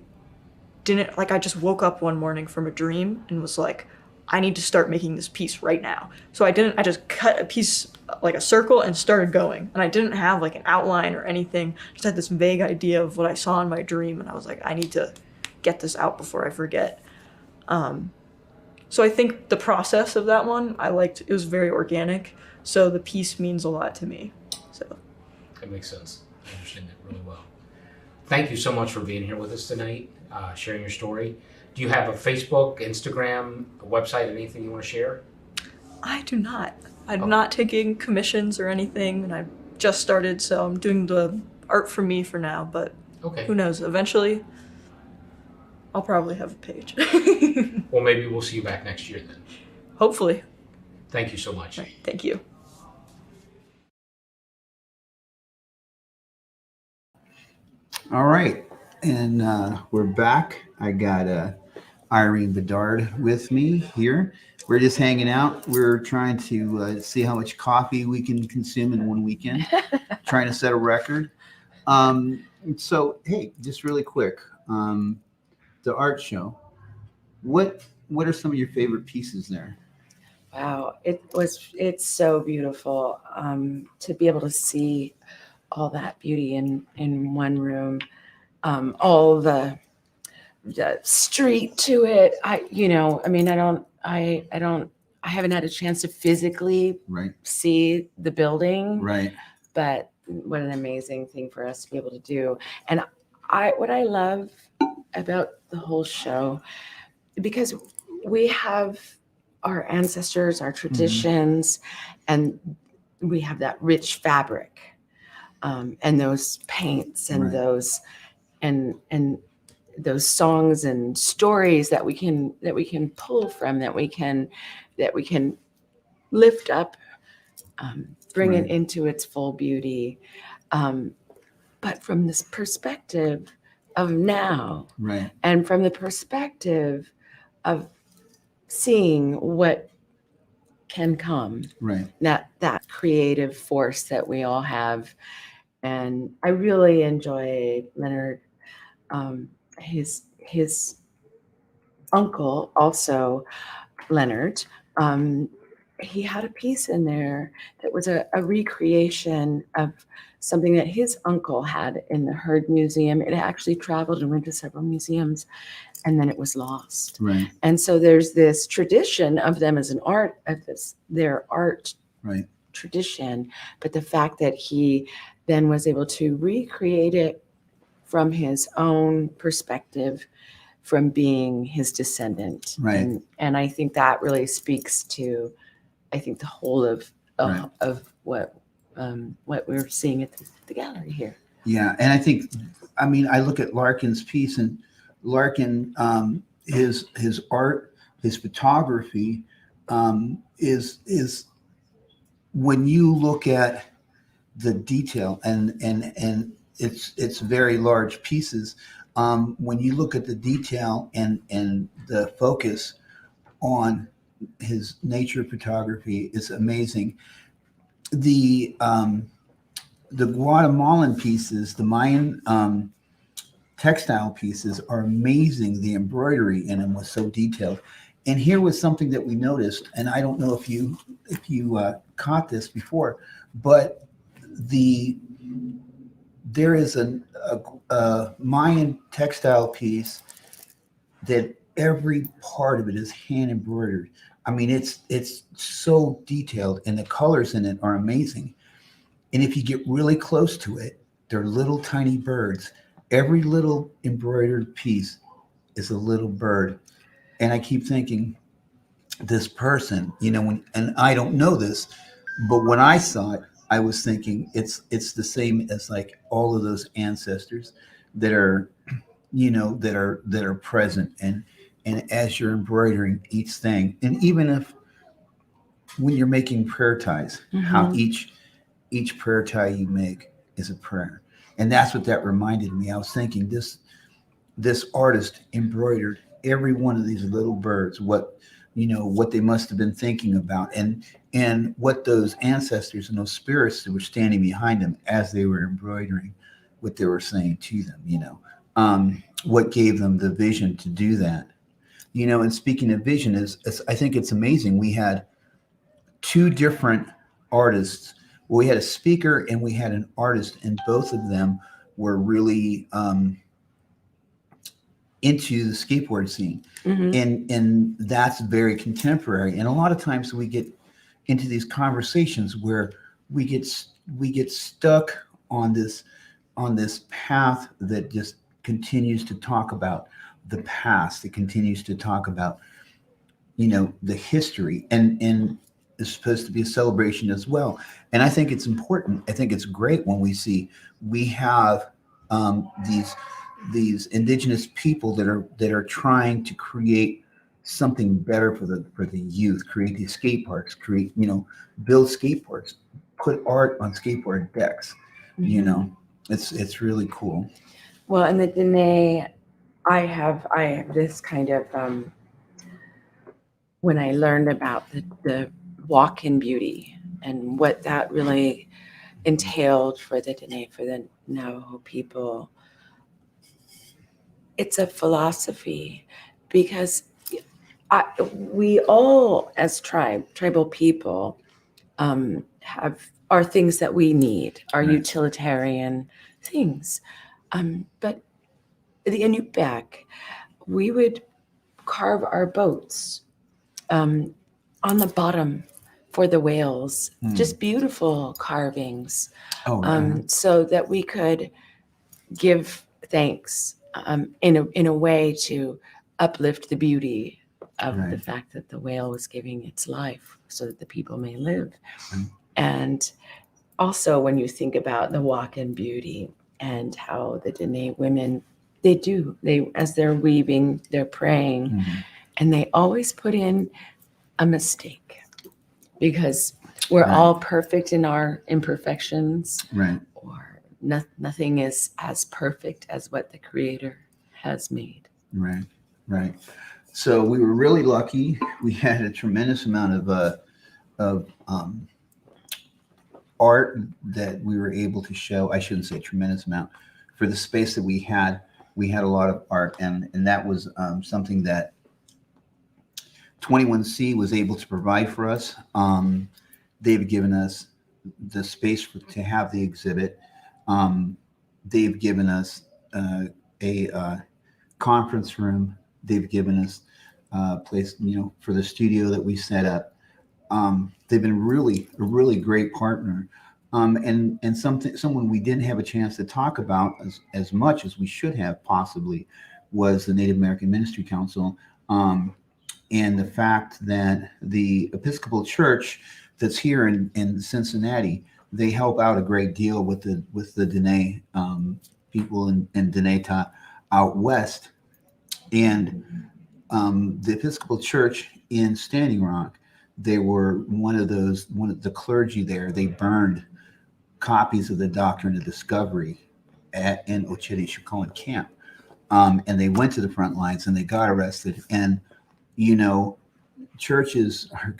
didn't, like, I just woke up one morning from a dream and was like, I need to start making this piece right now. So I just cut a piece, like a circle, and started going. And I didn't have like an outline or anything. Just had this vague idea of what I saw in my dream. And I was like, I need to get this out before I forget. So I think the process of that one, I liked. It was very organic. So the piece means a lot to me. So That makes sense. I understand that really well. Thank you so much for being here with us tonight, sharing your story. Do you have a Facebook, Instagram, a website, anything you want to share? I do not. I'm not taking commissions or anything, and I just started, so I'm doing the art for me for now, but who knows? Eventually, I'll probably have a page. Well, maybe we'll see you back next year then. Hopefully. Thank you so much. Thank you. All right, and we're back. I got Irene Bedard with me here. We're just hanging out. We're trying to see how much coffee we can consume in one weekend, trying to set a record. So, hey, just really quick, the art show. What are some of your favorite pieces there? Wow, it's so beautiful to be able to see all that beauty in one room. All the street to it. I haven't had a chance to physically see the building. Right. But what an amazing thing for us to be able to do. And what I love about the whole show, because we have our ancestors, our traditions, and we have that rich fabric, and those paints and those and those songs and stories that we can pull from, that we can lift up, bring it into its full beauty, but from this perspective of now, and from the perspective of seeing what can come, that creative force that we all have. And I really enjoy Leonard. His uncle, also Leonard, he had a piece in there that was a recreation of something that his uncle had in the Heard Museum. It actually traveled and went to several museums, and then it was lost. And so there's this tradition of them as their art tradition, but the fact that he then was able to recreate it from his own perspective, from being his descendant. And I think that really speaks to, I think, the whole of what we're seeing at the gallery here. Yeah, and I think, I look at Larkin's piece, and Larkin, his art, his photography, is when you look at the detail, and it's very large pieces. When you look at the detail and the focus on his nature photography, is amazing. The Guatemalan pieces, the Mayan textile pieces are amazing. The embroidery in them was so detailed. And here was something that we noticed, and I don't know if you caught this before, but there is a Mayan textile piece that every part of it is hand embroidered. It's so detailed, and the colors in it are amazing. And if you get really close to it, they're little tiny birds. Every little embroidered piece is a little bird. And I keep thinking, this person, and I don't know this, but when I saw it, I was thinking it's the same as like all of those ancestors that are, that are present, and as you're embroidering each thing, and even if when you're making prayer ties, how each prayer tie you make is a prayer. And that's what that reminded me. I was thinking this artist embroidered every one of these little birds, what they must have been thinking about, and what those ancestors and those spirits that were standing behind them as they were embroidering, what they were saying to them, what gave them the vision to do that. And speaking of vision, I think it's amazing. We had two different artists. Well, we had a speaker and we had an artist, and both of them were really into the skateboard scene. And that's very contemporary. And a lot of times we get into these conversations where we get stuck on this path that just continues to talk about the past. It continues to talk about the history, and is supposed to be a celebration as well. And I think it's important. I think it's great when we have these indigenous people that are trying to create something better for the youth, create these skate parks, build skateboards, put art on skateboard decks. It's really cool. Well, and the Dene I have this kind of when I learned about the walk-in beauty and what that really entailed for the Dene, for the Navajo people. It's a philosophy because we all, as tribal people, are things that we need, are utilitarian things. But the Inupiaq, we would carve our boats on the bottom for the whales, just beautiful carvings, so that we could give thanks in a way to uplift the beauty of the fact that the whale was giving its life so that the people may live. And also when you think about the walk-in beauty and how the Dene women, they as they're weaving, they're praying, and they always put in a mistake because we're all perfect in our imperfections, or nothing is as perfect as what the Creator has made. Right. So we were really lucky. We had a tremendous amount of art that we were able to show. I shouldn't say tremendous amount. For the space that we had a lot of art, and that was something that 21C was able to provide for us. They've given us the space to have the exhibit. They've given us a conference room. They've given us a place, for the studio that we set up. They've been a really great partner. And someone we didn't have a chance to talk about as much as we should have possibly was the Native American Ministry Council. And the fact that the Episcopal Church that's here in Cincinnati, they help out a great deal with the Dene people in Deneta out west. And the Episcopal Church in Standing Rock, they were one of the clergy there. They burned copies of the Doctrine of Discovery in Ochedi-Shikoan camp. And they went to the front lines and they got arrested. And, churches are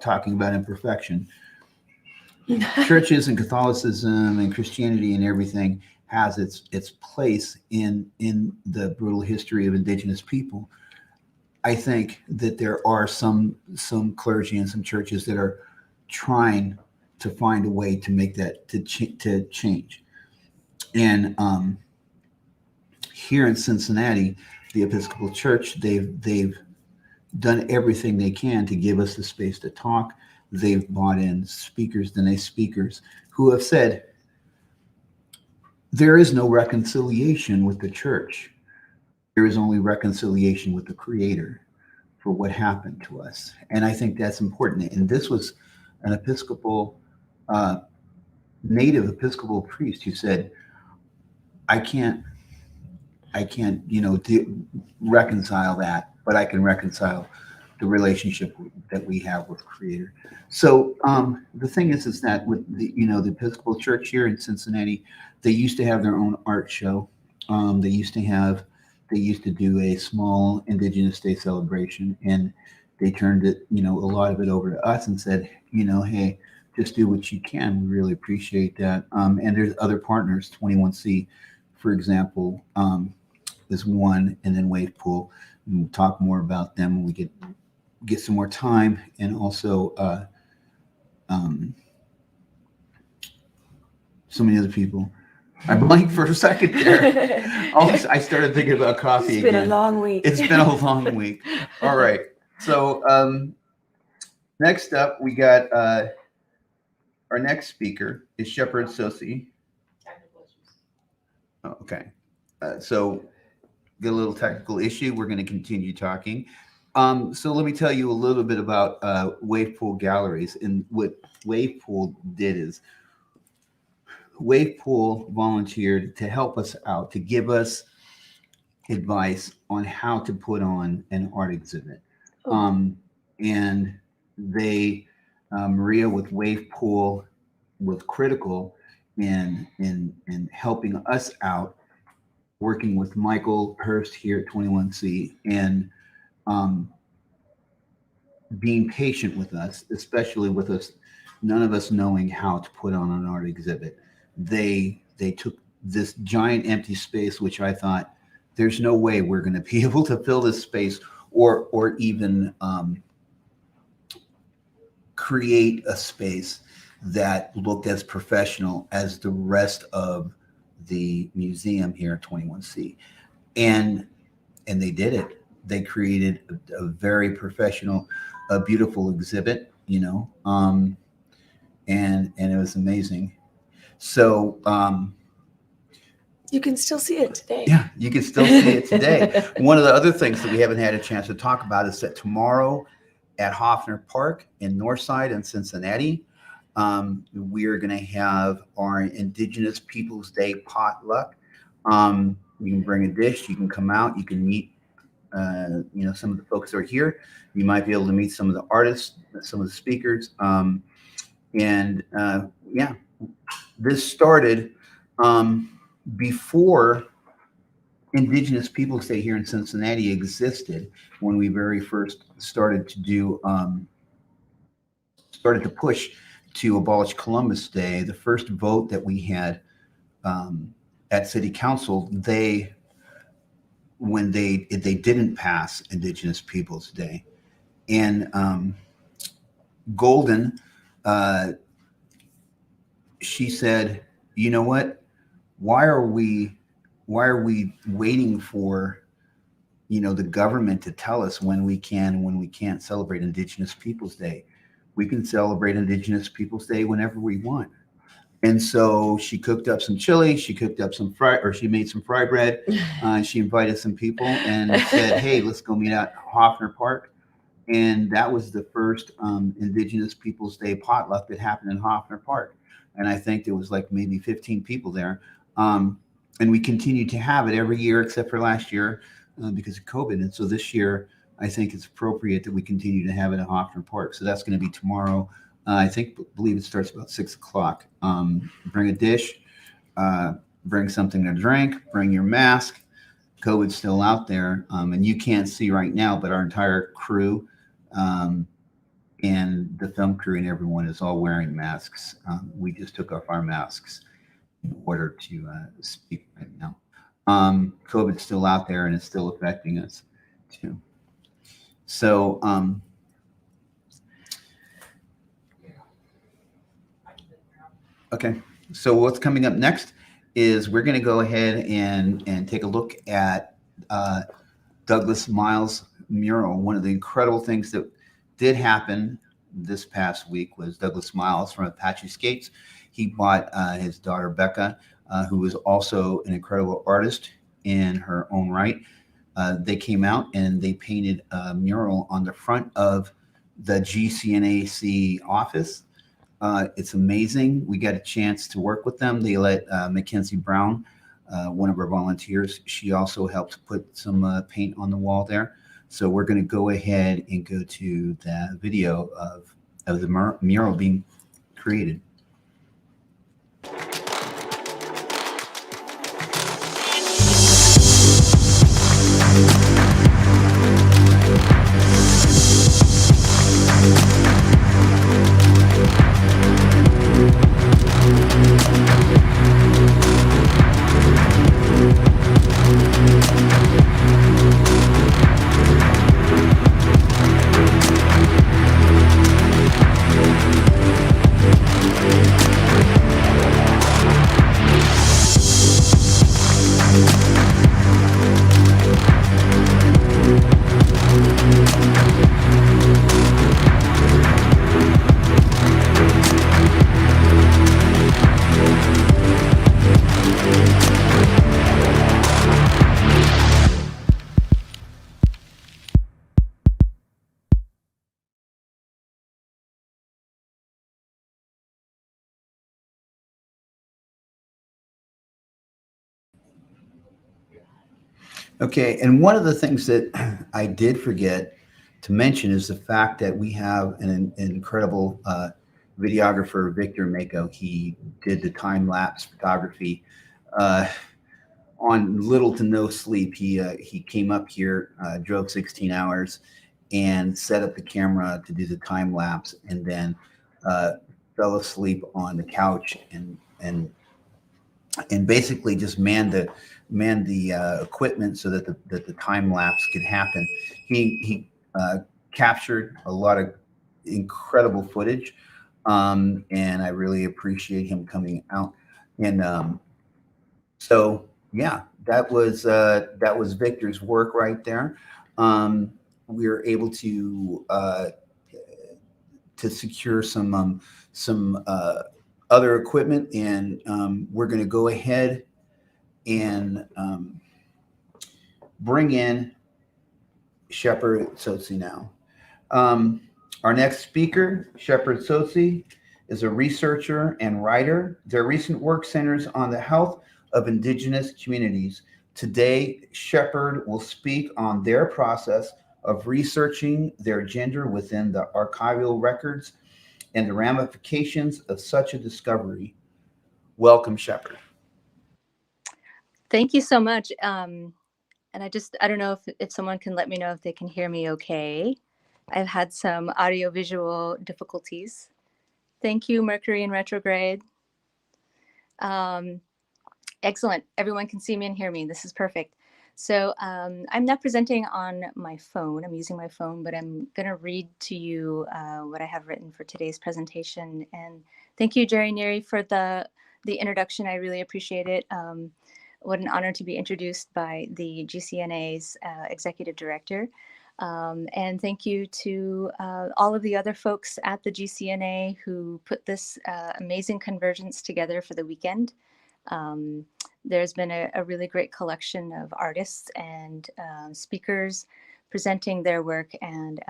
talking about imperfection. Churches and Catholicism and Christianity and everything has its place in the brutal history of Indigenous people. I think that there are some clergy and some churches that are trying to find a way to make that to change. And here in Cincinnati, the Episcopal Church, they've done everything they can to give us the space to talk. They've brought in speakers, Dene speakers, who have said there is no reconciliation with the church. There is only reconciliation with the Creator for what happened to us. And I think that's important. And this was an Episcopal, native Episcopal priest who said, I can't, reconcile that, but I can reconcile the relationship that we have with Creator. So the thing is that with the Episcopal Church here in Cincinnati, they used to have their own art show. They used to do a small Indigenous Day celebration, and they turned it, a lot of it over to us and said, hey, just do what you can. We really appreciate that. And there's other partners, 21C, for example, is one, and then Wave Pool. And we'll talk more about them when we get some more time, and also so many other people. I blanked for a second there. I started thinking about coffee again. It's been a long week. It's been a long week. All right. So next up, we got our next speaker is Shepherd Sosi. Oh, okay. So get a little technical issue. We're going to continue talking. So let me tell you a little bit about Wave Pool Galleries. And what Wave Pool did is Wave Pool volunteered to help us out, to give us advice on how to put on an art exhibit. And they, Maria with Wave Pool, was critical in helping us out working with Michael Hurst here at 21C and being patient with us, especially with us, none of us knowing how to put on an art exhibit. They took this giant empty space, which I thought there's no way we're going to be able to fill this space or even create a space that looked as professional as the rest of the museum here at 21C. And they did it. They created a very professional, a beautiful exhibit, you know, and it was amazing. So you can still see it today. Yeah, you can still see it today. One of the other things that we haven't had a chance to talk about is that tomorrow at Hoffner Park in Northside in Cincinnati, we are going to have our Indigenous Peoples Day potluck. You can bring a dish, you can come out, you can meet you know, some of the folks that are here. You might be able to meet some of the artists, some of the speakers. Yeah, this started before Indigenous Peoples Day here in Cincinnati existed, when we very first started to do, started to push to abolish Columbus Day. The first vote that we had at City Council, when they didn't pass Indigenous Peoples Day. And Golden, she said, you know what, why are we waiting for, you know, the government to tell us when we can and when we can't celebrate Indigenous Peoples Day? We can celebrate Indigenous Peoples Day whenever we want. And so she cooked up some chili, she cooked up some she made some fry bread, she invited some people and said, hey, let's go meet at Hoffner Park. And that was the first Indigenous Peoples Day potluck that happened in Hoffner Park. And I think there was like maybe 15 people there. And we continue to have it every year except for last year because of COVID. And so this year, I think it's appropriate that we continue to have it at Hoffner Park. So that's going to be tomorrow. I believe it starts about 6 o'clock. Bring a dish, bring something to drink, bring your mask. COVID's still out there. And you can't see right now, but our entire crew and the film crew and everyone is all wearing masks. We just took off our masks in order to speak right now. COVID's still out there and it's still affecting us too. So, okay, so what's coming up next is we're going to go ahead and take a look at Douglas Miles' mural. One of the incredible things that did happen this past week was Douglas Miles from Apache Skates. He bought his daughter Becca, who is also an incredible artist in her own right. They came out and they painted a mural on the front of the GCNAC office. It's amazing. We got a chance to work with them. They let Mackenzie Brown, one of our volunteers, she also helped put some paint on the wall there. So we're going to go ahead and go to the video of the mural being created. Okay, and one of the things that I did forget to mention is the fact that we have an incredible videographer, Victor Mako. He did the time-lapse photography. on little to no sleep. He came up here, drove 16 hours, and set up the camera to do the time lapse, and then fell asleep on the couch and basically just manned the equipment so that the time lapse could happen. He captured a lot of incredible footage, and I really appreciate him coming out. And so yeah, that was Victor's work right there. We were able to secure some other equipment, and we're going to go ahead and bring in Shepherd Tsotsi now. Our next speaker, Shepherd Tsotsi, is a researcher and writer. Their recent work centers on the health of Indigenous communities. Today, Shepherd will speak on their process of researching their gender within the archival records and the ramifications of such a discovery. Welcome, Shepherd. Thank you so much. And I don't know if someone can let me know if they can hear me okay. I've had some audio-visual difficulties. Thank you, Mercury in retrograde. Excellent. Everyone can see me and hear me. This is perfect. So I'm not presenting on my phone. I'm using my phone, but I'm going to read to you what I have written for today's presentation. And thank you, Jerry Neary, for the introduction. I really appreciate it. What an honor to be introduced by the GCNA's executive director. And thank you to all of the other folks at the GCNA who put this amazing convergence together for the weekend. There's been a really great collection of artists and speakers presenting their work, and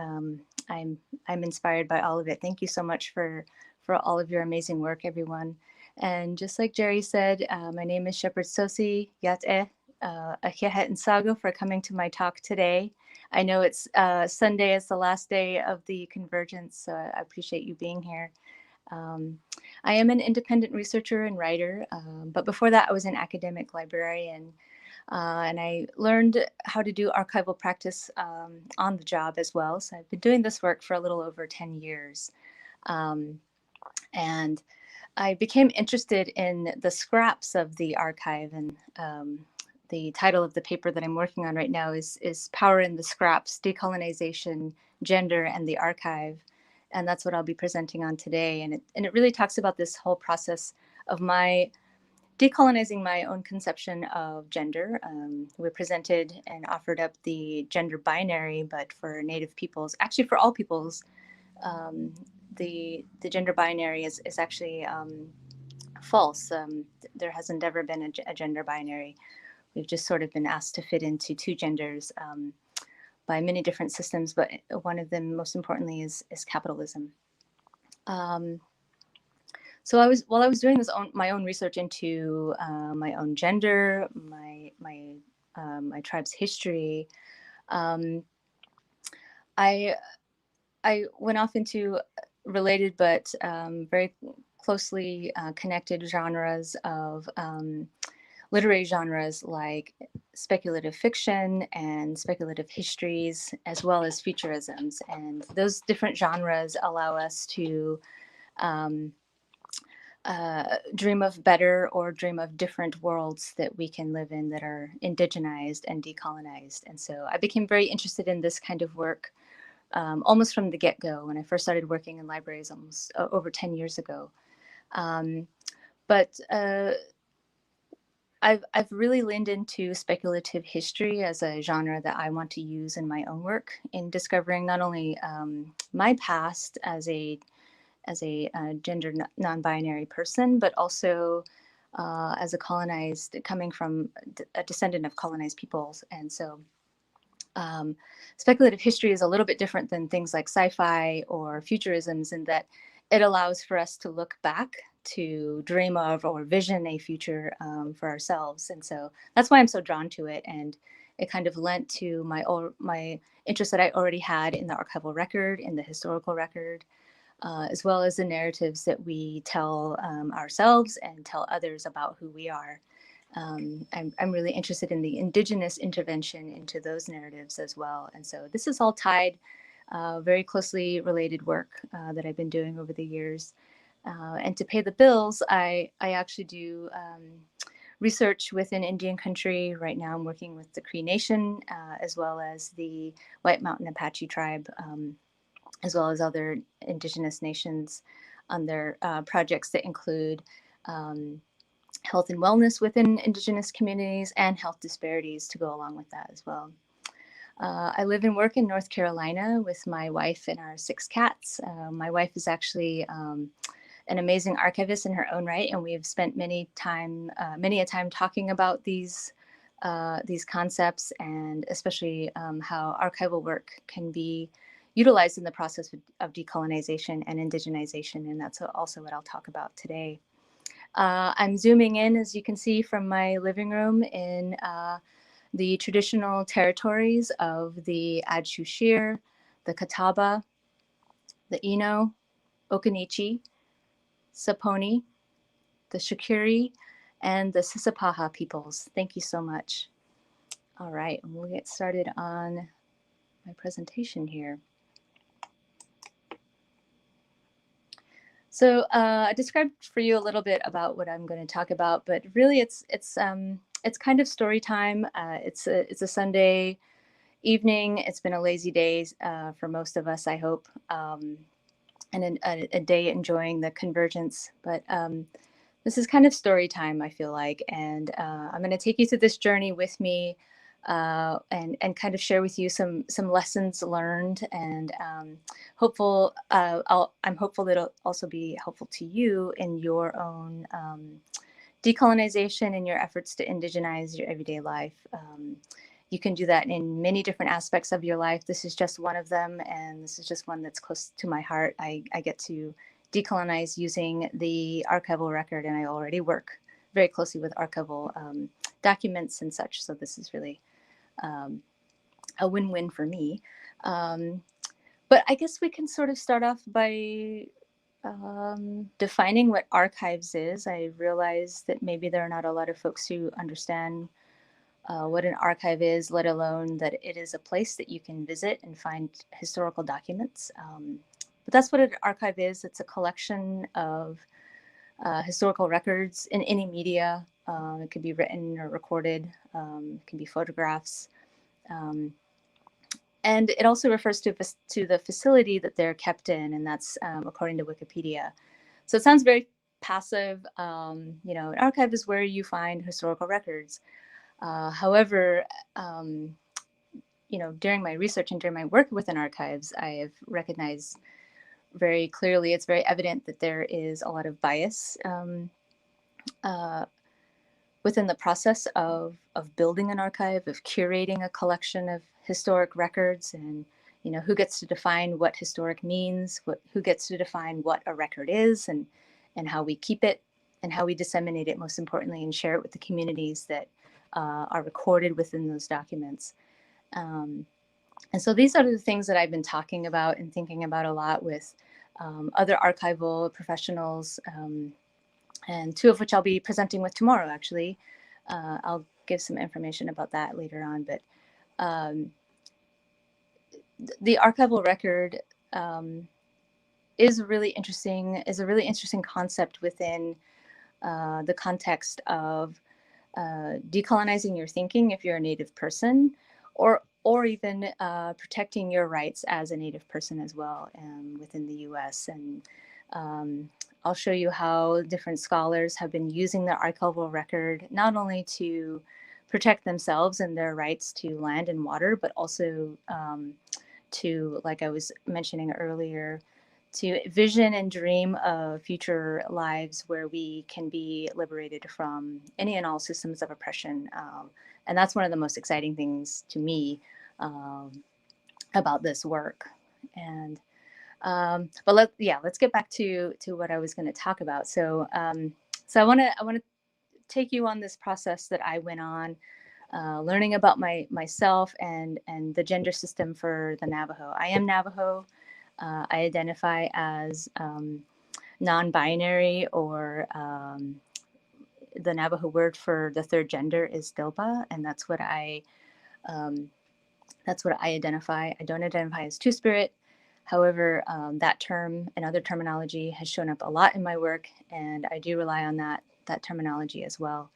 I'm inspired by all of it. Thank you so much for all of your amazing work, everyone. And just like Jerry said, my name is Shepherd Tsotsi Yat'e Ahiahet Nsago for coming to my talk today. I know it's Sunday is the last day of the convergence, so I appreciate you being here. I am an independent researcher and writer, but before that I was an academic librarian, and I learned how to do archival practice on the job as well. So I've been doing this work for a little over 10 years. And I became interested in the scraps of the archive, and the title of the paper that I'm working on right now is Power in the Scraps, Decolonization, Gender, and the Archive. And that's what I'll be presenting on today. And it really talks about this whole process of my decolonizing my own conception of gender. We presented and offered up the gender binary, but for Native peoples, actually for all peoples, the gender binary is actually false. There hasn't ever been a gender binary. We've just sort of been asked to fit into two genders by many different systems, but one of them, most importantly, is capitalism. So while I was doing my own research into my own gender, my tribe's history, I went off into related but very closely connected genres of literary genres like speculative fiction and speculative histories, as well as futurisms. And those different genres allow us to dream of better or dream of different worlds that we can live in that are indigenized and decolonized. And so I became very interested in this kind of work almost from the get-go when I first started working in libraries almost over 10 years ago. But I've really leaned into speculative history as a genre that I want to use in my own work in discovering not only my past as a gender non-binary person, but also as a colonized, coming from a descendant of colonized peoples. And so speculative history is a little bit different than things like sci-fi or futurisms in that it allows for us to look back, to dream of or vision a future for ourselves. And so that's why I'm so drawn to it. And it kind of lent to my interest that I already had in the archival record, in the historical record, as well as the narratives that we tell ourselves and tell others about who we are. I'm really interested in the Indigenous intervention into those narratives as well. And so this is all tied, very closely related work that I've been doing over the years. And to pay the bills, I actually do research within Indian country. Right now I'm working with the Cree Nation, as well as the White Mountain Apache tribe, as well as other Indigenous nations on their projects that include health and wellness within Indigenous communities and health disparities to go along with that as well. I live and work in North Carolina with my wife and our 6 cats. My wife is actually an amazing archivist in her own right, and we've spent many a time talking about these concepts, and especially how archival work can be utilized in the process of decolonization and indigenization, and that's also what I'll talk about today. I'm zooming in, as you can see, from my living room in the traditional territories of the Adshusheer, the Catawba, the Eno, Occaneechi, Saponi, the Shakuri, and the Sissipaha peoples. Thank you so much. All right, and we'll get started on my presentation here. So I described for you a little bit about what I'm going to talk about, but really it's kind of story time. It's a Sunday evening. It's been a lazy day for most of us, I hope, and a day enjoying the convergence. But this is kind of story time, I feel like, and I'm going to take you through this journey with me, and kind of share with you some lessons learned, and I'm hopeful that it'll also be helpful to you in your own decolonization and your efforts to indigenize your everyday life. You can do that in many different aspects of your life. This is just one of them, and this is just one that's close to my heart. I get to decolonize using the archival record, and I already work very closely with archival documents and such, so this is really a win-win for me. But I guess we can sort of start off by defining what archives is. I realize that maybe there are not a lot of folks who understand what an archive is, let alone that it is a place that you can visit and find historical documents. But that's what an archive is. It's a collection of historical records in any media. It could be written or recorded. It can be photographs. And it also refers to the facility that they're kept in, and that's according to Wikipedia. So it sounds very passive. An archive is where you find historical records. However, during my research and during my work within archives, I have recognized very clearly, it's very evident that there is a lot of bias within the process of building an archive, of curating a collection of historic records, and who gets to define what historic means, who gets to define what a record is, and how we keep it, and how we disseminate it, most importantly, and share it with the communities that are recorded within those documents. And so these are the things that I've been talking about and thinking about a lot with other archival professionals, and 2 of which I'll be presenting with tomorrow, actually. I'll give some information about that later on, but the archival record is a really interesting concept within the context of decolonizing your thinking if you're a Native person, or even protecting your rights as a Native person as well within the US. And I'll show you how different scholars have been using the archival record not only to protect themselves and their rights to land and water, but also to, like I was mentioning earlier, to vision and dream of future lives where we can be liberated from any and all systems of oppression. And that's one of the most exciting things to me about this work. And but let's get back to what I was going to talk about. So I want to take you on this process that I went on, learning about myself and the gender system for the Navajo. I am Navajo. I identify as non-binary, or the Navajo word for the third gender is Dilba, and that's what I identify. I don't identify as Two-Spirit. However, that term and other terminology has shown up a lot in my work, and I do rely on that terminology as well.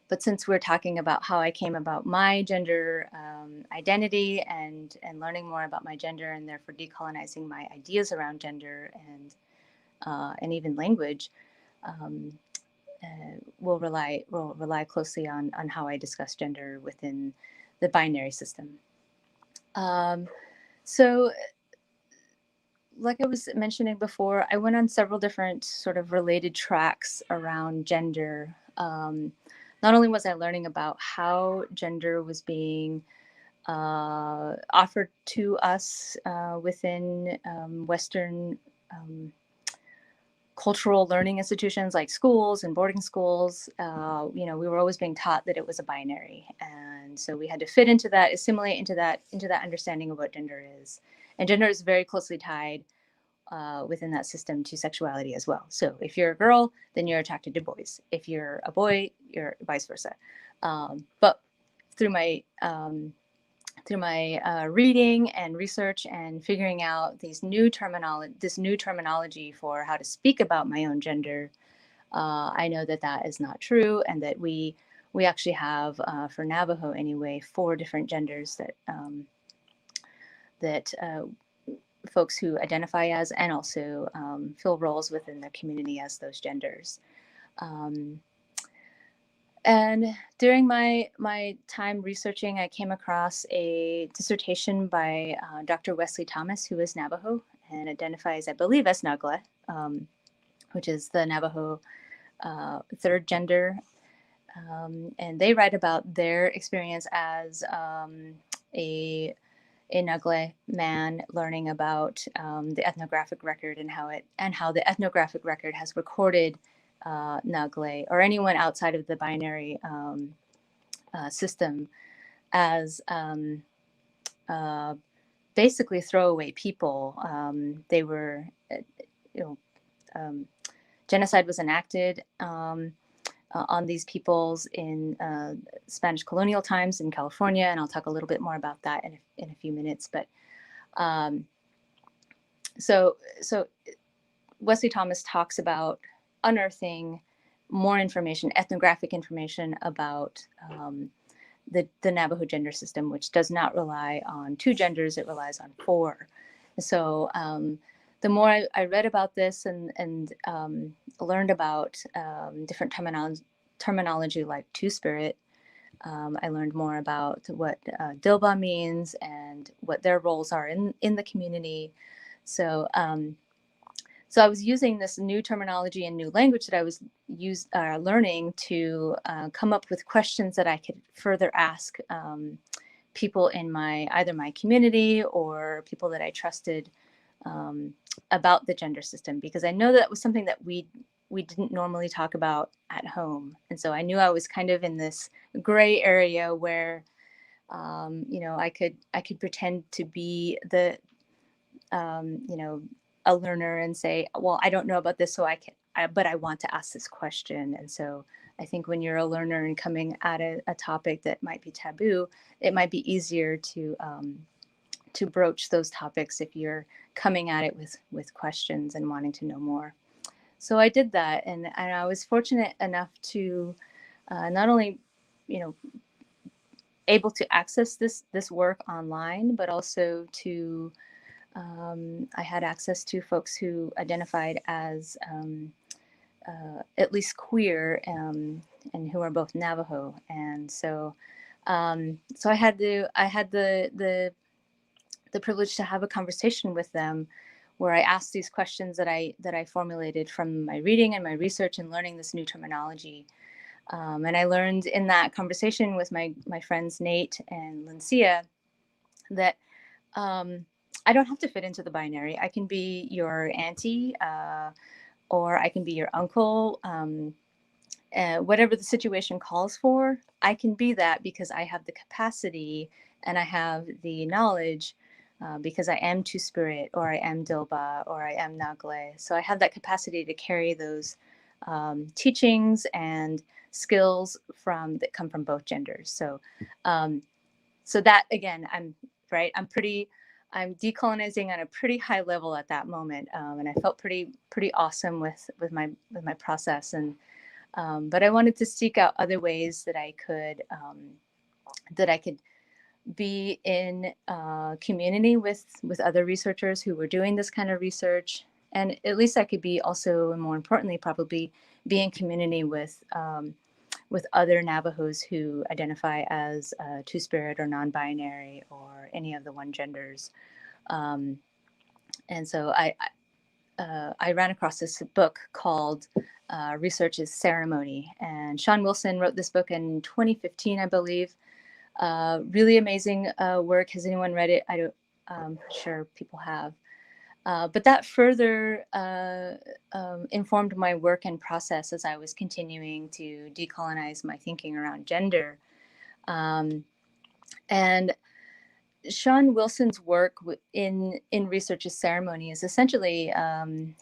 But since we're talking about how I came about my gender identity and learning more about my gender, and therefore decolonizing my ideas around gender and even language, we'll rely closely on how I discuss gender within the binary system. So, like I was mentioning before, I went on several different sort of related tracks around gender. Not only was I learning about how gender was being offered to us within Western cultural learning institutions like schools and boarding schools, we were always being taught that it was a binary, and so we had to fit into that, assimilate into that understanding of what gender is. And gender is very closely tied within that system to sexuality as well. So if you're a girl, then you're attracted to boys. If you're a boy, you're vice versa. But through my reading and research and figuring out this new terminology for how to speak about my own gender, I know that is not true, and that we actually have, for Navajo anyway, 4 different genders that folks who identify as and also fill roles within the community as those genders. And during my time researching, I came across a dissertation by Dr. Wesley Thomas, who is Navajo and identifies, I believe, as Nagle, which is the Navajo third gender. And they write about their experience as a Nagle man learning about the ethnographic record and how the ethnographic record has recorded Nagle or anyone outside of the binary system as basically throwaway people. They were, genocide was enacted on these peoples in Spanish colonial times in California, and I'll talk a little bit more about that in a few minutes. But so Wesley Thomas talks about unearthing more information, ethnographic information about the Navajo gender system, which does not rely on 2 genders, it relies on 4. So the more I read about this and learned about different terminology like Two-Spirit, I learned more about what Dilba means and what their roles are in the community. So I was using this new terminology and new language that I was learning to come up with questions that I could further ask people in either my community or people that I trusted about the gender system, because I know that was something that we didn't normally talk about at home. And so I knew I was kind of in this gray area where, I could pretend to be the, a learner and say, well, I don't know about this, so but I want to ask this question. And so I think when you're a learner and coming at a topic that might be taboo, it might be easier to broach those topics if you're coming at it with questions and wanting to know more. So I did that, and I was fortunate enough to not only, able to access this work online, but also to I had access to folks who identified as at least queer and who are both Navajo, and so I had the privilege to have a conversation with them, where I asked these questions that I formulated from my reading and my research and learning this new terminology. And I learned in that conversation with my friends Nate and Lincia that I don't have to fit into the binary. I can be your auntie, or I can be your uncle. Whatever the situation calls for, I can be that because I have the capacity and I have the knowledge, because I am Two-Spirit, or I am Dilba, or I am Nagle. So I have that capacity to carry those teachings and skills that come from both genders. So, so that again, I'm decolonizing on a pretty high level at that moment, and I felt pretty awesome with my process. And but I wanted to seek out other ways that I could be in community with other researchers who were doing this kind of research, and at least I could be also, and more importantly, probably be in community with other Navajos who identify as two-spirit or non-binary or any of the one genders. And so I ran across this book called Research is Ceremony, and Sean Wilson wrote this book in 2015, I believe. Really amazing work. Has anyone read it? I'm sure people have. But that further informed my work and process as I was continuing to decolonize my thinking around gender. And Sean Wilson's work in Research is Ceremony is essentially,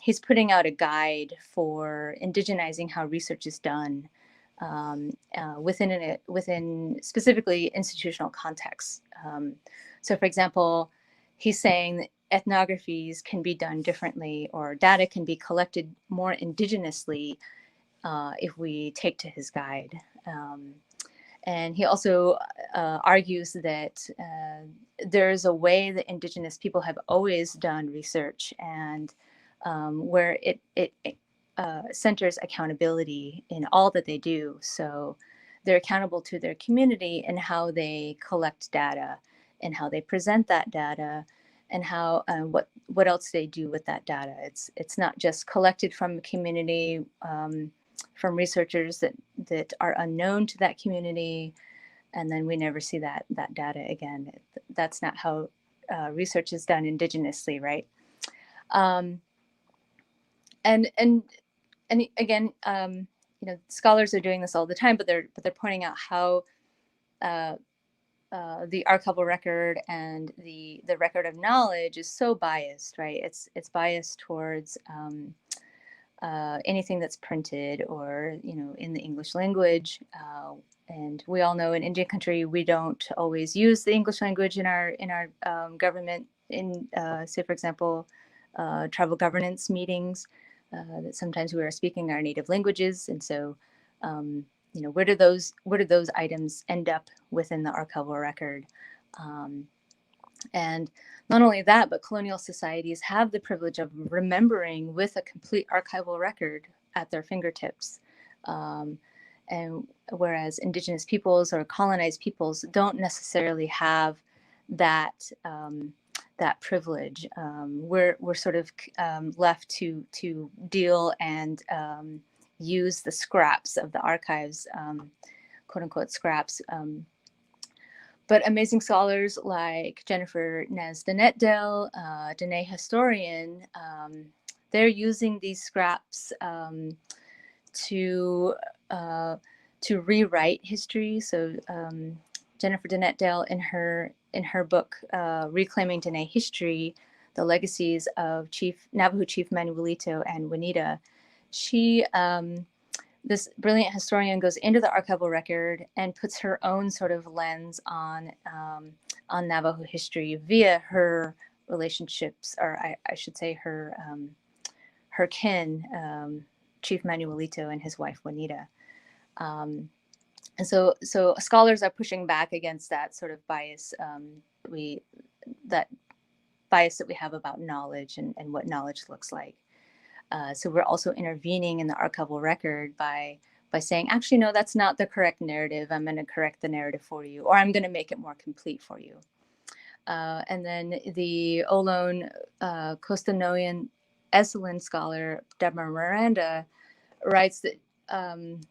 he's putting out a guide for indigenizing how research is done within specifically institutional contexts. So for example, he's saying that ethnographies can be done differently, or data can be collected more indigenously if we take to his guide. And he also argues that there's a way that Indigenous people have always done research, and where it centers accountability in all that they do. So they're accountable to their community in how they collect data and how they present that data, and how what else they do with that data. It's not just collected from a community, from researchers that are unknown to that community, and then we never see that data again. That's not how research is done indigenously, right? And again, scholars are doing this all the time, but they're pointing out how the archival record and the record of knowledge is so biased, right? It's biased towards anything that's printed or in the English language, and we all know in Indian country we don't always use the English language in our government. In say for example, tribal governance meetings, that sometimes we are speaking our native languages, and so where do those items end up within the archival record? And not only that, but colonial societies have the privilege of remembering with a complete archival record at their fingertips. And whereas Indigenous peoples or colonized peoples don't necessarily have that that privilege. We're sort of left to deal and use the scraps of the archives, quote unquote scraps. But amazing scholars like Jennifer Nez Denetdale, Dene historian, they're using these scraps to rewrite history. So Jennifer Denetdale, in her book Reclaiming Dene History: The Legacies of Navajo Chief Manuelito and Juanita, she this brilliant historian goes into the archival record and puts her own sort of lens on Navajo history via her relationships, or I should say her kin, Chief Manuelito and his wife Juanita. And so scholars are pushing back against that sort of bias, that bias that we have about knowledge and what knowledge looks like. So we're also intervening in the archival record by saying, actually, no, that's not the correct narrative. I'm going to correct the narrative for you, or I'm going to make it more complete for you. And then the Ohlone Costanoan Esalen scholar, Deborah Miranda, writes that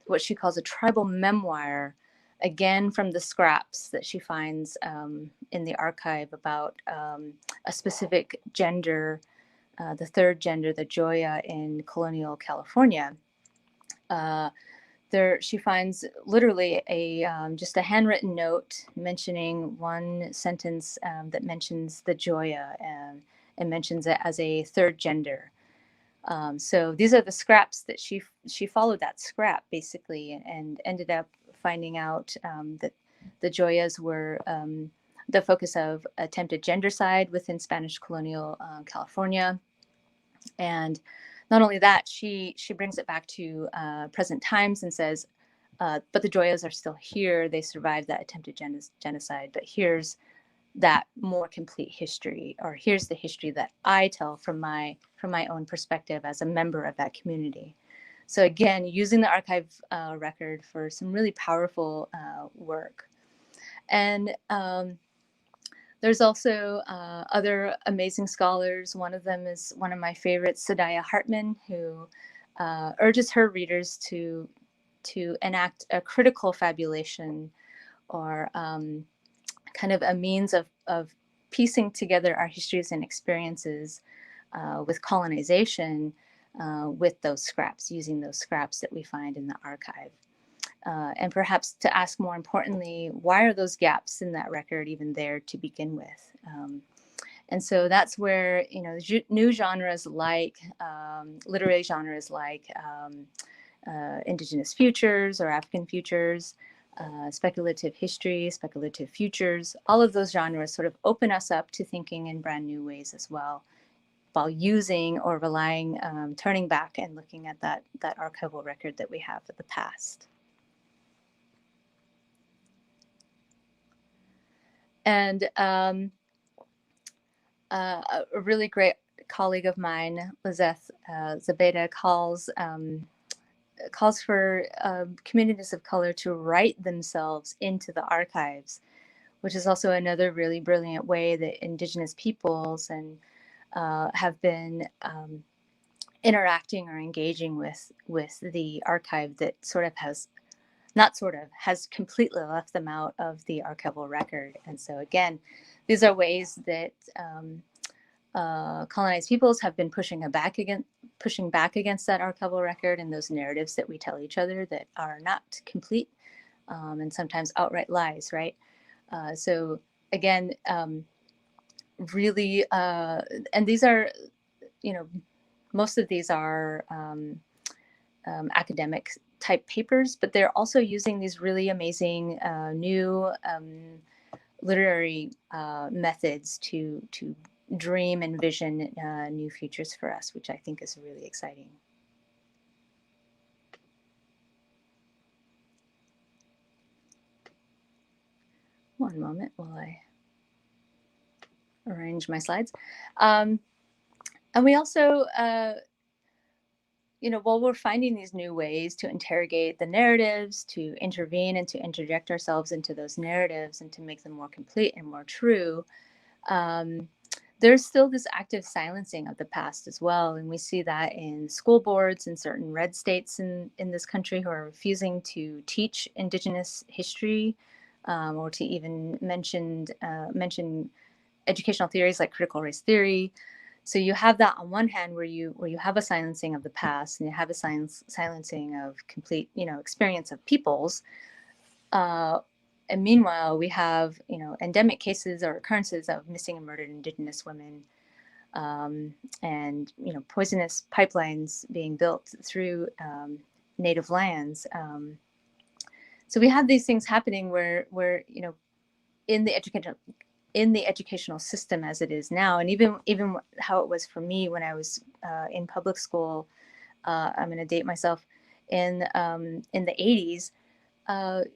what she calls a tribal memoir, again from the scraps that she finds in the archive about a specific gender, the third gender, the Joya in colonial California. There, she finds literally just a handwritten note mentioning one sentence that mentions the Joya and mentions it as a third gender. So these are the scraps that she followed that scrap basically, and ended up finding out that the Joyas were the focus of attempted gendercide within Spanish colonial California. And not only that, she brings it back to present times and says, but the Joyas are still here. They survived that attempted genocide, but here's that more complete history, or here's the history that I tell from my own perspective as a member of that community. So again, using the archive record for some really powerful work. And there's also other amazing scholars. One of them is one of my favorites, Sadaya Hartman, who urges her readers to enact a critical fabulation, or kind of a means of piecing together our histories and experiences with colonization with those scraps, using those scraps that we find in the archive. And perhaps to ask more importantly, why are those gaps in that record even there to begin with? And so that's where, you know, new genres like literary genres like Indigenous futures or African futures, speculative history, speculative futures, all of those genres sort of open us up to thinking in brand new ways as well, while using or relying, turning back and looking at that archival record that we have of the past. And a really great colleague of mine, Lizeth Zabeda, calls for communities of color to write themselves into the archives, which is also another really brilliant way that Indigenous peoples and have been interacting or engaging with the archive that has completely left them out of the archival record. And so again, these are ways that colonized peoples have been pushing back against that archival record and those narratives that we tell each other that are not complete and sometimes outright lies, right? So again, really, and these are, you know, most of these are academic type papers, but they're also using these really amazing new literary methods to dream and vision new futures for us, which I think is really exciting. One moment while I arrange my slides. And we also, you know, while we're finding these new ways to interrogate the narratives, to intervene and to interject ourselves into those narratives and to make them more complete and more true, there's still this active silencing of the past as well. And we see that in school boards in certain red states in this country who are refusing to teach Indigenous history or to even mention educational theories like critical race theory. So you have that on one hand where you have a silencing of the past and you have a silencing of complete, you know, experience of peoples. And meanwhile, we have, you know, endemic cases or occurrences of missing and murdered Indigenous women, and, you know, poisonous pipelines being built through native lands. So we have these things happening where you know, in the educational system as it is now, and even how it was for me when I was in public school. I'm going to date myself in the 80s.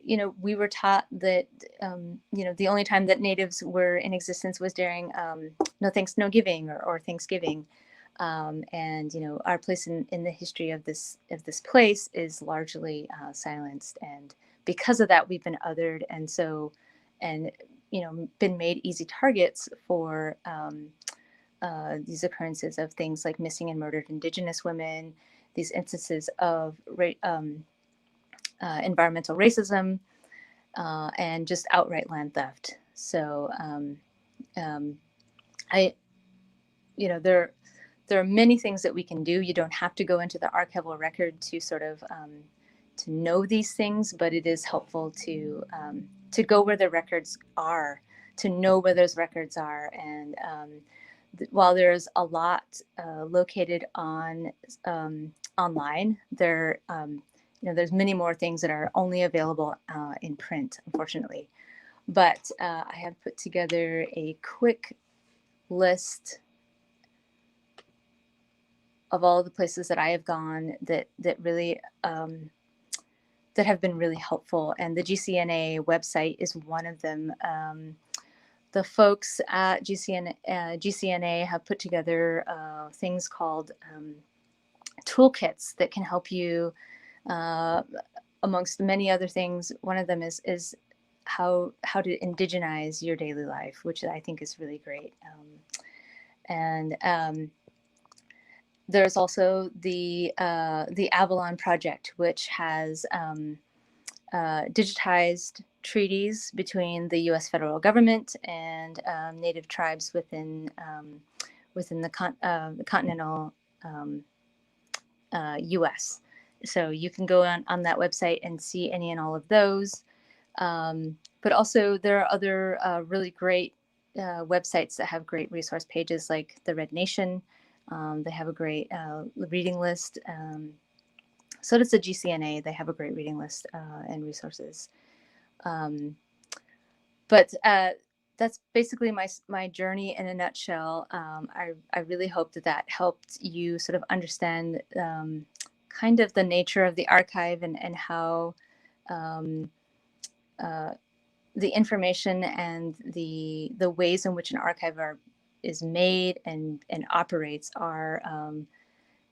You know, we were taught that, you know, the only time that natives were in existence was during No Thanks, No Giving or Thanksgiving. And, you know, our place in the history of this place is largely silenced. And because of that, we've been othered. And you know, been made easy targets for these occurrences of things like missing and murdered Indigenous women, these instances of environmental racism, and just outright land theft. So you know, there are many things that we can do. You don't have to go into the archival record to sort of to know these things, but it is helpful to go where the records are, to know where those records are. And while there's a lot located on online, there's many more things that are only available in print, unfortunately. But I have put together a quick list of all of the places that I have gone that really that have been really helpful, and the GCNA website is one of them. The folks at GCNA have put together things called toolkits that can help you, amongst many other things. One of them is how to indigenize your daily life, which I think is really great. There's also the Avalon Project, which has digitized treaties between the U.S. federal government and Native tribes within the continental U.S. So you can go on that website and see any and all of those. But also there are other really great websites that have great resource pages, like the Red Nation. They have a great reading list. So does the GCNA. They have a great reading list and resources. But that's basically my journey in a nutshell. I really hope that helped you sort of understand kind of the nature of the archive and how the information and the ways in which an archive is made and operates are,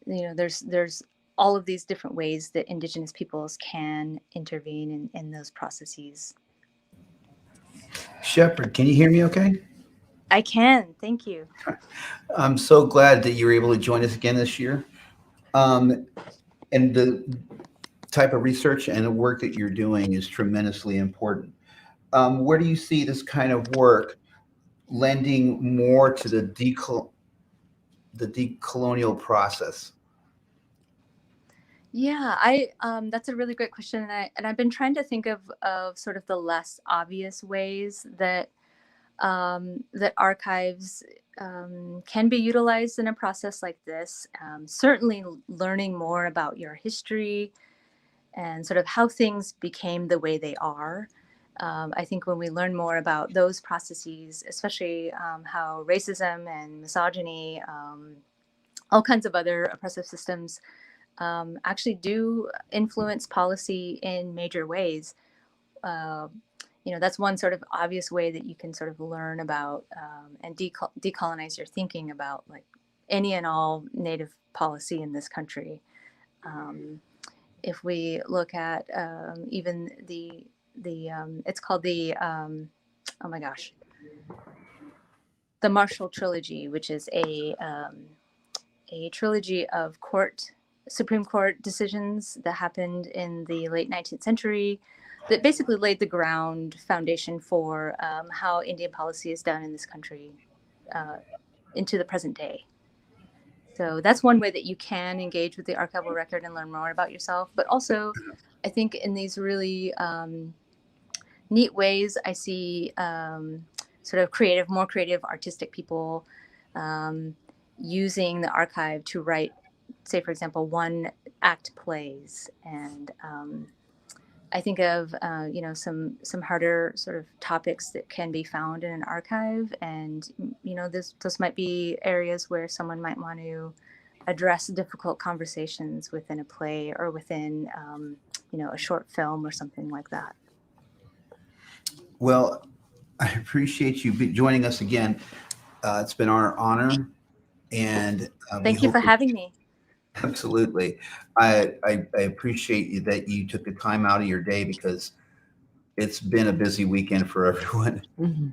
there's all of these different ways that Indigenous peoples can intervene in those processes. Shepherd, can you hear me okay? I can, thank you. I'm so glad that you were able to join us again this year. And the type of research and the work that you're doing is tremendously important. Where do you see this kind of work lending more to the decolonial process? Yeah, that's a really great question, and I've been trying to think of sort of the less obvious ways that that archives can be utilized in a process like this. Certainly, learning more about your history and sort of how things became the way they are. I think when we learn more about those processes, especially how racism and misogyny, all kinds of other oppressive systems actually do influence policy in major ways. That's one sort of obvious way that you can sort of learn about and decolonize your thinking about like any and all Native policy in this country. If we look at even the it's called the oh my gosh, the Marshall Trilogy, which is a trilogy of Supreme Court decisions that happened in the late 19th century that basically laid the foundation for how Indian policy is done in this country into the present day. So that's one way that you can engage with the archival record and learn more about yourself. But also, I think in these really neat ways, I see sort of more creative, artistic people using the archive to write, say, for example, one-act plays. And I think of some harder sort of topics that can be found in an archive, and those might be areas where someone might want to address difficult conversations within a play or within a short film or something like that. Well, I appreciate you joining us again. It's been our honor, and thank you for having me. Absolutely. I appreciate that you took the time out of your day, because it's been a busy weekend for everyone. Mm-hmm.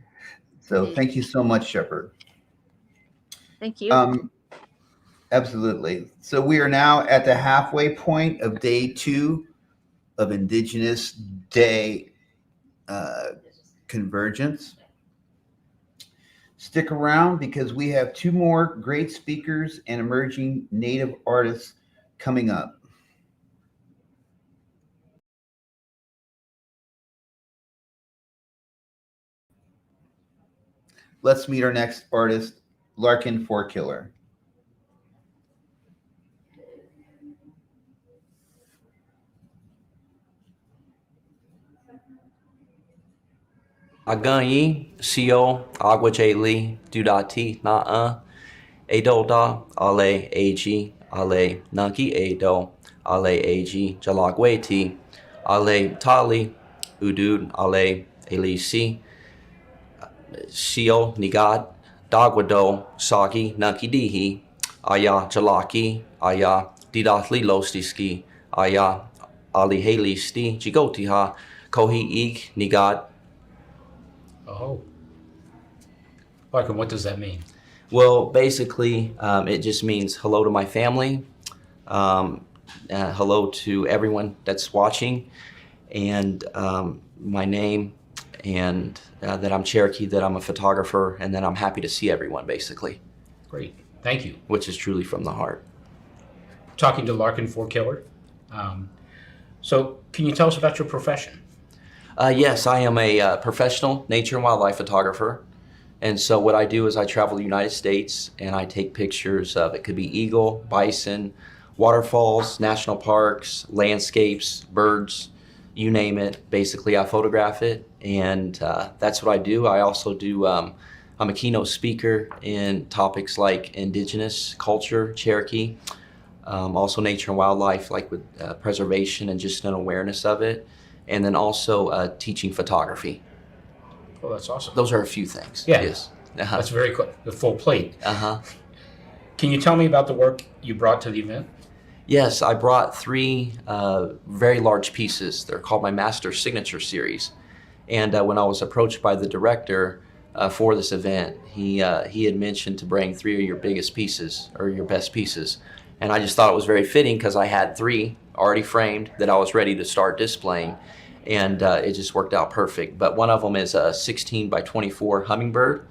So thank you so much, Shepherd. Thank you. Absolutely. So we are now at the halfway point of day 2 of Indigenous Day Convergence. Stick around, because we have 2 more great speakers and emerging Native artists coming up. Let's meet our next artist, Larkin Four-Killer. Aganyi, Sio, Aguajali, Dudati, Na'a, Edoda, Ale, Ag, Ale, Nagi Edo, Ale, Ag, Jalagweti, Ale, Tali, Udud, Ale, Elisi, Sio, Nigad, Dagwado, Sagi, Naki Dihi, Aya, Jalaki, Aya, Didathli Lostiski, Aya, Ali Halisti, Jigotiha, Kohi Ig, Nigad. Oh. Larkin, what does that mean? Well, basically, it just means hello to my family, hello to everyone that's watching, and my name, and that I'm Cherokee, that I'm a photographer, and that I'm happy to see everyone, basically. Great. Thank you. Which is truly from the heart. Talking to Larkin Four-Killer. So can you tell us about your profession? Yes, I am a professional nature and wildlife photographer. And so what I do is I travel the United States and I take pictures of, it could be eagle, bison, waterfalls, national parks, landscapes, birds, you name it. Basically, I photograph it, and that's what I do. I also do, I'm a keynote speaker in topics like indigenous culture, Cherokee, also nature and wildlife, like with preservation and just an awareness of it. And then also teaching photography. Oh, that's awesome. Those are a few things. Yeah. Yes. That's very cool. The full plate. Uh-huh. Can you tell me about the work you brought to the event? Yes, I brought 3 very large pieces. They're called my Master Signature Series. And when I was approached by the director for this event, he had mentioned to bring 3 of your biggest pieces, or your best pieces. And I just thought it was very fitting because I had 3 already framed that I was ready to start displaying. And it just worked out perfect. But one of them is a 16 by 24 hummingbird.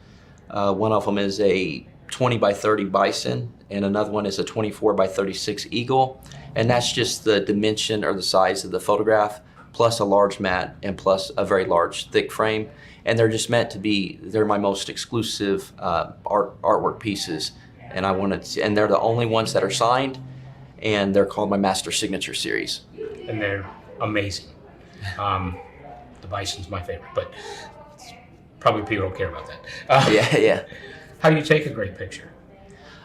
One of them is a 20 by 30 bison, and another one is a 24 by 36 eagle. And that's just the dimension or the size of the photograph, plus a large mat and plus a very large thick frame. And they're just meant to be, they're my most exclusive artwork pieces. And I wanted to, and they're the only ones that are signed, and they're called my Master Signature Series. And they're amazing. The bison's my favorite, but probably people don't care about that. Yeah. How do you take a great picture?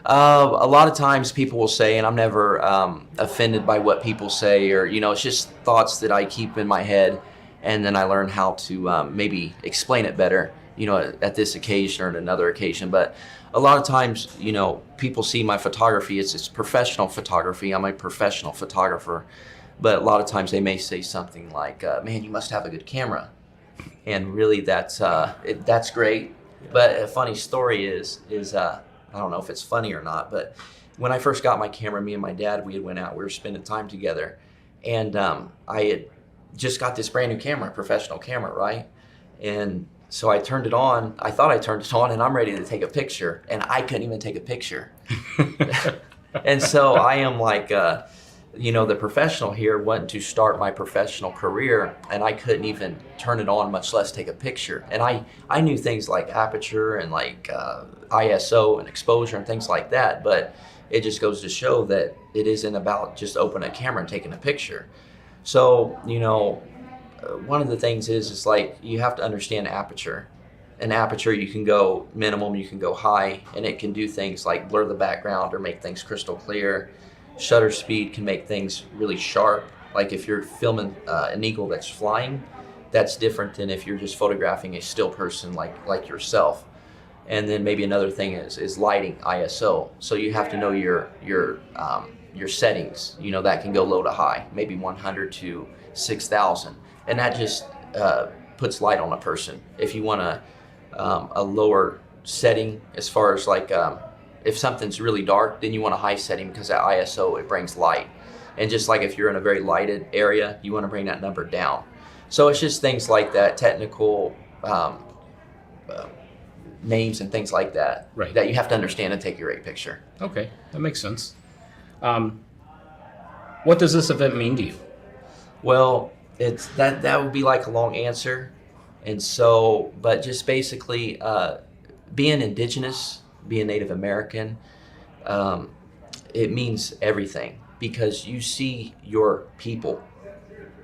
A lot of times people will say, and I'm never offended by what people say, or, it's just thoughts that I keep in my head, and then I learn how to maybe explain it better, at this occasion or at another occasion. But a lot of times, people see my photography, it's professional photography. I'm a professional photographer. But a lot of times they may say something like, man, you must have a good camera. And really that's great. But a funny story is I don't know if it's funny or not, but when I first got my camera, me and my dad, we were spending time together. And I had just got this brand new camera, professional camera, right? And so I turned it on. I thought I turned it on and I'm ready to take a picture. And I couldn't even take a picture. And so I am like, the professional here wanting to start my professional career, and I couldn't even turn it on, much less take a picture. And I knew things like aperture and like ISO and exposure and things like that, but it just goes to show that it isn't about just opening a camera and taking a picture. So, one of the things is like you have to understand aperture. An aperture, you can go minimum, you can go high, and it can do things like blur the background or make things crystal clear. Shutter speed can make things really sharp. Like if you're filming an eagle that's flying, that's different than if you're just photographing a still person like yourself. And then maybe another thing is lighting, ISO. So you have to know your settings. That can go low to high, maybe 100 to 6,000, and that just puts light on a person. If you want a lower setting, as far as like if something's really dark, then you want a high setting because that ISO, it brings light. And just like if you're in a very lighted area, you want to bring that number down. So it's just things like that, technical names and things like that, right, that you have to understand and take a great picture. Okay, that makes sense. What does this event mean to you? Well, it's that would be like a long answer. And so, but just basically being indigenous being Native American, it means everything, because you see your people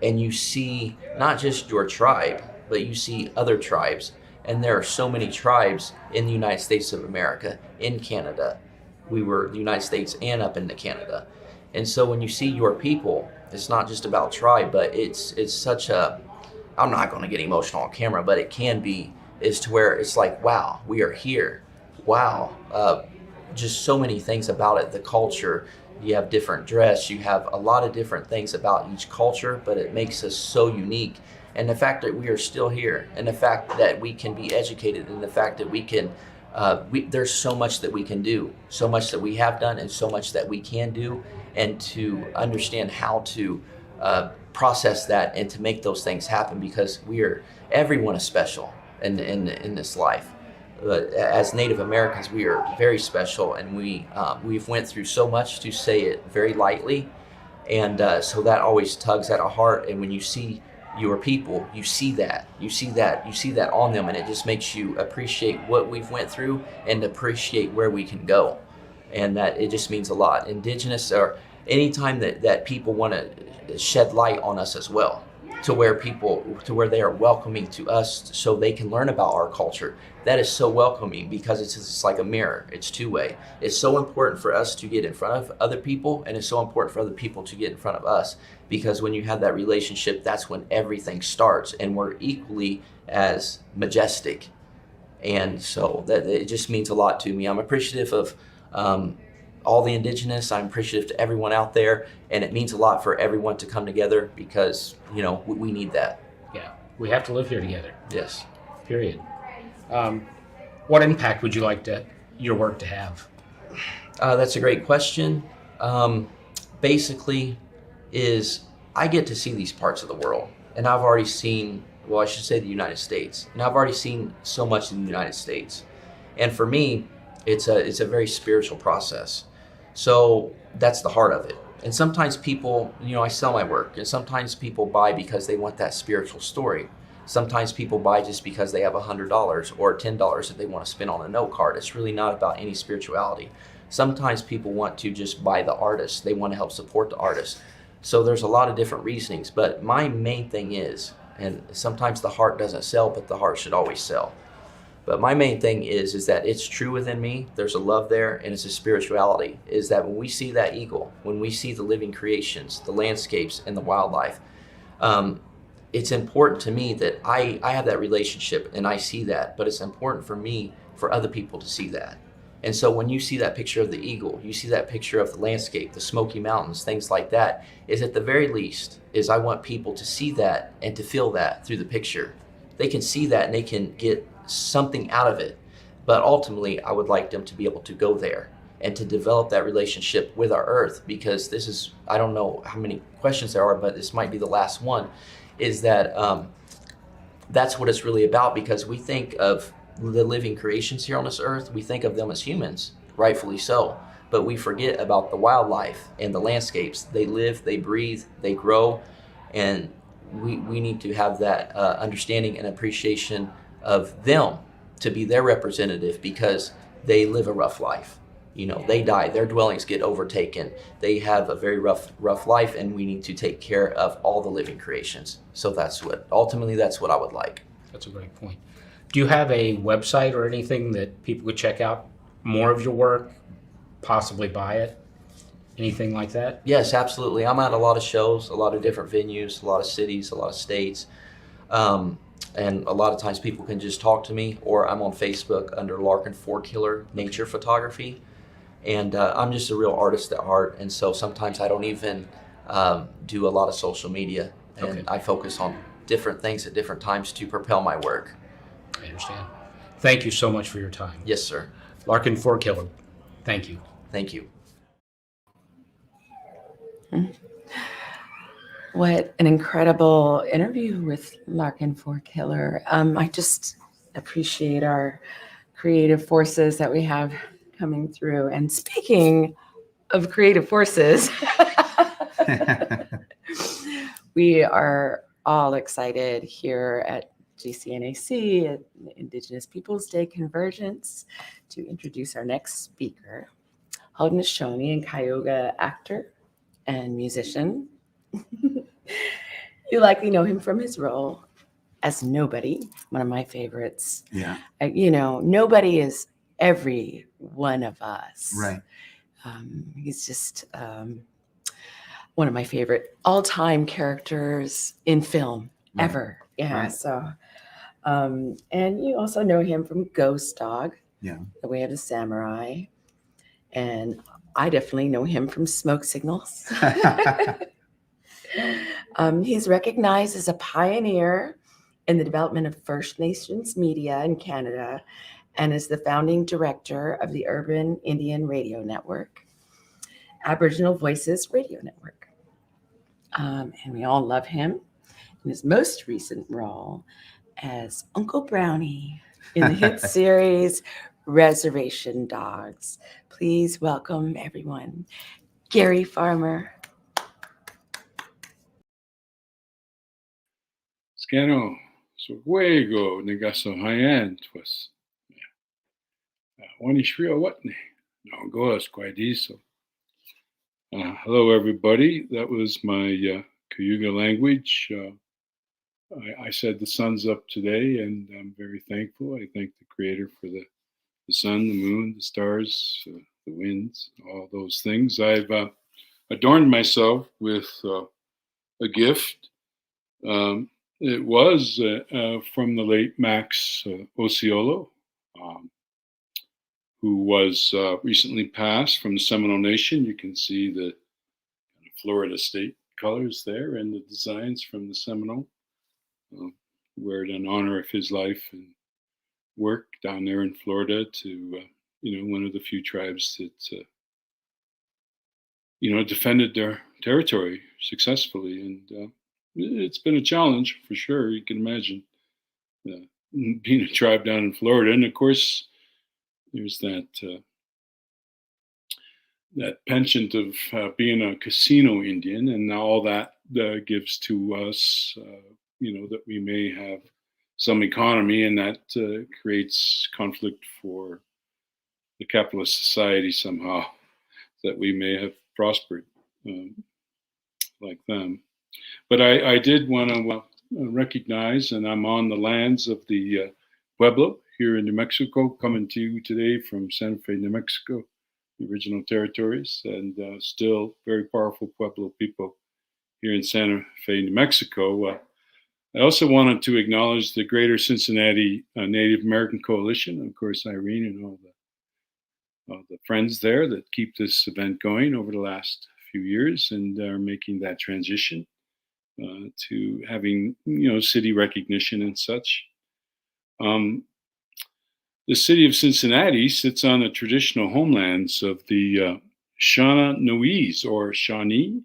and you see not just your tribe, but you see other tribes. And there are so many tribes in the United States of America, in Canada. We were the United States and up into Canada. And so when you see your people, it's not just about tribe, but it's such a, I'm not going to get emotional on camera, but it can be, is to where it's like, wow, we are here. Wow. Just so many things about it. The culture, you have different dress, you have a lot of different things about each culture, but it makes us so unique. And the fact that we are still here, and the fact that we can be educated, and the fact that we can, there's so much that we can do, so much that we have done, and so much that we can do, and to understand how to process that and to make those things happen, because everyone is special in this life. As Native Americans, we are very special, and we've went through so much, to say it very lightly, and so that always tugs at our heart. And when you see your people, you see that on them, and it just makes you appreciate what we've went through and appreciate where we can go, and that it just means a lot. Indigenous, or anytime that people want to shed light on us as well, to where they are welcoming to us so they can learn about our culture. That is so welcoming, because it's like a mirror. It's two-way. It's so important for us to get in front of other people, and it's so important for other people to get in front of us, because when you have that relationship, that's when everything starts, and we're equally as majestic. And so that it just means a lot to me. I'm appreciative of all the Indigenous. I'm appreciative to everyone out there, and it means a lot for everyone to come together, because we need that. Yeah, we have to live here together. Yes. Period. What impact would you like your work to have? That's a great question. Basically, I get to see these parts of the world, and I've already seen, well, I should say the United States, and I've already seen so much in the United States. And for me, it's a very spiritual process. So that's the heart of it. And sometimes people, I sell my work, and sometimes people buy because they want that spiritual story. Sometimes people buy just because they have $100 or $10 that they want to spend on a note card. It's really not about any spirituality. Sometimes people want to just buy the artist. They want to help support the artist. So there's a lot of different reasonings, but my main thing is, and sometimes the heart doesn't sell, but the heart should always sell. But my main thing is that it's true within me. There's a love there, and it's a spirituality. Is that when we see that eagle, when we see the living creations, the landscapes, and the wildlife, it's important to me that I have that relationship, and I see that. But it's important for me, for other people to see that. And so when you see that picture of the eagle, you see that picture of the landscape, the Smoky Mountains, things like that, is at the very least, is I want people to see that and to feel that through the picture. They can see that and they can get something out of it. But ultimately, I would like them to be able to go there and to develop that relationship with our earth, because this is, I don't know how many questions there are, but this might be the last one, is that that's what it's really about, because we think of the living creations here on this earth, we think of them as humans, rightfully so, but we forget about the wildlife and the landscapes. They live, they breathe, they grow, and we need to have that understanding and appreciation of them to be their representative, because they live a rough life. They die, their dwellings get overtaken, they have a very rough life, and we need to take care of all the living creations. So that's what I would like. That's a great point. Do you have a website or anything that people could check out more of your work, possibly buy it? Anything like that? Yes, absolutely. I'm at a lot of shows, a lot of different venues, a lot of cities, a lot of states. And a lot of times people can just talk to me, or I'm on Facebook under Larkin Four-Killer Nature Photography. And I'm just a real artist at heart. And so sometimes I don't even do a lot of social media. And I focus on different things at different times to propel my work. I understand. Thank you so much for your time. Yes, sir. Larkin Four-Killer. Thank you. Thank you. What an incredible interview with Larkin Four-Killer. I just appreciate our creative forces that we have coming through. And speaking of creative forces, we are all excited here at GCNAC at Indigenous Peoples Day Convergence to introduce our next speaker, Haudenosaunee and Cayuga actor and musician. You likely know him from his role as Nobody, one of my favorites. Yeah. Nobody is every one of us. Right. He's just one of my favorite all-time characters in film ever. Yeah. Right. So, and you also know him from Ghost Dog. Yeah. The Way of the Samurai. And I definitely know him from Smoke Signals. He's recognized as a pioneer in the development of First Nations media in Canada and is the founding director of the Urban Indian Radio Network, Aboriginal Voices Radio Network. And we all love him in his most recent role as Uncle Brownie in the hit series Reservation Dogs. Please welcome everyone, Gary Farmer. Scano, so juego, negaso hayan, twas. Wani shrio watne. No goes quaidiso. Hello, everybody. That was my Cayuga language. I said the sun's up today, and I'm very thankful. I thank the Creator for the sun, the moon, the stars, the winds, all those things. I've adorned myself with a gift. It was from the late Max Osceola, who was recently passed from the Seminole Nation. You can see the Florida state colors there and the designs from the Seminole. Wear it in honor of his life and work down there in Florida to, one of the few tribes that, defended their territory successfully. And it's been a challenge for sure. You can imagine being a tribe down in Florida. And of course, there's that penchant of being a casino Indian, and all that gives to us, that we may have some economy, and that creates conflict for the capitalist society somehow, that we may have prospered like them. But I did want to recognize, and I'm on the lands of the Pueblo here in New Mexico, coming to you today from Santa Fe, New Mexico, the original territories, and still very powerful Pueblo people here in Santa Fe, New Mexico. I also wanted to acknowledge the Greater Cincinnati Native American Coalition, of course, Irene and all the friends there that keep this event going over the last few years and are making that transition to having, city recognition and such. The city of Cincinnati sits on the traditional homelands of the Shawnees or Shawnee,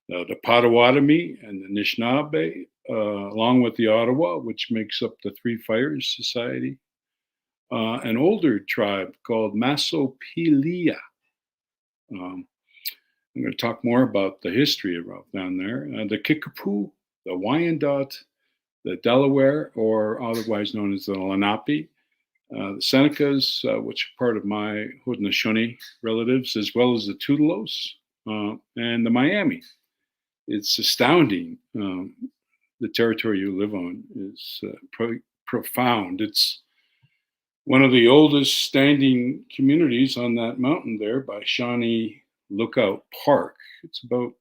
the Potawatomi, and the Anishinaabe, along with the Ottawa, which makes up the Three Fires Society, an older tribe called Masopelia. I'm going to talk more about the history of down there. The Kickapoo, the Wyandot, the Delaware, or otherwise known as the Lenape, the Senecas, which are part of my Haudenosaunee relatives, as well as the Tutelos, and the Miami. It's astounding. The territory you live on is profound. It's one of the oldest standing communities on that mountain there by Shawnee Lookout Park. It's about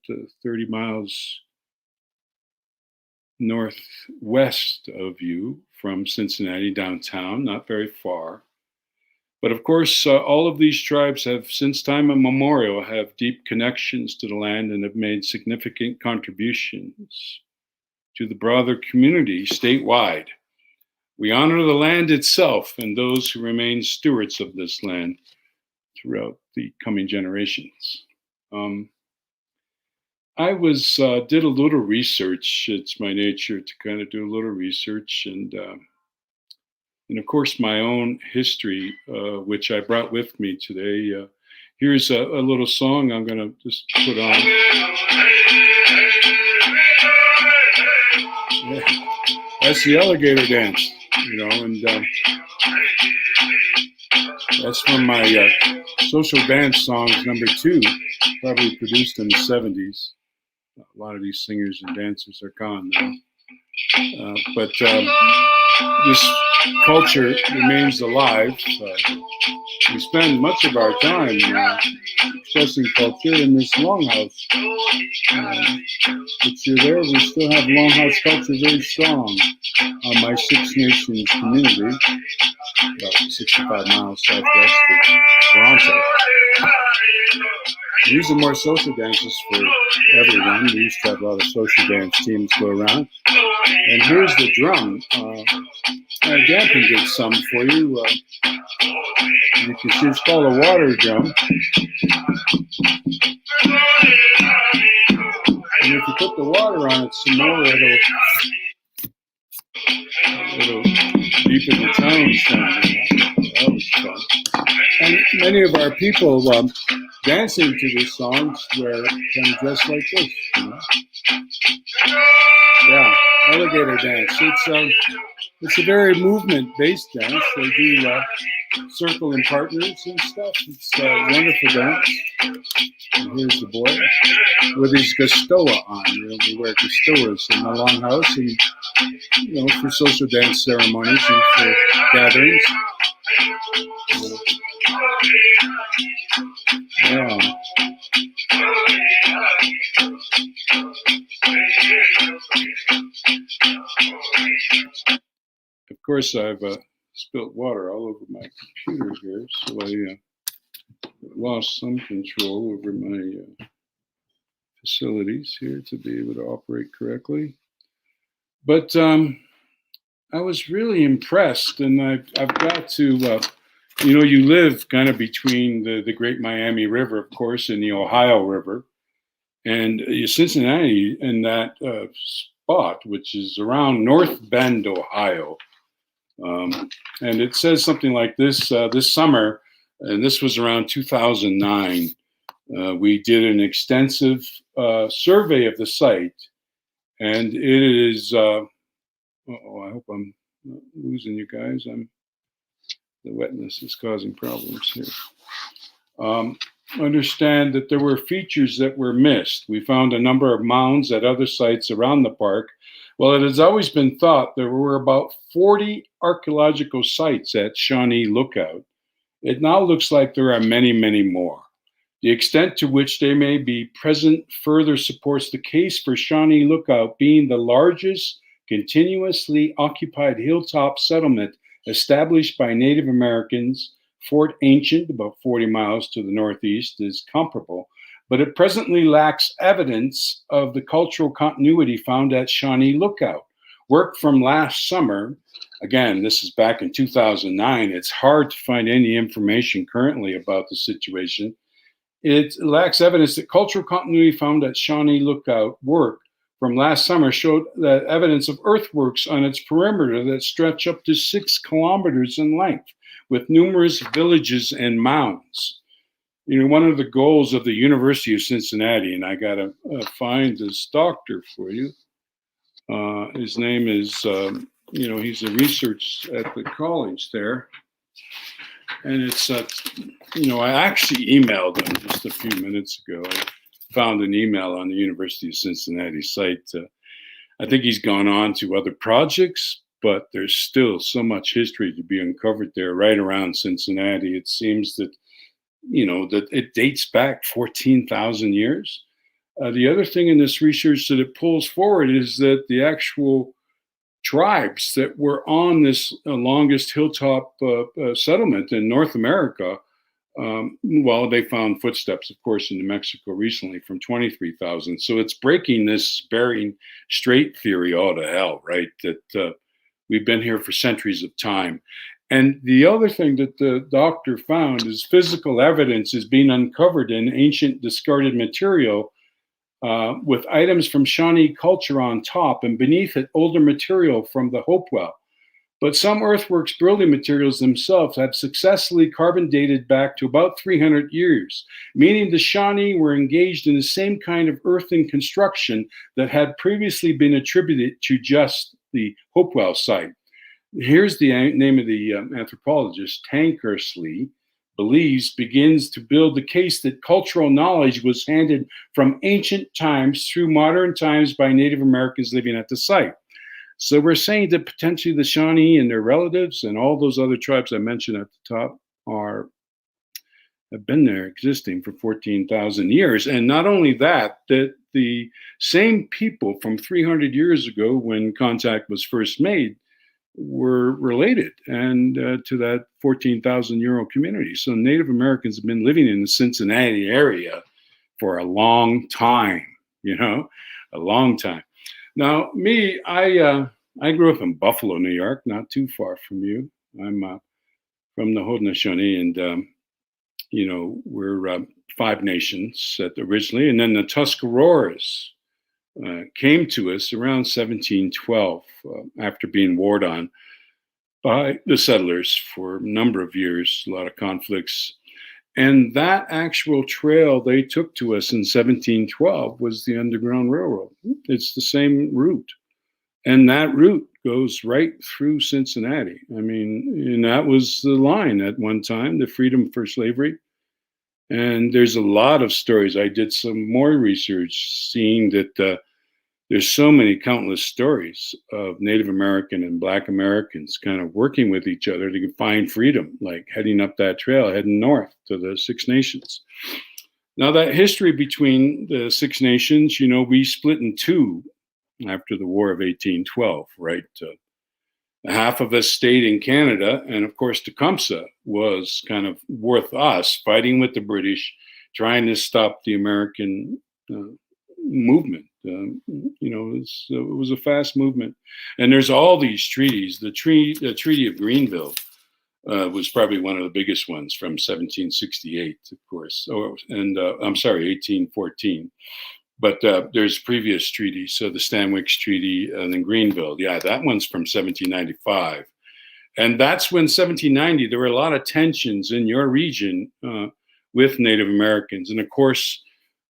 30 miles northwest of you from Cincinnati downtown, not very far. But of course, all of these tribes have, since time immemorial, have deep connections to the land and have made significant contributions to the broader community statewide. We honor the land itself and those who remain stewards of this land throughout the coming generations. I did a little research. It's my nature to kind of do a little research, and of course my own history, which I brought with me today. Here's a little song I'm going to just put on. Yeah. That's the alligator dance, and that's from my social dance songs #2, probably produced in the 70s. A lot of these singers and dancers are gone now. But this culture remains alive. We spend much of our time expressing culture in this longhouse. If you're there, we still have longhouse culture very strong on my Six Nations community, about 65 miles southwest of Toronto. These are more social dances for everyone. We used to have a lot of social dance teams go around. And here's the drum. Dan can get some for you. You can see it's called a water drum. And if you put the water on it some more, it'll deepen the tones down. That was fun. And many of our people dancing to these songs can dress like this. Yeah, alligator dance. It's a very movement-based dance. They do circle in partners and stuff. It's a wonderful dance. And here's the boy with his gastoa on. We wear gastoas in the longhouse, and for social dance ceremonies and for gatherings. Yeah. Of course, I've spilt water all over my computer here, so I lost some control over my facilities here to be able to operate correctly. But I was really impressed, and I've got to, you live kind of between the Great Miami River, of course, and the Ohio River, and Cincinnati in that spot, which is around North Bend, Ohio. And it says something like this: this summer, and this was around 2009, we did an extensive survey of the site, and it is. I hope I'm not losing you guys. The wetness is causing problems here. Understand that there were features that were missed. We found a number of mounds at other sites around the park. Well, it has always been thought there were about 40 archaeological sites at Shawnee Lookout. It now looks like there are many, many more. The extent to which they may be present further supports the case for Shawnee Lookout being the largest continuously occupied hilltop settlement established by Native Americans. Fort Ancient, about 40 miles to the northeast, is comparable, but it presently lacks evidence of the cultural continuity found at Shawnee Lookout. Work from last summer, again, this is back in 2009, it's hard to find any information currently about the situation. It lacks evidence that cultural continuity found at Shawnee Lookout. Work from last summer showed that evidence of earthworks on its perimeter that stretch up to 6 kilometers in length, with numerous villages and mounds. One of the goals of the University of Cincinnati, and I got to find this doctor for you. His name is, he's a research at the college there. And it's, I actually emailed him just a few minutes ago. I found an email on the University of Cincinnati site. I think he's gone on to other projects, but there's still so much history to be uncovered there right around Cincinnati. It seems that, that it dates back 14,000 years. The other thing in this research that it pulls forward is that the actual tribes that were on this longest hilltop settlement in North America, they found footsteps, of course, in New Mexico recently from 23,000. So it's breaking this Bering Strait theory all to hell, right? That we've been here for centuries of time. And the other thing that the doctor found is physical evidence is being uncovered in ancient discarded material with items from Shawnee culture on top, and beneath it, older material from the Hopewell. But some earthworks building materials themselves have successfully carbon dated back to about 300 years, meaning the Shawnee were engaged in the same kind of earthen construction that had previously been attributed to just the Hopewell site. Here's the name of the anthropologist. Tankersley believes begins to build the case that cultural knowledge was handed from ancient times through modern times by Native Americans living at the site. So we're saying that potentially the Shawnee and their relatives and all those other tribes I mentioned at the top have been there existing for 14,000 years. And not only that, that the same people from 300 years ago when contact was first made were related and to that 14,000-year-old community. So Native Americans have been living in the Cincinnati area for a long time, a long time. Now, me, I grew up in Buffalo, New York, not too far from you. I'm from the Haudenosaunee, and we're 5 nations originally, and then the Tuscaroras came to us around 1712 after being warred on by the settlers for a number of years, a lot of conflicts. And that actual trail they took to us in 1712 was the Underground Railroad. It's the same route. And that route goes right through Cincinnati. I mean, and that was the line at one time, the freedom for slavery. And there's a lot of stories. I did some more research seeing that there's so many countless stories of Native American and Black Americans kind of working with each other to find freedom, like heading up that trail, heading north to the Six Nations. Now, that history between the Six Nations, we split in 2 after the War of 1812, right? Half of us stayed in Canada, and of course, Tecumseh was kind of worth us fighting with the British, trying to stop the American movement. It was a fast movement, and there's all these treaties. The Treaty of Greenville was probably one of the biggest ones from 1768, of course. I'm sorry, 1814. But there's previous treaties, so the Stanwix Treaty and then Greenville. Yeah, that one's from 1795. And that's when 1790, there were a lot of tensions in your region with Native Americans. And of course,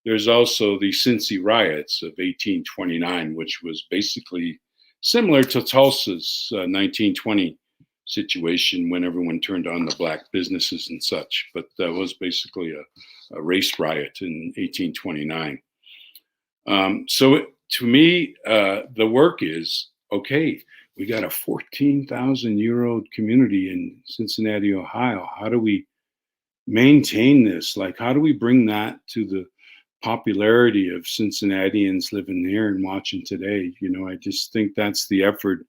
there's also the Cincy riots of 1829, which was basically similar to Tulsa's 1920 situation when everyone turned on the Black businesses and such. But that was basically a race riot in 1829. So to me, the work is, okay, we got a 14,000-year-old community in Cincinnati, Ohio. How do we maintain this? Like, how do we bring that to the popularity of Cincinnatians living here and watching today? I just think that's the effort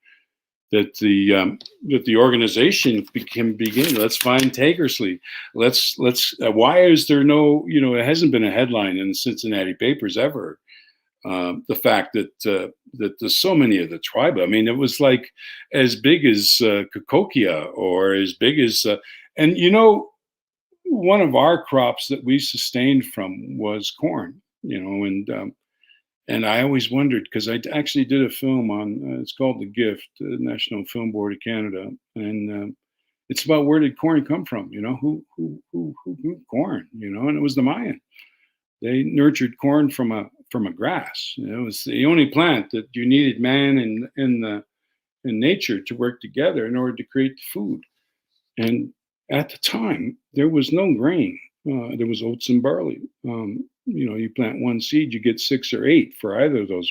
that the organization can begin. Let's find Tankersley. Let's why is there no, it hasn't been a headline in the Cincinnati papers ever. The fact that there's so many of the tribe. I mean, it was like as big as Cahokia or as big as, and one of our crops that we sustained from was corn. And I always wondered, because I actually did a film on, it's called The Gift, the National Film Board of Canada, and it's about where did corn come from? Who grew corn? And it was the Mayan. They nurtured corn from a grass. It was the only plant that you needed man and nature to work together in order to create the food. And at the time, there was no grain. There was oats and barley. You plant one seed, you get 6 or 8 for either of those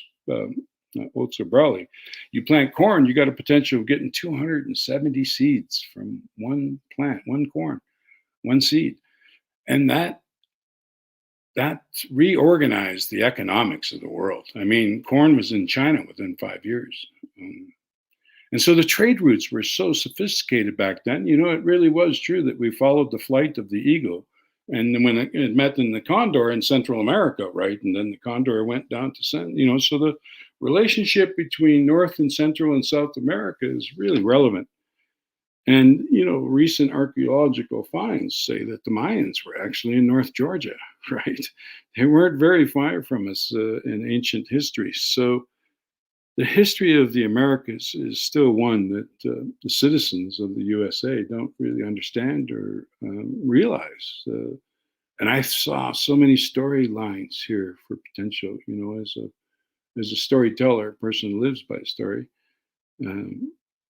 oats or barley. You plant corn, you got a potential of getting 270 seeds from one plant, one corn, one seed. And that reorganized the economics of the world. I mean, corn was in China within 5 years. And so the trade routes were so sophisticated back then. It really was true that we followed the flight of the eagle. And then when it met in the condor in Central America, right? And then the condor went down to, so the relationship between North and Central and South America is really relevant. And, recent archaeological finds say that the Mayans were actually in North Georgia, right? They weren't very far from us in ancient history. So the history of the Americas is still one that the citizens of the USA don't really understand or realize. And I saw so many storylines here for potential, as a storyteller, a person who lives by story.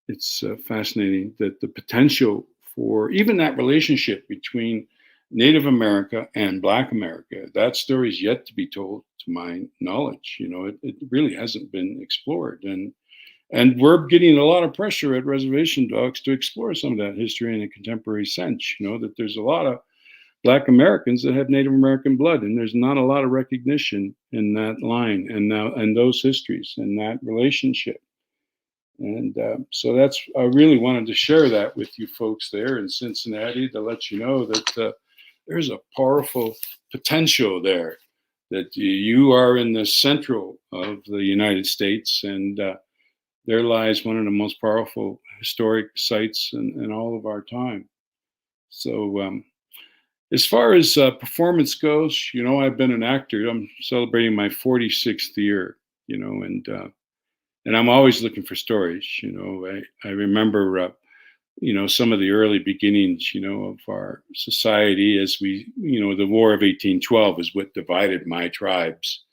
It's fascinating that the potential for even that relationship between Native America and Black America, that story is yet to be told, to my knowledge. It really hasn't been explored, and we're getting a lot of pressure at reservation docs to explore some of that history in a contemporary sense. That there's a lot of Black Americans that have Native American blood, and there's not a lot of recognition in that line and those histories and that relationship. And so I really wanted to share that with you folks there in Cincinnati, to let you know that there's a powerful potential there, that you are in the central of the United States, and there lies one of the most powerful historic sites in all of our time. So as far as performance goes, I've been an actor. I'm celebrating my 46th year, and I'm always looking for stories. I remember, some of the early beginnings, of our society as we, the War of 1812 is what divided my tribes.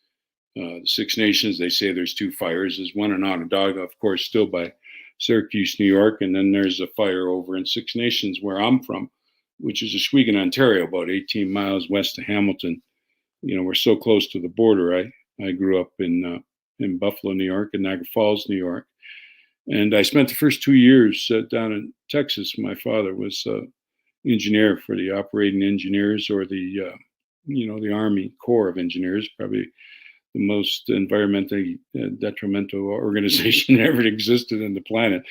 The Six Nations, they say there's two fires. There's one in Onondaga, of course, still by Syracuse, New York. And then there's a fire over in Six Nations, where I'm from, which is Oswego, Ontario, about 18 miles west of Hamilton. We're so close to the border. I grew up in Buffalo, New York, and Niagara Falls, New York. And I spent the first 2 years down in Texas. My father was engineer for the operating engineers, or the Army Corps of Engineers, probably the most environmentally detrimental organization ever existed on the planet.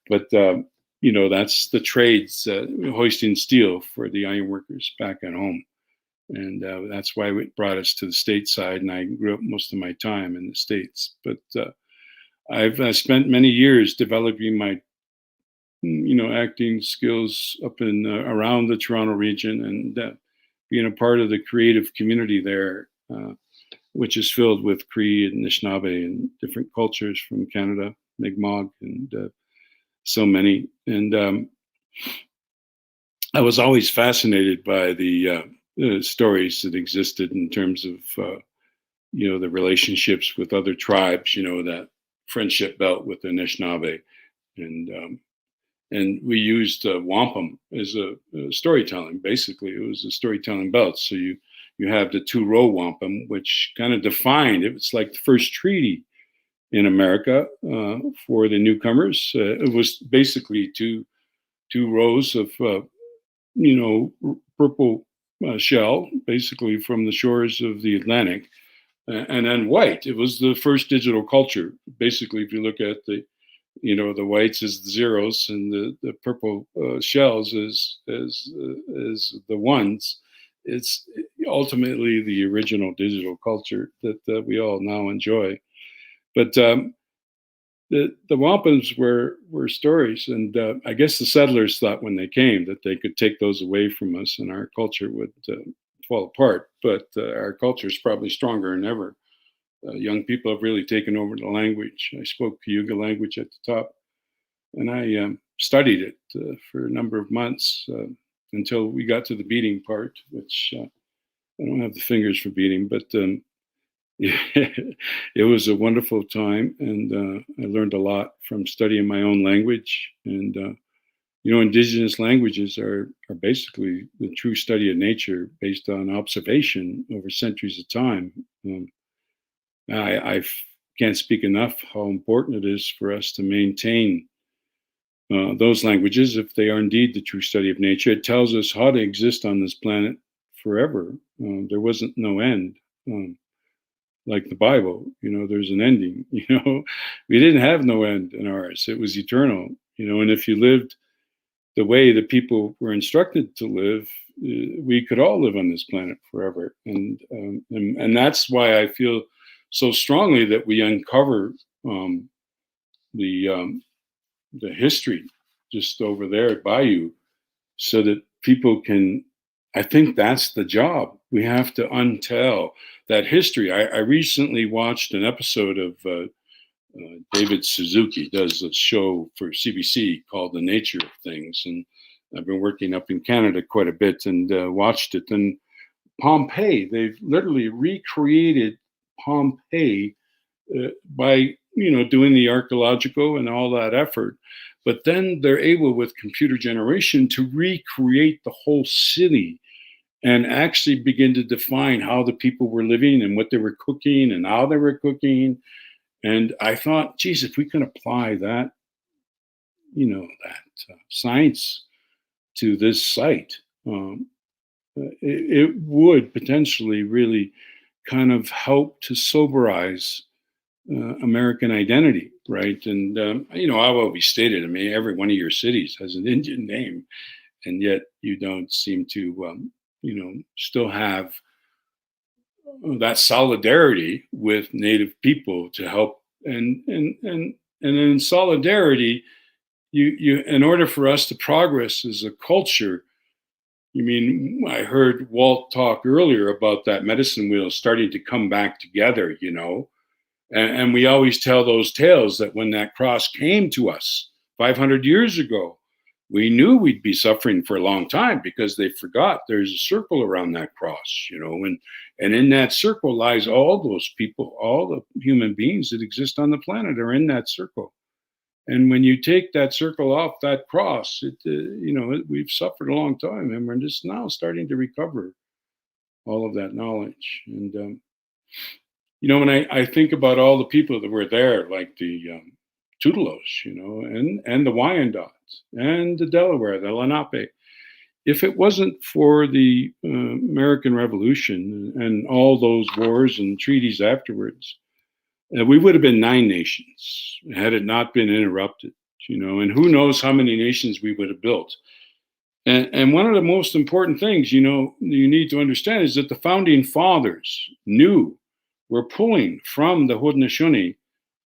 But, that's the trades, hoisting steel for the ironworkers back at home. And that's why it brought us to the stateside, and I grew up most of my time in the States. But I've spent many years developing my, acting skills up in around the Toronto region, and being a part of the creative community there, which is filled with Cree and Anishinaabe and different cultures from Canada, Mi'kmaq, and so many. And I was always fascinated by the stories that existed in terms of, the relationships with other tribes, that friendship belt with the Anishinaabe. And we used wampum as a storytelling. Basically, it was a storytelling belt. So you have the two-row wampum, which kind of defined, it was like the first treaty in America for the newcomers. It was basically two rows of, purple shell, basically from the shores of the Atlantic, and then white. It was the first digital culture. Basically, if you look at the whites as the zeros, and the purple shells as the ones, it's ultimately the original digital culture that we all now enjoy. But the wampums were stories, and I guess the settlers thought when they came that they could take those away from us, and our culture would fall apart. But our culture is probably stronger than ever. Young people have really taken over the language. I spoke Cayuga language at the top, and I studied it for a number of months until we got to the beating part, which I don't have the fingers for beating, but it was a wonderful time, and I learned a lot from studying my own language. And Indigenous languages are basically the true study of nature based on observation over centuries of time. I can't speak enough how important it is for us to maintain those languages if they are indeed the true study of nature. It tells us how to exist on this planet forever. There wasn't no end. Like the Bible, there's an ending. We didn't have no end in ours. It was eternal. And if you lived the way the people were instructed to live, we could all live on this planet forever. And that's why I feel so strongly that we uncover the history just over there at Bayou, so that people can. I think that's the job. We have to untell that history. I recently watched an episode of David Suzuki does a show for CBC called The Nature of Things, and I've been working up in Canada quite a bit and watched it. And Pompeii, they've literally recreated Pompeii by doing the archaeological and all that effort. But then they're able, with computer generation, to recreate the whole city and actually begin to define how the people were living and what they were cooking and how they were cooking. And I thought, geez, if we can apply that, science to this site, it would potentially really kind of help to soberize American identity, right? And I've always stated, I mean, every one of your cities has an Indian name, and yet you don't seem to, still have that solidarity with Native people to help. And in solidarity, you in order for us to progress as a culture. I heard Walt talk earlier about that medicine wheel starting to come back together, and we always tell those tales that when that cross came to us 500 years ago, we knew we'd be suffering for a long time because they forgot there's a circle around that cross, and in that circle lies all those people, all the human beings that exist on the planet are in that circle. And when you take that circle off that cross, we've suffered a long time, and we're just now starting to recover all of that knowledge. And when I think about all the people that were there, like the Tutelos, and the Wyandots, and the Delaware, the Lenape, if it wasn't for the American Revolution and all those wars and treaties afterwards, we would have been 9 nations had it not been interrupted, and who knows how many nations we would have built. And one of the most important things, you need to understand is that the founding fathers knew we're pulling from the Haudenosaunee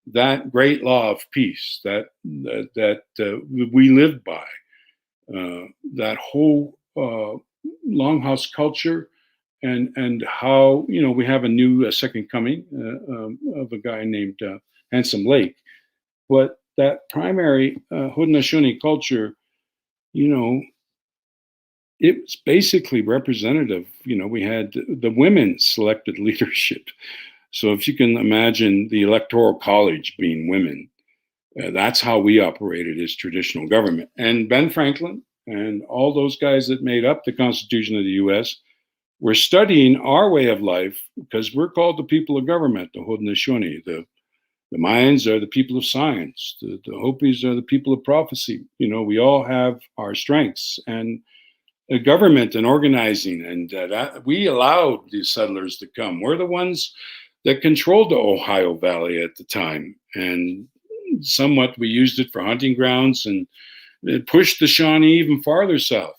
that great law of peace that we lived by, that whole longhouse culture. And how, we have a new second coming of a guy named Handsome Lake. But that primary Haudenosaunee culture, it was basically representative. We had the women selected leadership. So if you can imagine the Electoral College being women, that's how we operated as traditional government. And Ben Franklin and all those guys that made up the Constitution of the U.S., we're studying our way of life because we're called the people of government, the Haudenosaunee. The Mayans are the people of science. The Hopis are the people of prophecy. We all have our strengths, and government and organizing, and that we allowed these settlers to come. We're the ones that controlled the Ohio Valley at the time, and somewhat we used it for hunting grounds, and it pushed the Shawnee even farther south.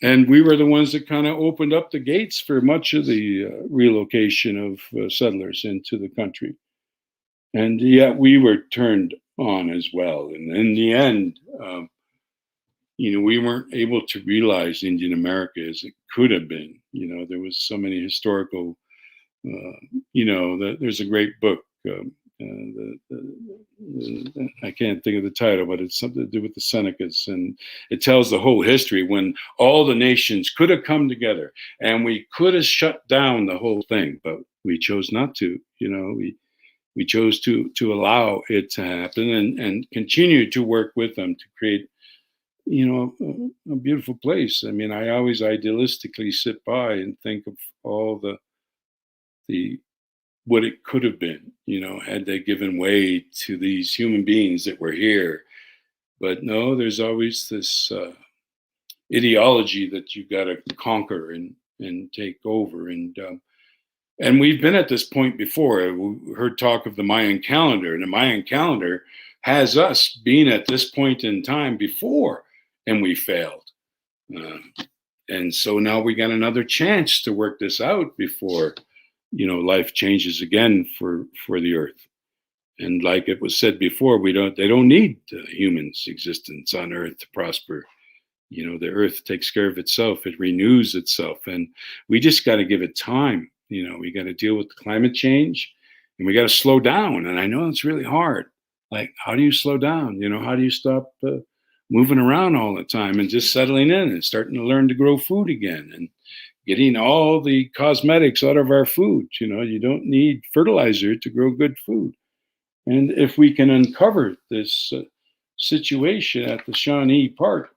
And we were the ones that kind of opened up the gates for much of the relocation of settlers into the country. And yet we were turned on as well. And in the end, we weren't able to realize Indian America as it could have been. There was so many historical, there's a great book. I can't think of the title, but it's something to do with the Senecas, and it tells the whole history when all the nations could have come together and we could have shut down the whole thing, but we chose not to. We chose to allow it to happen and continue to work with them to create a beautiful place. I mean, I always idealistically sit by and think of all the what it could have been, had they given way to these human beings that were here. But no, there's always this ideology that you've got to conquer and take over. And we've been at this point before. We heard talk of the Mayan calendar, and the Mayan calendar has us being at this point in time before, and we failed. And so now we got another chance to work this out before life changes again for the earth. And like it was said before, they don't need humans' existence on earth to prosper. The earth takes care of itself. It renews itself. And we just got to give it time. We got to deal with climate change, and we got to slow down. And I know it's really hard. Like, how do you slow down? How do you stop moving around all the time and just settling in and starting to learn to grow food again and getting all the cosmetics out of our food. You don't need fertilizer to grow good food. And if we can uncover this situation at the Shawnee Park,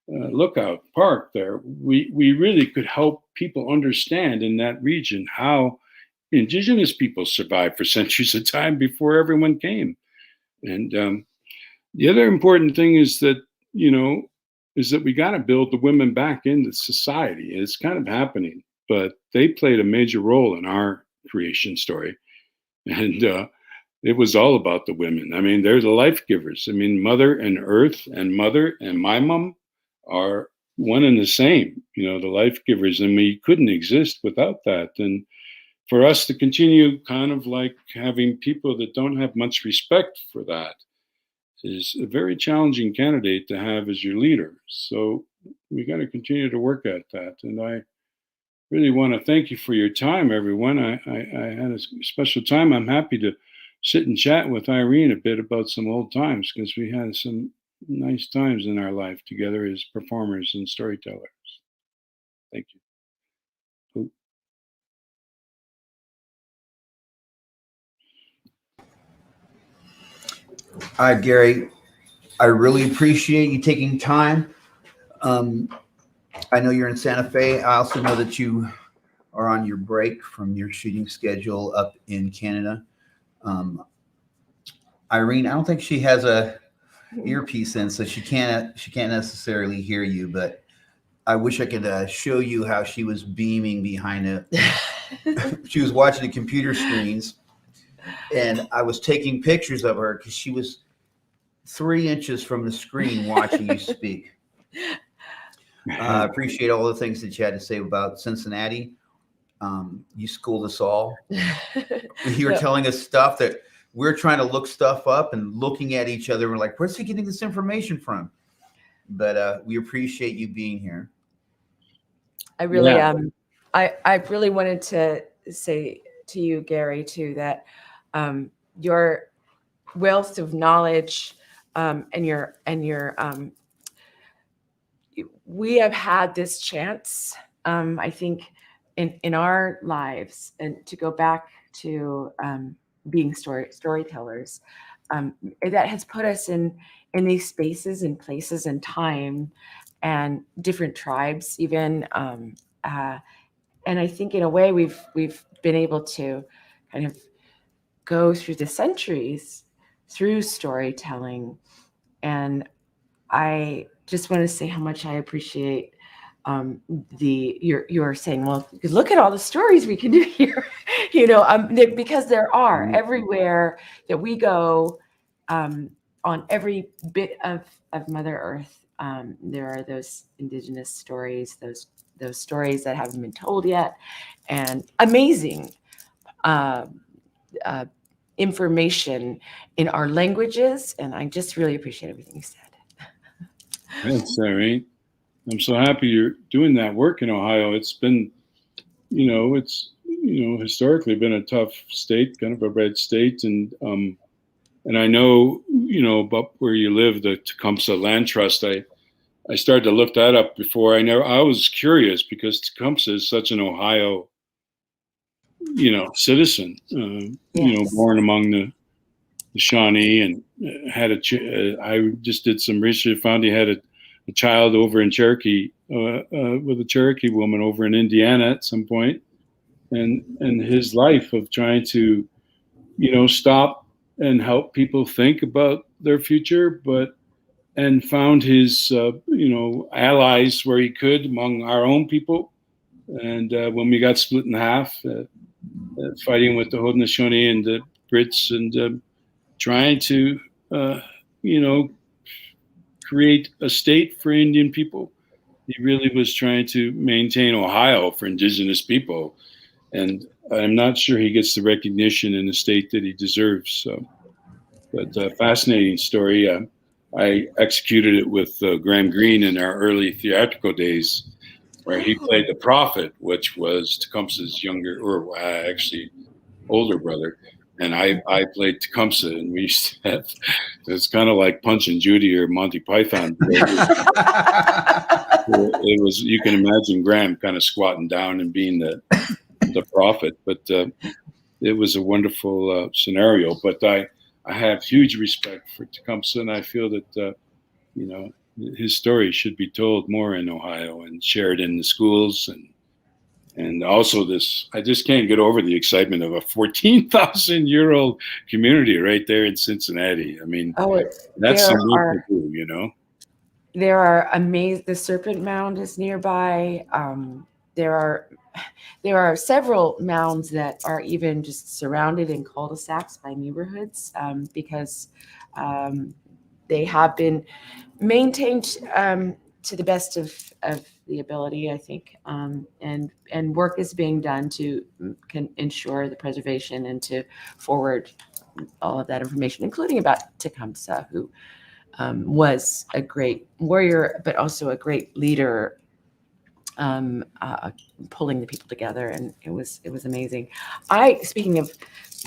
Lookout Park there, we really could help people understand in that region how Indigenous people survived for centuries of time before everyone came. And the other important thing is that, we got to build the women back into society. It's kind of happening, but they played a major role in our creation story. And it was all about the women. I mean, they're the life givers. I mean, Mother and Earth and Mother and my mom are one and the same, the life givers. And we couldn't exist without that. And for us to continue kind of like having people that don't have much respect for that is a very challenging candidate to have as your leader. So we got to continue to work at that. And I really want to thank you for your time, everyone. I had a special time. I'm happy to sit and chat with Irene a bit about some old times, because we had some nice times in our life together as performers and storytellers. Thank you. All right, Gary, I really appreciate you taking time. I know you're in Santa Fe. I also know that you are on your break from your shooting schedule up in Canada. Irene, I don't think she has a earpiece in, so she can't necessarily hear you, but I wish I could show you how she was beaming behind it. She was watching the computer screens, and I was taking pictures of her because she was 3 inches from the screen watching you speak. I appreciate all the things that you had to say about Cincinnati. You schooled us all. You were telling us stuff that we're trying to look stuff up and looking at each other. We're like, where's he getting this information from? But we appreciate you being here. I really I really wanted to say to you, Gary, too, that your wealth of knowledge and your we have had this chance, I think, in our lives, and to go back to being storytellers, that has put us in these spaces and places and time and different tribes even, and I think in a way we've been able to kind of go through the centuries through storytelling. And I just want to say how much I appreciate you're saying, well, look at all the stories we can do here, because there are everywhere that we go, on every bit of Mother Earth. There are those Indigenous stories, those stories that haven't been told yet, and amazing information in our languages. And I just really appreciate everything you said. Thanks, Irene. I'm so happy you're doing that work in Ohio. It's been, historically been a tough state, kind of a red state. And I know, about where you live, the Tecumseh Land Trust. I started to look that up before. I was curious because Tecumseh is such an Ohio, citizen, Yes. born among the Shawnee, and had I just did some research, found he had a child over in Cherokee with a Cherokee woman over in Indiana at some point, and his life of trying to, stop and help people think about their future, and found his, allies where he could among our own people. And when we got split in half, fighting with the Haudenosaunee and the Brits, and trying to, create a state for Indian people. He really was trying to maintain Ohio for Indigenous people. And I'm not sure he gets the recognition in the state that he deserves. So, but fascinating story. I executed it with Graham Greene in our early theatrical days, where he played the prophet, which was Tecumseh's younger, or actually older brother. And I played Tecumseh, and we used to have, it's kind of like Punch and Judy or Monty Python. it was, you can imagine Graham kind of squatting down and being the prophet, but it was a wonderful scenario. But I have huge respect for Tecumseh, and I feel that his story should be told more in Ohio and shared in the schools, and also this. I just can't get over the excitement of a 14,000-year-old community right there in Cincinnati. I mean, that's something to do, There are amazing. The Serpent Mound is nearby. There are several mounds that are even just surrounded in cul-de-sacs by neighborhoods because they have been maintained to the best of the ability, I think, and work is being done to can ensure the preservation and to forward all of that information, including about Tecumseh, who was a great warrior, but also a great leader, pulling the people together, and it was amazing. Speaking of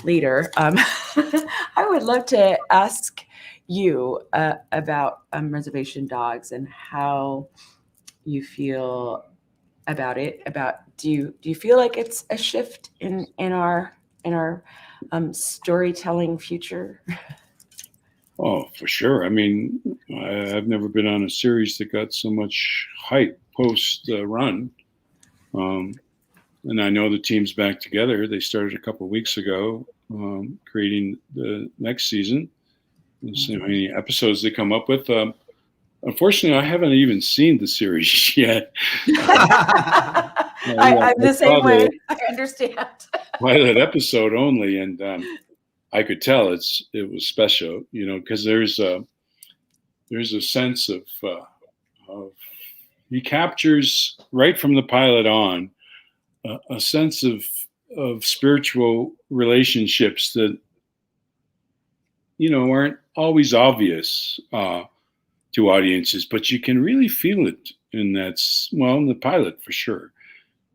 leader, I would love to ask you about reservation dogs and how you feel about it. Do you feel like it's a shift in our storytelling future? Oh, for sure. I mean, I've never been on a series that got so much hype post run. And I know the team's back together. They started a couple of weeks ago creating the next season. Let's see how many episodes they come up with. Unfortunately, I haven't even seen the series yet. I'm the same way. I understand. Pilot episode only, and I could tell it was special, because there's a sense of he captures right from the pilot on a sense of spiritual relationships that aren't always obvious to audiences, but you can really feel it in the pilot for sure.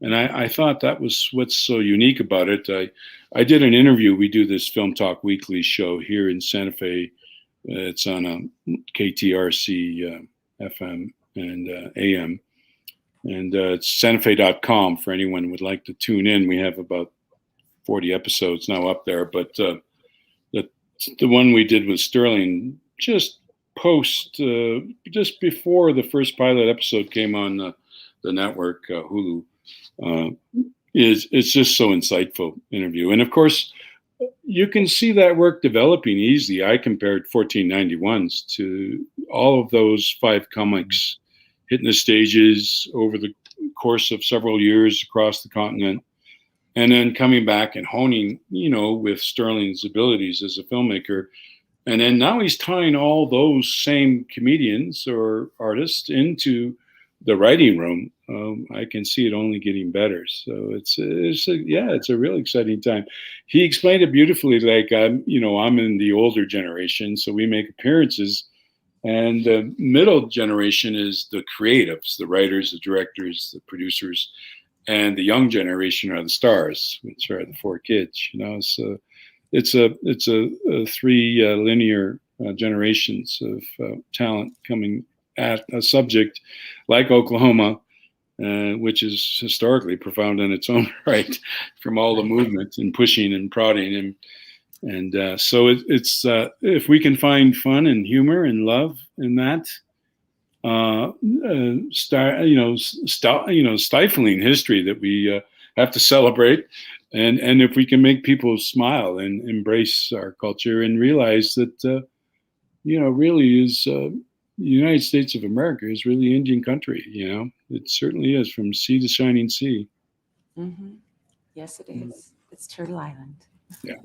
And I thought that was what's so unique about it. I did an interview. We do this Film Talk Weekly show here in Santa Fe. It's on KTRC FM and AM. And it's santafe.com for anyone who would like to tune in. We have about 40 episodes now up there. But the one we did with Sterling just before the first pilot episode came on the network, Hulu. It's just so insightful interview. And of course, you can see that work developing easily. I compared 1491s to all of those 5 comics hitting the stages over the course of several years across the continent, and then coming back and honing, with Sterling's abilities as a filmmaker. And then now he's tying all those same comedians or artists into the writing room. I can see it only getting better. So it's a real exciting time. He explained it beautifully. Like I'm in the older generation, so we make appearances, and the middle generation is the creatives, the writers, the directors, the producers, and the young generation are the stars, which are the 4 kids. So it's a 3 linear generations of talent coming at a subject like Oklahoma, which is historically profound in its own right, from all the movement and pushing and prodding, and so it's if we can find fun and humor and love in that, stifling history that we have to celebrate, and if we can make people smile and embrace our culture and realize that really is. The United States of America is really Indian country. It certainly is, from sea to shining sea. Mm-hmm. Yes, it is. It's Turtle Island. Yeah.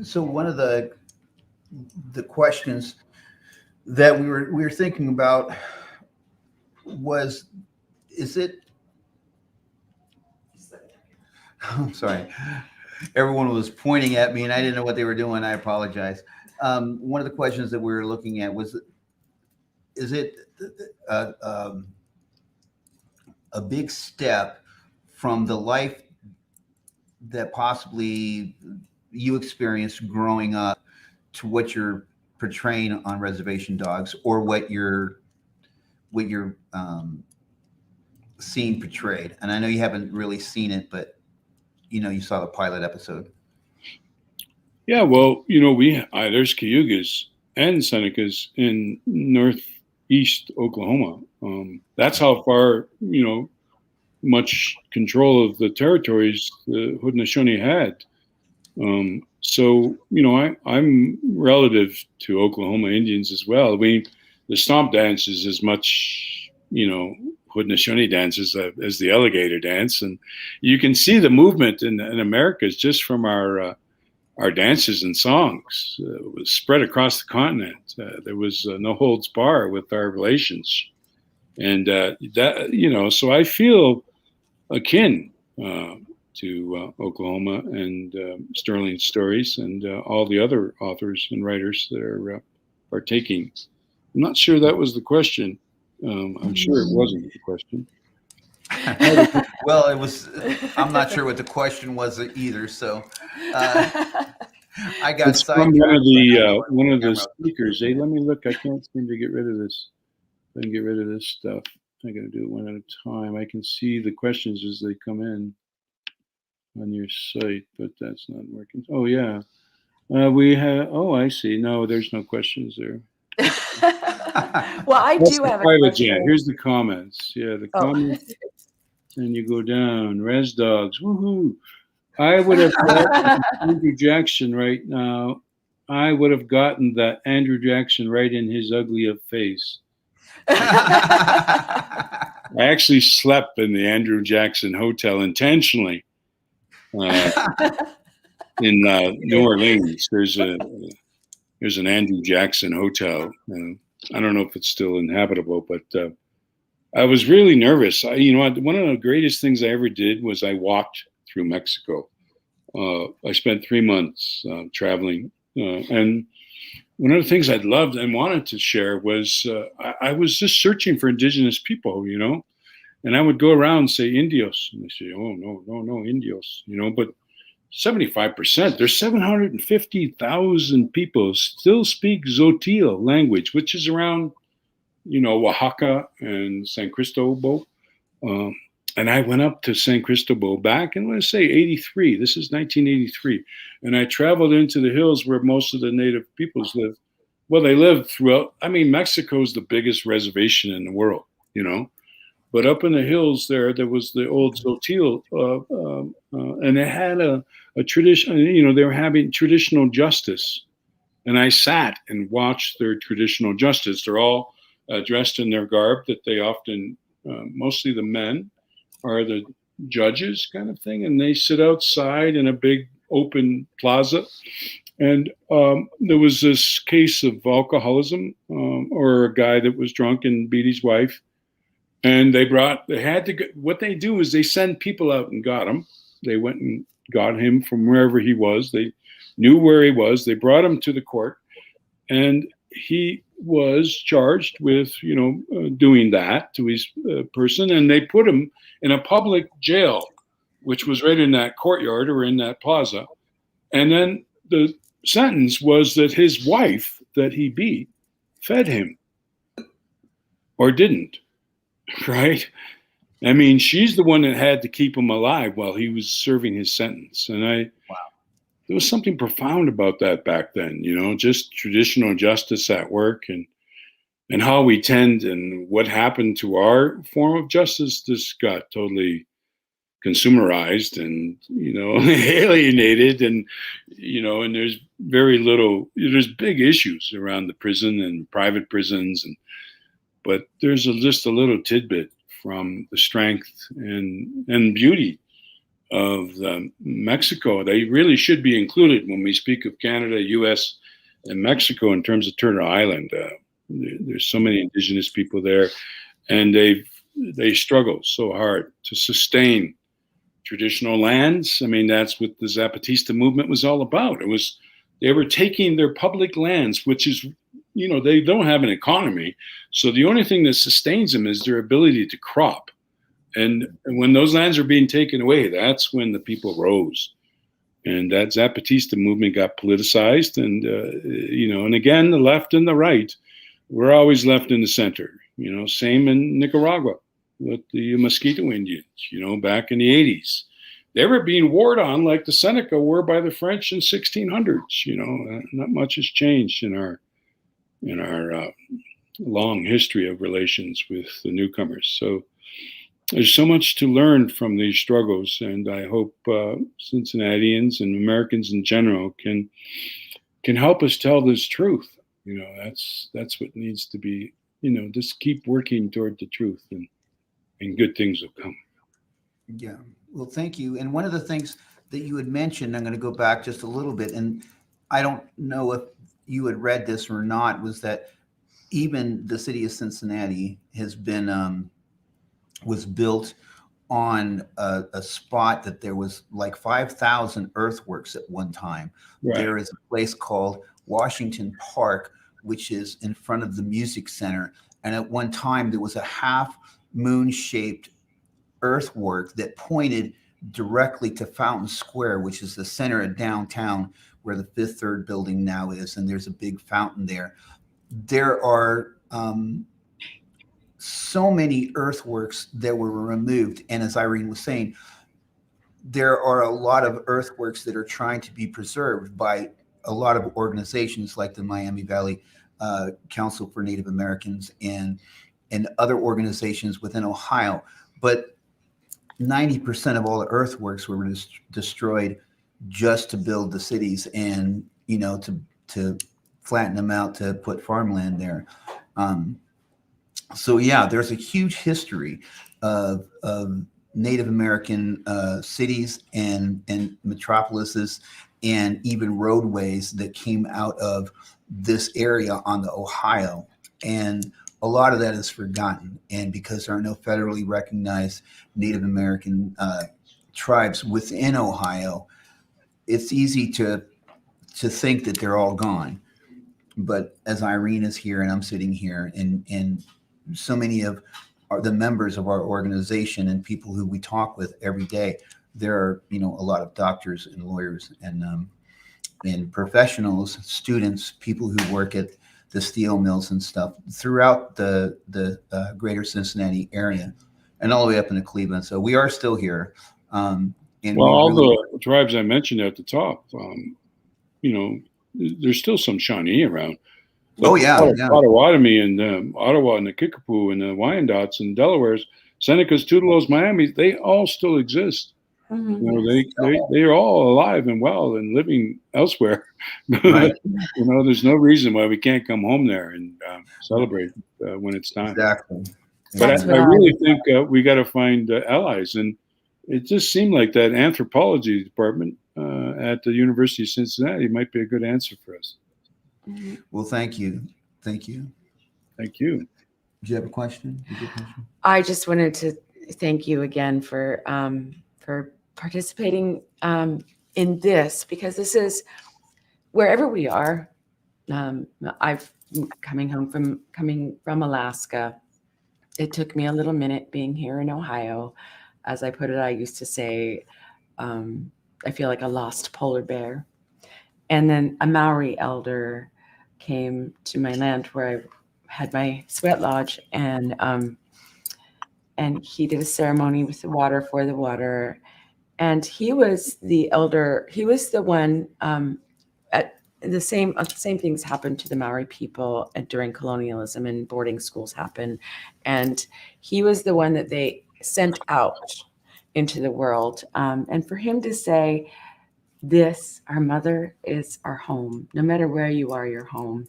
So one of the questions that we were thinking about was, I'm sorry, everyone was pointing at me and I didn't know what they were doing. I apologize. One of the questions that we were looking at was, is it a big step from the life that possibly you experienced growing up to what you're portraying on Reservation Dogs, or what you're what you're seeing portrayed? And I know you haven't really seen it, but you saw the pilot episode. Yeah, well, there's Cayugas and Senecas in northeast Oklahoma. That's how far, much control of the territories the Haudenosaunee had. So, I'm relative to Oklahoma Indians as well. I mean, the stomp dance is as much, Haudenosaunee dances as the alligator dance. And you can see the movement in Americas just from our dances and songs. It was spread across the continent. There was no holds bar with our relations. And so I feel akin to Oklahoma and Sterling's stories and all the other authors and writers that are partaking. I'm not sure that was the question. I'm sure it wasn't the question. Well, it was. I'm not sure what the question was either. So I got it's from one of the speakers. Hey, let me look. I can't seem to get rid of this. I can get rid of this stuff. I got to do it one at a time. I can see the questions as they come in on your site, but that's not working. Oh yeah, we have. Oh, I see. No, there's no questions there. Well, I do have a question. Here's the comments. Yeah, the comments. And you go down. Res Dogs. Woohoo! I would have gotten Andrew Jackson right now. I would have gotten that Andrew Jackson right in his ugly of face. I actually slept in the Andrew Jackson Hotel intentionally in New Orleans. There's an Andrew Jackson Hotel. I don't know if it's still inhabitable, but I was really nervous. One of the greatest things I ever did was I walked through Mexico. I spent 3 months traveling, and one of the things I'd loved and wanted to share was I was just searching for indigenous people, and I would go around and say Indios, and they say, oh no, Indios, but 75%, there's 750,000 people still speak Zotil language, which is around, Oaxaca and San Cristobal. And I went up to San Cristobal back in, let's say, 83. This is 1983. And I traveled into the hills where most of the native peoples live. Well, they live throughout. I mean, Mexico is the biggest reservation in the world, But up in the hills there was the old Zotil, and it had a tradition, they were having traditional justice. And I sat and watched their traditional justice. They're all dressed in their garb that they often, mostly the men, are the judges kind of thing. And they sit outside in a big open plaza. And there was this case of alcoholism or a guy that was drunk and beat his wife. And what they do is they send people out and got him. They went and got him from wherever he was. They knew where he was. They brought him to the court, and he was charged with, doing that to his person. And they put him in a public jail, which was right in that courtyard or in that plaza. And then the sentence was that his wife that he beat fed him or didn't. Right? I mean, she's the one that had to keep him alive while he was serving his sentence. And there was something profound about that back then, just traditional justice at work and how we tend and what happened to our form of justice. This got totally consumerized and, alienated and there's very little, there's big issues around the prison and private prisons but there's just a little tidbit from the strength and beauty of Mexico. They really should be included when we speak of Canada, U.S., and Mexico in terms of Turtle Island. There's so many indigenous people there, and they struggle so hard to sustain traditional lands. I mean, that's what the Zapatista movement was all about. They were taking their public lands, which is, they don't have an economy. So the only thing that sustains them is their ability to crop. And when those lands are being taken away, that's when the people rose. And that Zapatista movement got politicized. And, and again, the left and the right, we're always left in the center. Same in Nicaragua with the Mosquito Indians, back in the 80s. They were being warred on like the Seneca were by the French in 1600s. Not much has changed in our long history of relations with the newcomers. So there's so much to learn from these struggles, and I hope Cincinnatians and Americans in general can help us tell this truth. That's what needs to be. Just keep working toward the truth, and good things will come. Yeah. Well, thank you. And one of the things that you had mentioned, I'm going to go back just a little bit, and I don't know if you had read this or not, was that even the city of Cincinnati has been was built on a spot that there was like 5,000 earthworks at one time. Right. There is a place called Washington Park, which is in front of the Music Center. And at one time, there was a half moon-shaped earthwork that pointed directly to Fountain Square, which is the center of downtown where the Fifth Third building now is. And there's a big fountain there. There are so many earthworks that were removed. And as Irene was saying, there are a lot of earthworks that are trying to be preserved by a lot of organizations like the Miami Valley Council for Native Americans and other organizations within Ohio. But 90% of all the earthworks were destroyed just to build the cities and, to flatten them out to put farmland there. So yeah, there's a huge history of Native American cities and metropolises and even roadways that came out of this area on the Ohio. And a lot of that is forgotten. And because there are no federally recognized Native American tribes within Ohio, it's easy to think that they're all gone. But as Irene is here and I'm sitting here, and so many of the members of our organization and people who we talk with every day, there are, a lot of doctors and lawyers and professionals, students, people who work at the steel mills and stuff throughout the greater Cincinnati area and all the way up into Cleveland. So we are still here. And all the tribes I mentioned at the top, there's still some Shawnee around. Oh, yeah. Potawatomi and Ottawa and the Kickapoo and the Wyandots and Delawares, Senecas, Tutelos, Miamis, they all still exist. Mm-hmm. They're all alive and well and living elsewhere. Right. There's no reason why we can't come home there and celebrate when it's time. Exactly. But I really think we got to find allies. And it just seemed like that anthropology department at the University of Cincinnati might be a good answer for us. Well, thank you. Thank you. Thank you. Do you have a question? I just wanted to thank you again for participating in this, because this is wherever we are. I've coming from Alaska. It took me a little minute being here in Ohio. As I put it, I used to say, I feel like a lost polar bear. And then a Maori elder came to my land where I had my sweat lodge, and he did a ceremony with the water for the water. And he was the elder. He was the one. At the same things happened to the Maori people during colonialism, and boarding schools happened. And he was the one that they sent out into the world. And for him to say, our mother is our home. No matter where you are, you're home.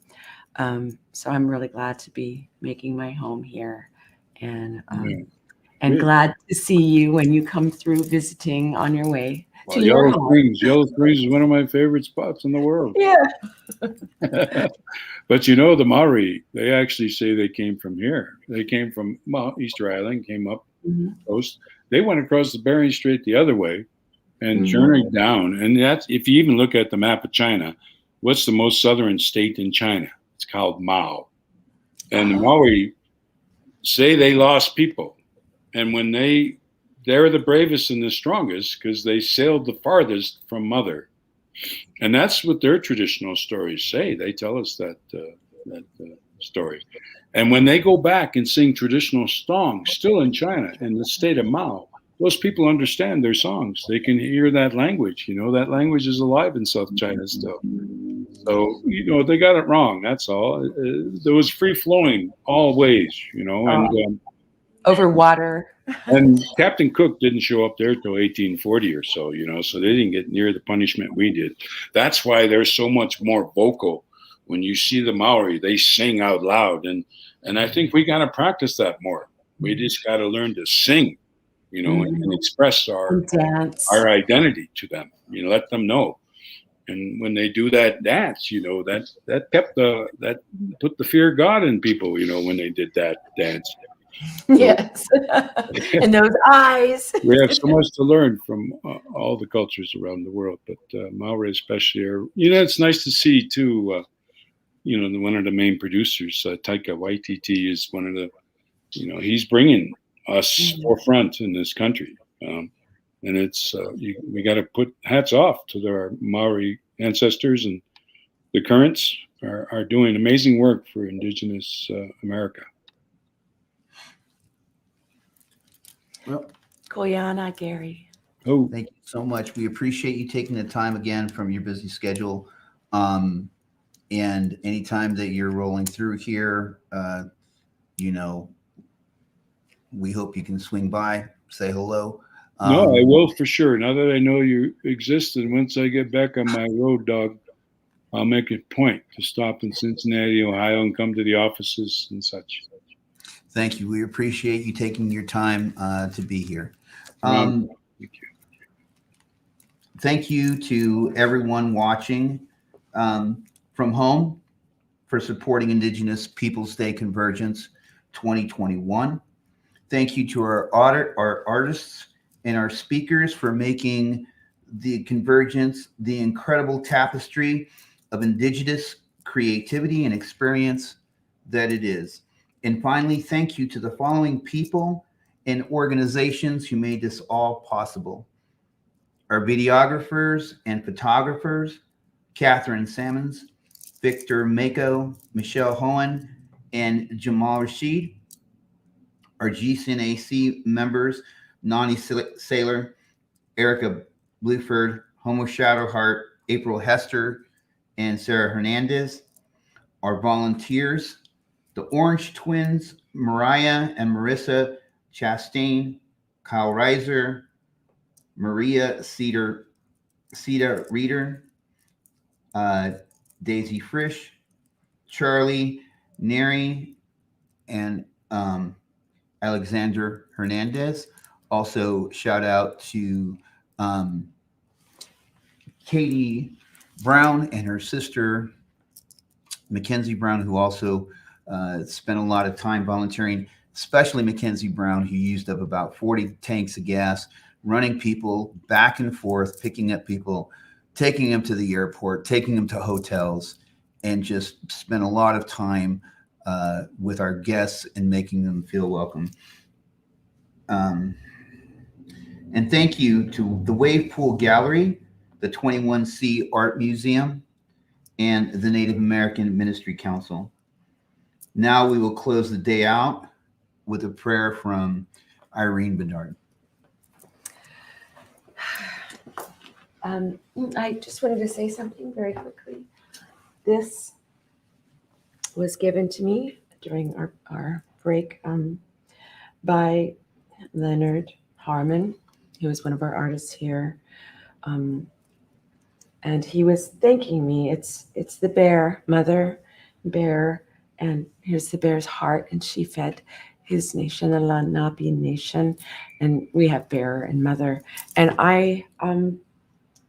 So I'm really glad to be making my home here, and glad to see you when you come through visiting on your way to your home. Yellow Springs is one of my favorite spots in the world. Yeah. But the Maori, they actually say they came from here. They came from Easter Island, came up the coast. They went across the Bering Strait the other way and journeyed down. And that's, if you even look at the map of China, what's the most southern state in China? It's called Mao. And the Maori say they lost people. And when they're the bravest and the strongest because they sailed the farthest from mother. And that's what their traditional stories say. They tell us that story. And when they go back and sing traditional songs, still in China, in the state of Mao, those people understand their songs. They can hear that language. That language is alive in South China still. So, they got it wrong. That's all. There was free flowing all ways, and over water. and Captain Cook didn't show up there till 1840 or so, so they didn't get near the punishment we did. That's why they're so much more vocal. When you see the Maori, they sing out loud. And I think we got to practice that more. We just got to learn to sing, and express our identity to them, let them know. And when they do that dance, that put the fear of God in people, when they did that dance. Yes. And those eyes. We have so much to learn from all the cultures around the world, but Maori especially are, it's nice to see too, one of the main producers, Taika Waititi, is one of the, he's bringing us forefront in this country. And it's, we got to put hats off to their Maori ancestors, and the currents are doing amazing work for Indigenous America. Well, Koyana, Gary. Oh, thank you so much. We appreciate you taking the time again from your busy schedule. And anytime that you're rolling through here, we hope you can swing by, say hello. No, I will for sure. Now that I know you exist, and once I get back on my road, dog, I'll make a point to stop in Cincinnati, Ohio, and come to the offices and such. Thank you. We appreciate you taking your time to be here. Thank you. Thank you to everyone watching from home for supporting Indigenous Peoples Day Convergence 2021. Thank you to our artists and our speakers for making the convergence the incredible tapestry of Indigenous creativity and experience that it is. And finally, thank you to the following people and organizations who made this all possible. Our videographers and photographers, Catherine Sammons, Victor Mako, Michelle Hohen, and Jamal Rashid. Our GCNAC members, Nani Saylor, Erica Bluford, Homo Shadowheart, April Hester, and Sarah Hernandez. Our volunteers, the Orange Twins, Mariah and Marissa Chastain, Kyle Reiser, Maria Cedar Reeder, Daisy Frisch, Charlie Neri, and Alexander Hernandez. Also, shout out to Katie Brown and her sister, Mackenzie Brown, who also spent a lot of time volunteering, especially Mackenzie Brown, who used up about 40 tanks of gas, running people back and forth, picking up people, taking them to the airport, taking them to hotels, and just spent a lot of time with our guests and making them feel welcome. And thank you to the Wave Pool Gallery, the 21C Art Museum, and the Native American Ministry Council. Now we will close the day out with a prayer from Irene Bedard. I just wanted to say something very quickly. This was given to me during our break by Leonard Harmon, who is one of our artists here. And he was thanking me. It's the bear, mother bear, and here's the bear's heart, and she fed his nation, the Lenape nation, and we have bear and mother. And I,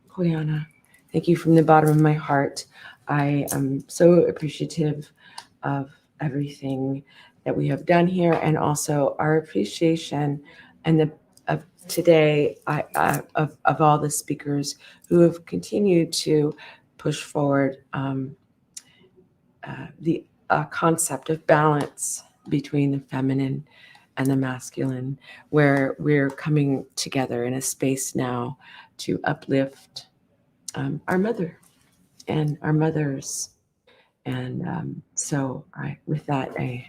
Koyana, thank you from the bottom of my heart. I am so appreciative of everything that we have done here, and also our appreciation and of today of all the speakers who have continued to push forward the concept of balance between the feminine and the masculine, where we're coming together in a space now to uplift our mother and our mothers. And so with that, I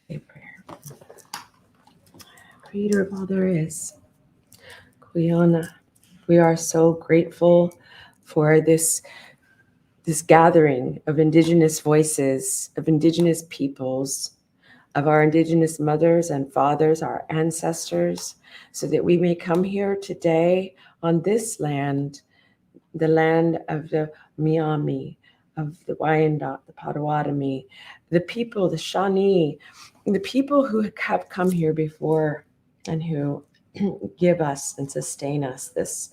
say prayer. Creator of all there is, Kuyana, we are so grateful for this gathering of Indigenous voices, of Indigenous peoples, of our Indigenous mothers and fathers, our ancestors, so that we may come here today on this land, the land of the Miami, of the Wyandot, the Potawatomi, the people, the Shawnee, the people who have come here before and who give us and sustain us this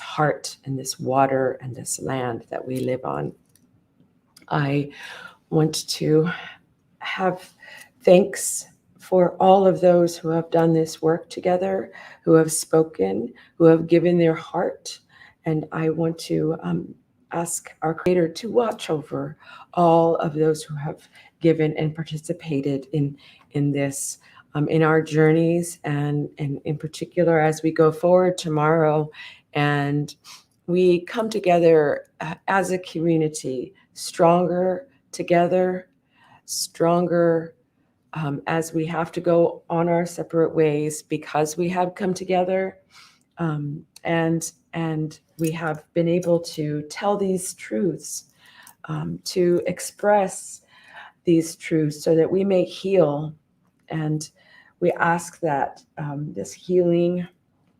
heart and this water and this land that we live on. I want to have thanks for all of those who have done this work together, who have spoken, who have given their heart. And I want to ask our Creator to watch over all of those who have given and participated in this, in our journeys, and in particular as we go forward tomorrow and we come together as a community, stronger together, stronger as we have to go on our separate ways because we have come together, and we have been able to tell these truths, to express these truths so that we may heal. And we ask that this healing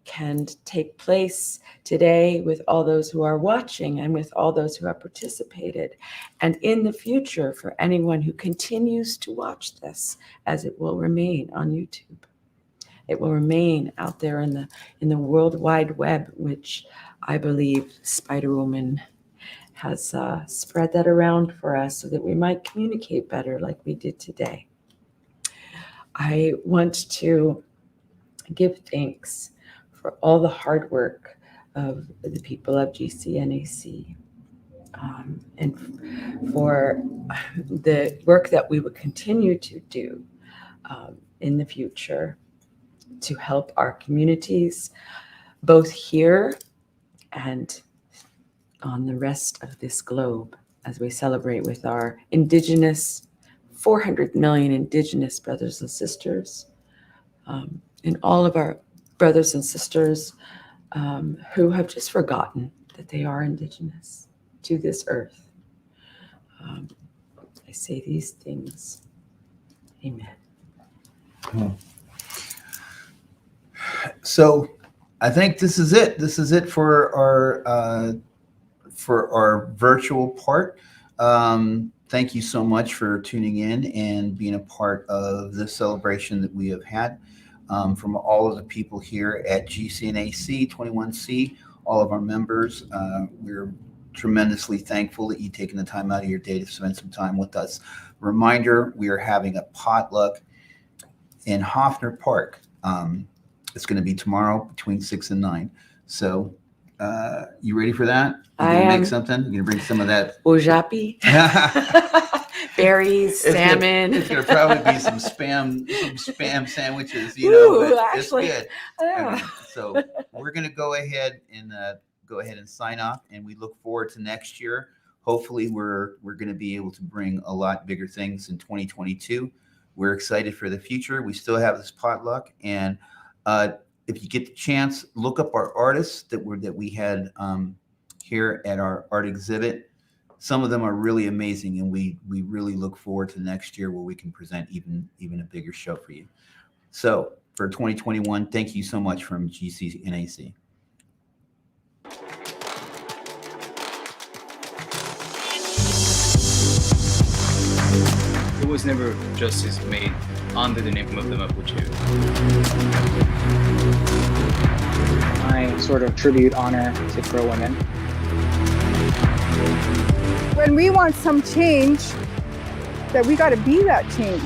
can take place today with all those who are watching and with all those who have participated, and in the future for anyone who continues to watch this, as it will remain on YouTube. It will remain out there in the World Wide Web, which I believe Spider Woman has spread that around for us so that we might communicate better like we did today. I want to give thanks for all the hard work of the people of GCNAC, and for the work that we will continue to do in the future to help our communities, both here and on the rest of this globe, as we celebrate with our Indigenous, 400 million Indigenous brothers and sisters, and all of our brothers and sisters who have just forgotten that they are Indigenous to this earth. I say these things. Amen. So I think this is it. This is it for our virtual part. Thank you so much for tuning in and being a part of the celebration that we have had. From all of the people here at GCNAC 21C, all of our members, we're tremendously thankful that you've taken the time out of your day to spend some time with us. Reminder, we are having a potluck in Hoffner Park. It's going to be tomorrow between 6 and 9. So you ready for that? You going to make something? You're going to bring some of that? Ojapi. Berries, salmon. It's going to probably be some spam sandwiches, you know. Ooh, but actually, it's good. yeah. So we're going to go ahead and sign off, and we look forward to next year. Hopefully, we're going to be able to bring a lot bigger things in 2022. We're excited for the future. We still have this potluck, and if you get the chance, look up our artists that we had here at our art exhibit. Some of them are really amazing, and we really look forward to next year where we can present even a bigger show for you. So for 2021, thank you so much from GCNAC. There was never justice made under the name of the Mapuche. My sort of tribute honor to Crow women. When we want some change, that we got to be that change.